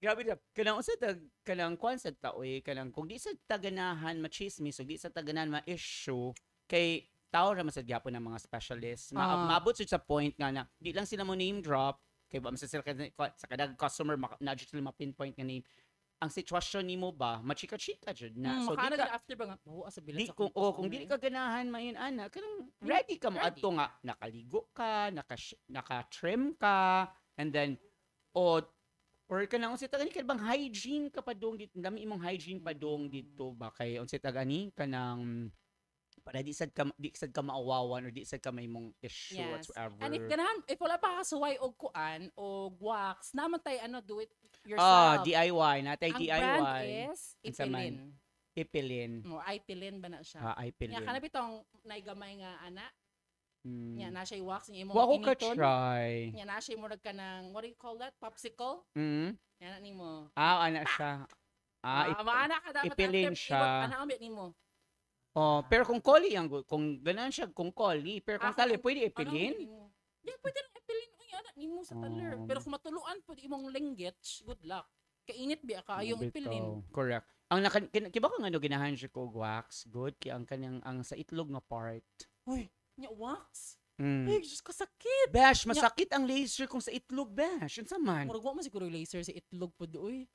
Grabe na. Kanang usa kanang kwan sa taoy, kanang kung di sa taganahan machismis, o di sa taganahan ma-issue, kay tao ra masad gyapon ng mga specialists. Maabot sa point nga na di lang sila mo name drop kay ba masasil sa kadag customer na jud sila ma-pinpoint nga name. Ang sitwasyon nimo ba machika-chika jud na. So di Makaana ka after ba nga baho sa bilat di sa kung kung di ka ganahan mayon ana kanang ready ka mo Ready. adto nga nakaligo ka, naka-trim ka, and then or kanang unsa tagani ka bang hygiene ka pa dong dito, dami imong hygiene pa dong dito ba kay unsa tagani kanang para di sad ka maawawan or di sad ka may mong issue Yes. whatsoever. And if wala pa kasuway og kuan o wax, naman tay ano do it Ah, yourself. DIY natay Ang DIY. brand is Unsa man? Ipilin. Ipilin. Mo Ipilin ba na siya? Ay pilin. Nya kanap itong naigamay nga ana. Nya na siya wax nya imong Wa ko ka initon. try. Nya na siya murag ka ng what do you call that? Popsicle. Mm. Nya na nimo. Ana siya. Maana ka dapat ipilin after siya. Ana ambit nimo. Oh, pero kung koli ang kung ganan siya kung koli, pero kung tali pwede ipilin. Di pwede na ipilin uy ana nimo sa taler. Oh. Pero kung matuluan pud imong linggits, good luck. Kainit biya ka yung ipilin. Correct. Ang kiba ko nga no ginahan siya ko wax, good kay ang kanyang ang sa itlog nga part. Uy, nya wax. Mm. Ay, just kasakit. Bash, masakit ang laser kung sa itlog, Bash. Unsa man? Murag wa man siguro yung laser sa itlog pud uy.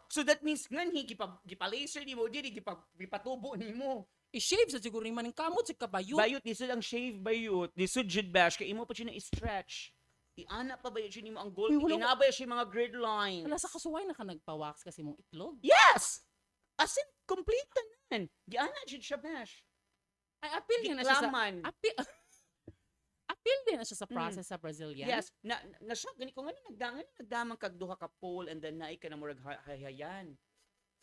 So that means nganhi gipa-laser nimo diri gipatubo nimo. I-shave sa siguro ni maning kamot sa kabayo. Bayot disud ang shave bayot. Disud jud Bash kay imo pa siya na stretch. Iana pa bayot siya nimo ang gold. Uy, wala- Inabay siya mga grid lines. Wala sa kasuway na ka nagpa-wax kasi mong itlog. Yes! As in, complete tanan. Giana jud siya, Bash. Ay, appeal din na siya sa... Giklaman. Appeal din na siya sa process sa Brazilian. Yes, na siya gani ko nga nagdamang kag duha ka pole and then naay ka na murag hayayan.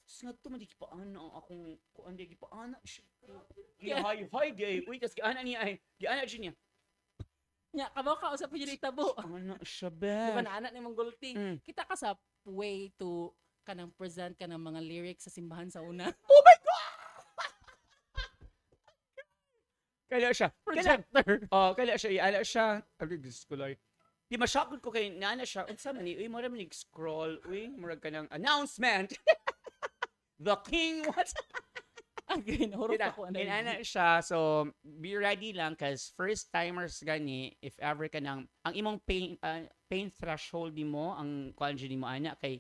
Sus nga to man di paana akong kuan di paana siya. Yeah. Hi day. Wait, tas giana niya ay giana jud niya. Nya, kabaw ka usap yun itabo. Ana siya Di ba ba? na anak ni mong gulti? Mm. Kita ka sa way to kanang present ka ng mga lyrics sa simbahan sa una. Oh my god. Kaya siya. Projector. Kaya siya, iala siya. Abi diskulay. Di ma-shock ko kay nana siya. Unsa man ni, uy mo ra man scroll, uy, murag ka ng announcement. The king what? Again, hurot ako. Inana siya. So, be ready lang cause first timers gani, if ever ka nang, ang imong pain threshold mo, ang kanji mo ana, kay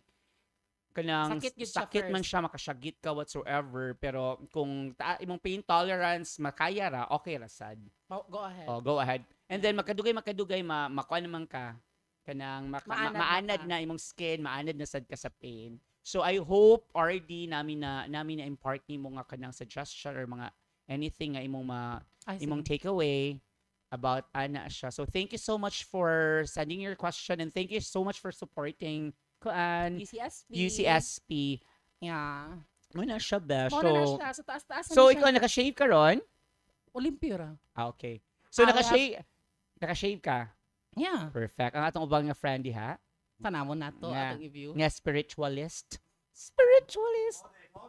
kanang Sakit yun siya sakit man first. siya, makasagit ka whatsoever. Pero kung imong pain tolerance, makaya ra, okay ra sad. Go ahead. Oh, go ahead. And then, makadugay, makuha naman ka. Kanang maanad na imong skin, maanad na sad ka sa pain. So I hope RD namin na impart nimo nga kanang suggestion or mga anything nga imong takeaway about ana siya. So thank you so much for sending your question and thank you so much for supporting kuan UCSP. Yeah. Mo na siya ba? Mo na siya. Sa taas-taas na So siya. ikaw naka-shave ka ron? Olympia. Okay. So I naka-shave ka? Yeah. Perfect. Ang atong ubang nga friend diha. Tanamon na to. Nga. Atong i-view. Nga spiritualist. Spiritualist.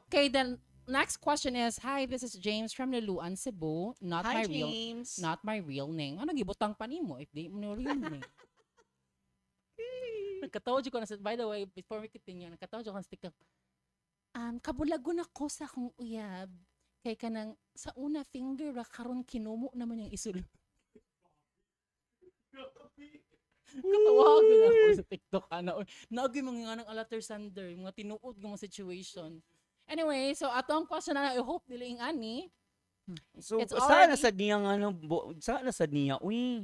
Kay then, next question is, hi, this is James from Liloan, Cebu. Hi, James. Not my real name. Ano gibutang pa nimo if di mo real name? Nagkatawa ko na by the way, before we continue, nagkatawa ko na sa TikTok. Kabulagon ako sa akong uyab. Kay kanang sa una finger ra karon kinumo naman yung isul. Katawagan ako sa TikTok naagi mga nang alater sander, mga tinuod ng mga situation. Anyway, so atong question na I hope dili ing ani. So It's sana already- sa niya sana sa niya uy.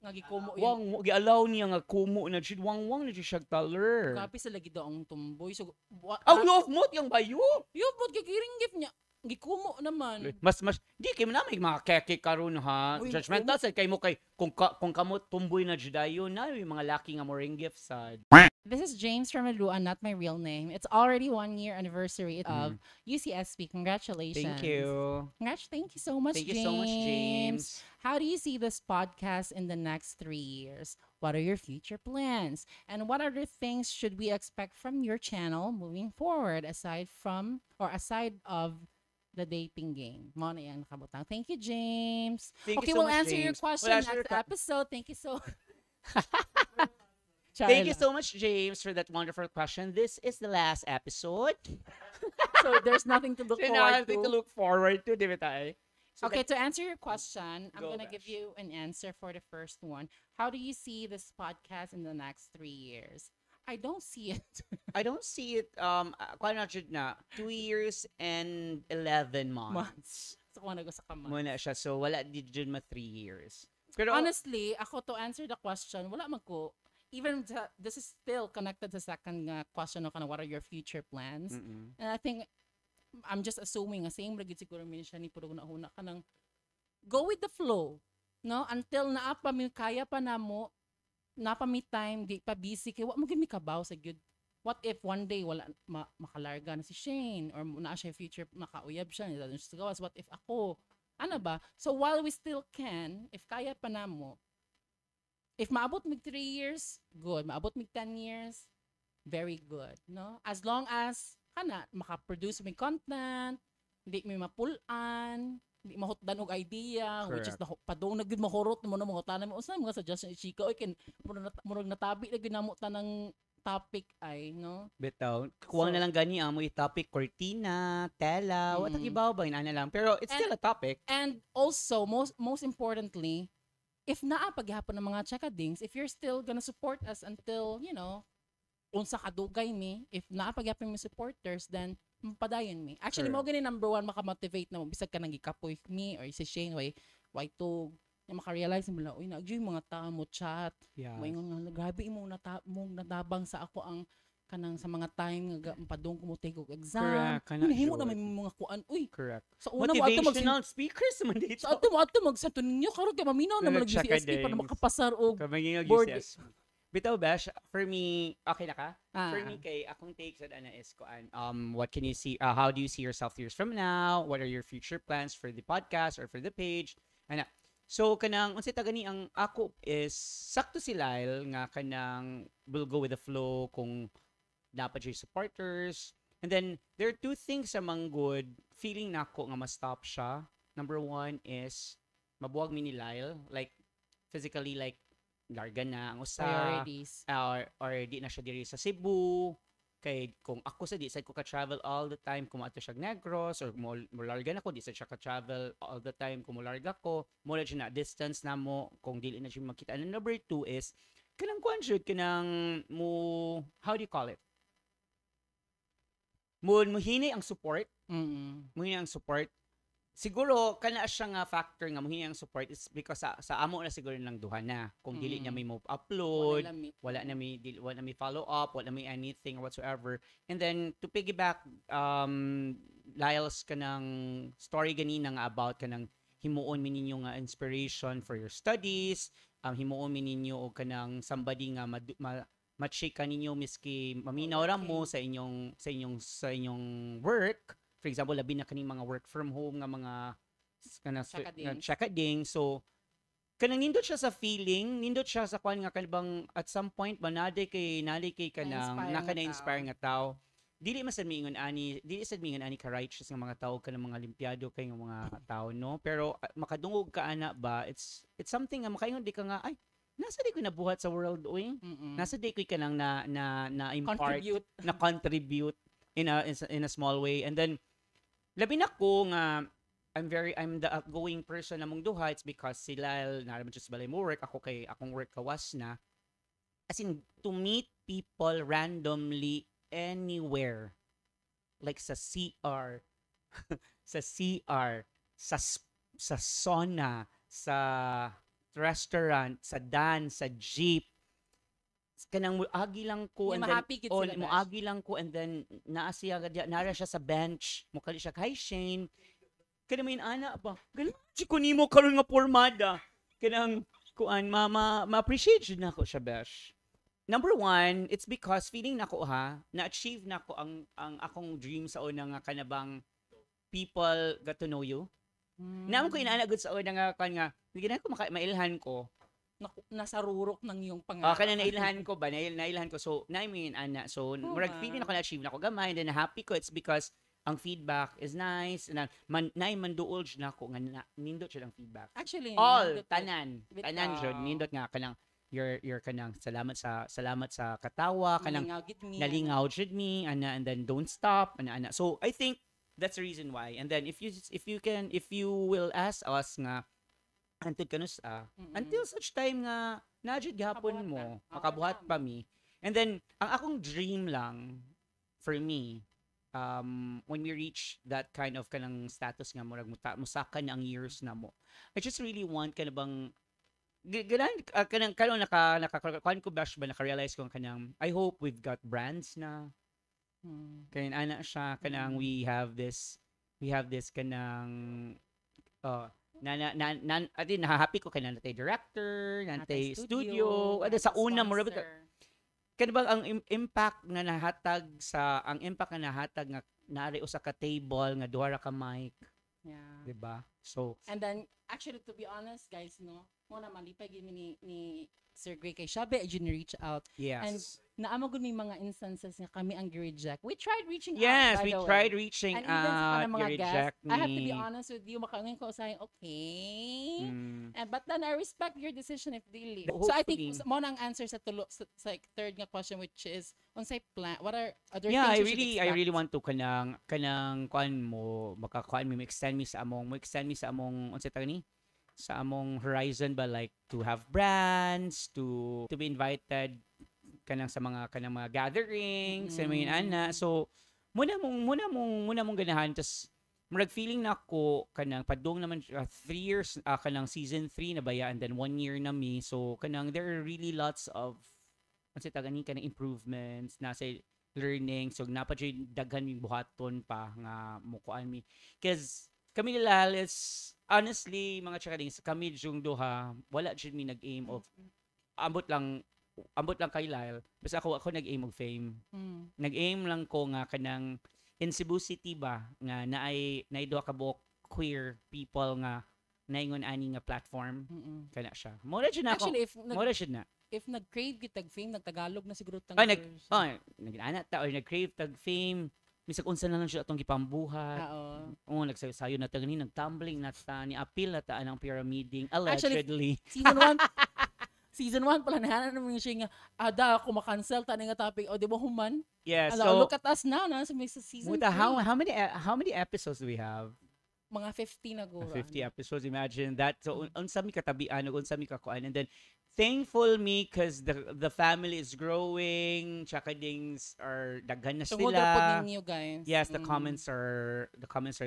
Nga gikumo Wang mo gi-allow niya nga kumo na jud wang na jud siya taler. Grabe sa lagi daw ang tumboy. So, Ang love mo yung bayo. yun po, kikiring gift niya. Gikumo naman. Mas di kay mo na may mga keke karon ha. Uy, Judgmental sad kay mo kay kung kamo tumboy na jud ayo na yung mga laki nga mo ring gift sad. This is James from Aluan, not my real name. It's already 1 year anniversary of UCSB. Congratulations. Thank you. Thank you so much, Thank James. you so much, James. How do you see this podcast in the next 3 years? What are your future plans? And what other things should we expect from your channel moving forward aside of the dating game? Mo na yan nakabutang. Thank you, James. Thank Okay, you so we'll much, answer your James. question We'll answer next your episode. Thank you so Thank you so much, James, for that wonderful question. This is the last episode. So there's nothing to look So forward nothing to. to look forward to, di ba tayo? So Okay, to answer your question, I'm Go, going to give Bash. you an answer for the first one. How do you see this podcast in the next 3 years? I don't see it. I don't see it, kuha na jud na, 2 years and 11 months. So, kung ano sa kamay. Muna siya. So, wala di jud ma 3 years. Pero, Honestly, ako to answer the question, wala man ko. Even this is still connected sa second question no, what are your future plans? mm-mm. And I think I'm just assuming same ra gid siguro min siya ni puro na ka nang go with the flow, no? Until naapa mi kaya pa namo, napa mi time, di pa busy kay wa mo gid mi kabaw sa good. What if one day wala makalarga na si Shane or na siya future makauyab siya ni dadun siya sa gawas, what if ako? Ano ba? So while we still can, if kaya pa namo, if maabot mig 3 years, good. Maabot mig 10 years, very good, no? As long as kana maka-produce mig content, hindi mi mapulan, hindi mahutdan og idea, which is padong na gyud mahurot mo na mga tanan mo usa mga suggestion ni Chika oy ken murag natabi na gyud namo tanang topic ay, no? Bitaw. Kuwang So- na lang gani amo yung topic, cortina, tela, what Mm-mm. ibaw ba, ina lang. Pero it's still a topic. And also, most importantly, if naa paghapon ng mga chakadings, if you're still gonna support us until, unsa kadugay mi, if naa paghapon mi supporters, then padayon mi. Actually, mo gani number 1 maka-motivate na mo bisag ka nang gikapoy me or si Shane why to na maka-realize mo lang, uy, nagyoy mga tao mo chat. Yeah. Moingon nga, grabe mo natabang sa ako ang kanang sa mga time nga padung ko mo take og exam. Correct, kana Hinahimo na sure. may mga kuan. Uy, Correct. sa una mo ato Motivational speakers man dito. sa ato magsanto ninyo karon kay maminaw naman Nag-check nag-UCSB para din. makapasar og Kamay nga board. UCS. Bitaw Bash, for me, okay na ka? Ah. For me kay akong take sa ana is kuan, what can you see, how do you see yourself 2 years from now? What are your future plans for the podcast or for the page? Ana. So kanang unsay tagani ang ako is sakto si Lyle nga kanang will go with the flow kung dapat siya supporters. And then there are 2 things among good feeling nako nga ma-stop siya. Number 1 is mabuwag mi ni Lyle, like physically, like larga na ang usa priorities. or di na siya diri sa Cebu. Kay kung ako sa di sa ko ka-travel all the time, kung ato siya Negros or mo larga na ko di sa siya ka-travel all the time, kung mo larga ko mo na siya na distance na mo kung dili na siya makita. And number 2 is kanang kuan jud kanang mo, how do you call it, mo hini ang support. Muhini ang support. Siguro kana siya nga factor nga muhini ang support is because sa amo na siguro lang duha na kung dili niya may mo upload, wala na may follow up, wala na may anything whatsoever. And then to piggyback Lyle's kanang story ganina nga about kanang himuon mi ninyo nga inspiration for your studies, himuon mi ninyo og kanang somebody nga ma-check ninyo miski maminaw ra mo sa inyong work. For example, labi na kaning mga work from home nga mga chakading. So kanang nindot siya sa feeling, nindot siya sa kuan nga kanibang at some point ba nali kay kanang naka na-inspire nga tao. dili sad mingon ani ka righteous nga mga tao kanang mga limpyado kay nga mga tao, no? Pero makadungog ka ana ba, it's something nga makaingon di ka nga ay nasa di ko nabuhat sa world oy. Nasa di ko kanang na impart, na contribute in a small way. And then labi na ko nga I'm the outgoing person among duha. It's because sila naraman just balay mo work, akong work kawas na. As in, to meet people randomly anywhere. Like sa CR, sa sauna, sa restaurant, sa dance, sa jeep. Kanang muagi lang ko, and then muagi lang ko, and then nara siya sa bench, mukali siya kay Shane. Kanang may ana ba? Ganun si kunimo karon nga pormada. Kanang kuan ma-appreciate jud nako siya, besh. Number one, it's because feeling nako na-achieve nako ang akong dream sa una nga kanabang people got to know you. Naman ko inaana gud sa una nga kan nga bigyan ko mailhan ko. Nasa rurok ng iyong pangarap. Kana nailhan ko ba? Nailhan ko. So, ana. So, murag feeling ako na-achieve nako gamay, and then happy ko it's because ang feedback is nice, and manduol jud nako nga nindot jud ang feedback. Actually, all tanan jud nindot nga kanang your kanang salamat sa katawa kanang nalingaw jud me ana, and then don't stop ana. So I think that's the reason why. And then if you will ask us nga antud kanus until such time nga najud gihapon mo makabuhat pa mi. And then ang akong dream lang for me when we reach that kind of kanang status nga murag musaka na ang years na mo, I just really want kanang kanang naka ko bash ba naka-realize ko kanang I hope we've got brands na kanang ana siya kanang we have this kanang happy ko kanang natay director natay studio sa una mo kanang ang impact nga nahatag nga naari usa ka table nga duha ra ka mic. Yeah. Diba? So, and then actually to be honest guys, no, mo na malipay gid ni Sir Greg kay Shabe reach out. Yes. And naamo gud may mga instances nga kami ang reject. We tried reaching yes, out. Yes, we tried reaching out. Reject me. I have to be honest with you, makaungin ko saying okay. And but then I respect your decision if they leave. So I think mo nang answer sa third nga question, which is unsay plan, what are other things I really want to kanang kuan mo makakuan mo extend me sa among unsay tawag ni sa among horizon ba, like to have brands, to be invited kanang sa mga gatherings, sa mga ana. So muna mong ganahan, tas murag feeling na ako kanang padung naman 3 years kanang season 3 na baya, and then 1 year na mi. So kanang there are really lots of unsay tagani kanang improvements na sa learning. So napadjay daghan mi buhaton pa nga mukuan mi, cause kami nila is honestly mga chakadings, kami yung duha wala jud mi nag-aim of ambot lang kay Lyle, basta ako nag-aim of fame. Nag-aim lang ko nga kanang in Cebu City ba nga naay duha ka buok queer people nga naingon ani nga platform kana siya. Mura jud na ako. Actually if nag-crave kitag fame, nagtagalog na siguro tang nag-ana ta or nag-crave tag fame, misag unsa na lang siya atong gipambuhat. Nagsayo na tagni nagtumbling na ta ni appeal na ta ang pyramiding allegedly. Actually, season 1 pala nahanan naman siya nga ada ako ma-cancel ta nga topic o di ba human? Yes. So look at us now na sa season 3. How many episodes do we have? Mga 50 na go. 50 episodes, imagine that. So unsa mi katabian, unsa mi kakuan, and then thankful me because the family is growing. Chakadings are daghan na sila. Ninyo, guys. Yes, the comments are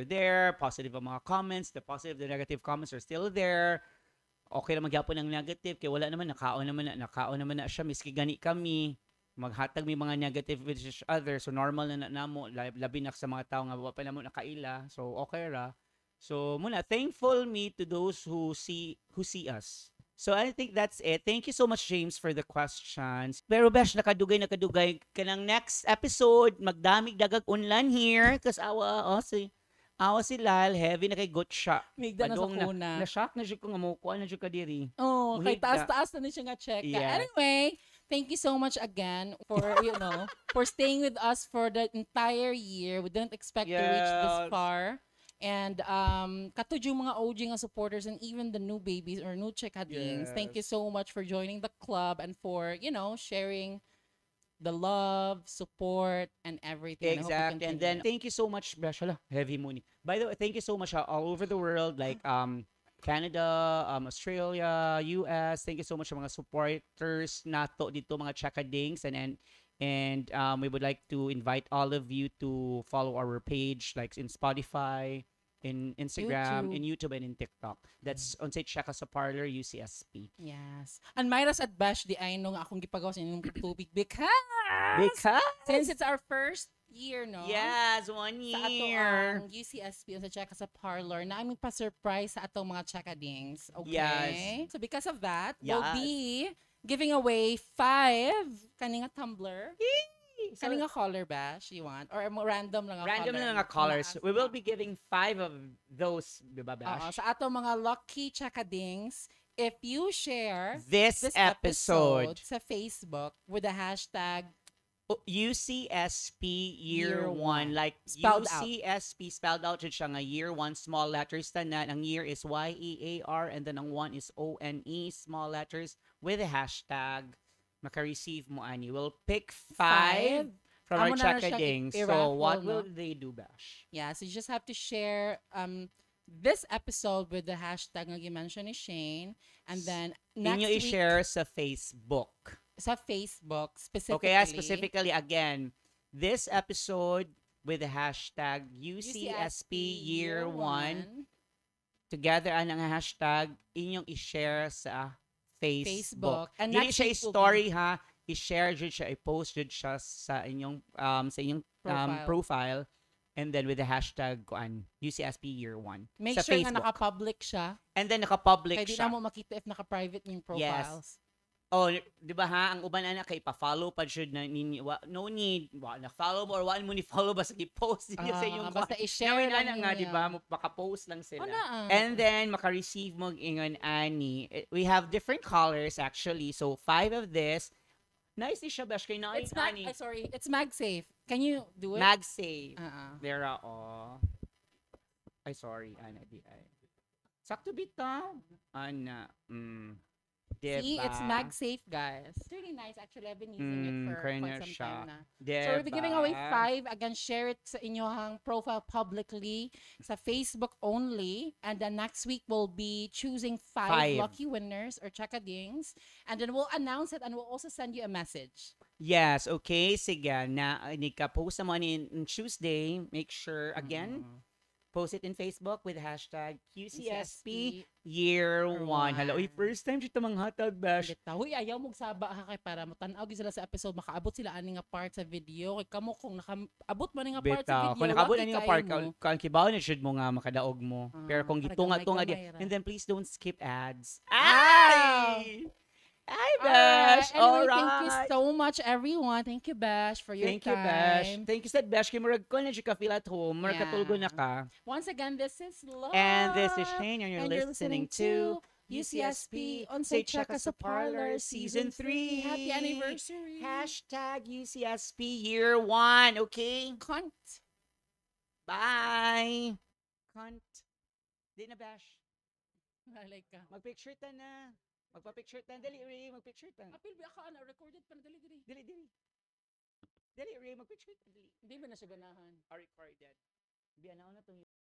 there. Positive ang mga comments. The positive, the negative comments are still there. Okay na magyapon ang negative kay wala naman nakaon naman na siya, miski gani kami maghatag may mga negative with each other. So normal na namo labi na sa mga tao nga wa pa namo nakaila. So okay ra. So muna thankful me to those who see us. So I think that's it. Thank you so much, James, for the questions. Pero besh, nakadugay kanang next episode magdamig dagag unlan here kasi awa si Lal heavy na kay gotcha. Migda na sa kuna. Na-shock na siya ko nga mo kuan na siya kadiri. Kay taas-taas na siya nga check. Yeah. Anyway, thank you so much again for, for staying with us for the entire year. We didn't expect to reach this Yes. far. And katud yung mga OG nga supporters and even the new babies or new chikadings, thank you Yes. so much for joining the club and for, sharing the love, support, and everything. And I hope you Exactly. And then continue. thank you so much, Besh. Hala, heavy money. By the way, thank you so much all over the world, like Canada, Australia, US. Thank you so much sa mga supporters nato dito mga Chakadings and we would like to invite all of you to follow our page like in Spotify, in Instagram, in YouTube and in TikTok. That's on say Chaka sa Parlor UCSP. Yes. And Myra's at Bash, di ay nung akong gipagawa sa inyong tubig because Because since it's our first year, no? yes, 1 Sa ato year. ang UCSP o sa Chaka sa Parlor na aming pa-surprise sa atong mga Chakadings. Okay? Yes. So because of that, we'll Yes. be giving away 5 kaninga tumbler. So, Kaninga color bash you want? Or mo random lang ang random color. na nga colors. We will be giving 5 of those, diba, Oo, Bash? sa atong mga lucky Chakadings, if you share This this episode, episode sa Facebook with the hashtag UCSP year Year 1, one. like Spelled out. UCSP spelled out jud siya nga year 1 small letters tanan. Ang year is YEAR and then ang 1 is ONE small letters with the hashtag maka-receive mo ani. We'll pick 5 from our Amo na siya Chakadings. So i-raffle, what no? will they do, Bash? Yeah, so you just have to share this episode with the hashtag nga gi-mention ni Shane, and then next Inyo week i-share sa Facebook. sa Facebook specifically. Okay, specifically again, this episode with the hashtag UCSP year 1 together ang hashtag inyong i-share sa Facebook. And Dili next siya week will story ha, i-share jud siya, i-post jud siya sa inyong profile and then with the hashtag UCSP year 1 Make sa sure Facebook. nga naka-public siya. And then naka-public Kaya di siya. na mo makita if naka-private yung profiles. Oh, di ba ha? Ang uban ana kay pa-follow pa jud na ninyo. No need. Na follow mo or wala mo ni follow basta i-post niyo sa inyong basta i-share na lang nga, niya. di ba? Maka-post lang sila. Wala. And then maka-receive mo ingon ani. We have different colors actually. So 5 of this. Nice ni siya, Bash. Kay na It's ani. it's MagSafe. Can you do it? MagSafe. Uh-uh. Vera, oh. Ay, sorry. Ana, di ay. Sakto bitaw. Ana. Diba? See, it's MagSafe, guys. It's really nice. Actually, I've been using it for kaya quite na some siya. time na. Diba? So, we'll be giving away 5. Again, share it sa inyong profile publicly sa Facebook only. And then next week, we'll be choosing 5 lucky winners or chakadings. And then we'll announce it and we'll also send you a message. Yes, okay. Sige, na nika-post naman in Tuesday. Make sure, again, post it in Facebook with hashtag QCSP year 1. Hello, first time siya tamang hatag, Bash. Huy, ayaw mong saba ha kay para matanaw sila sa episode, makaabot sila ani nga part sa video. Kay kamo kung nakaabot man nga part sa video. Kung nakabot wag nga kayo part, mo. kung kibaw na should mo nga makadaog mo. Pero kung para gitunga-tunga gamay-gamay di, ra. and then please don't skip ads. Ay! Ay, Bash! Anyway, Alright! thank you so much, everyone. Thank you, Bash, for your Thank you, time. Bash. Thank you, said Bash. Kay Murag ko na siya feel at home. Murag Yeah. katulgo na ka. Once again, this is Love. And this is Shane, and you're And listening to UCSP on Say Say Check Us a Parlor Season 3. Happy anniversary. Hashtag UCSP year 1, okay? Cunt. Bye! Cunt. Di na, Bash. Malay ka. Magpicture ta na. Magpa-picture ta. Dali, Ray. Magpicture ta. Apil ba ako na recorded pa na dali. Dali, dali. Dali, Ray. Magpicture ta. Dali. Hindi ba na siya ganahan? Recorded. Biyan na to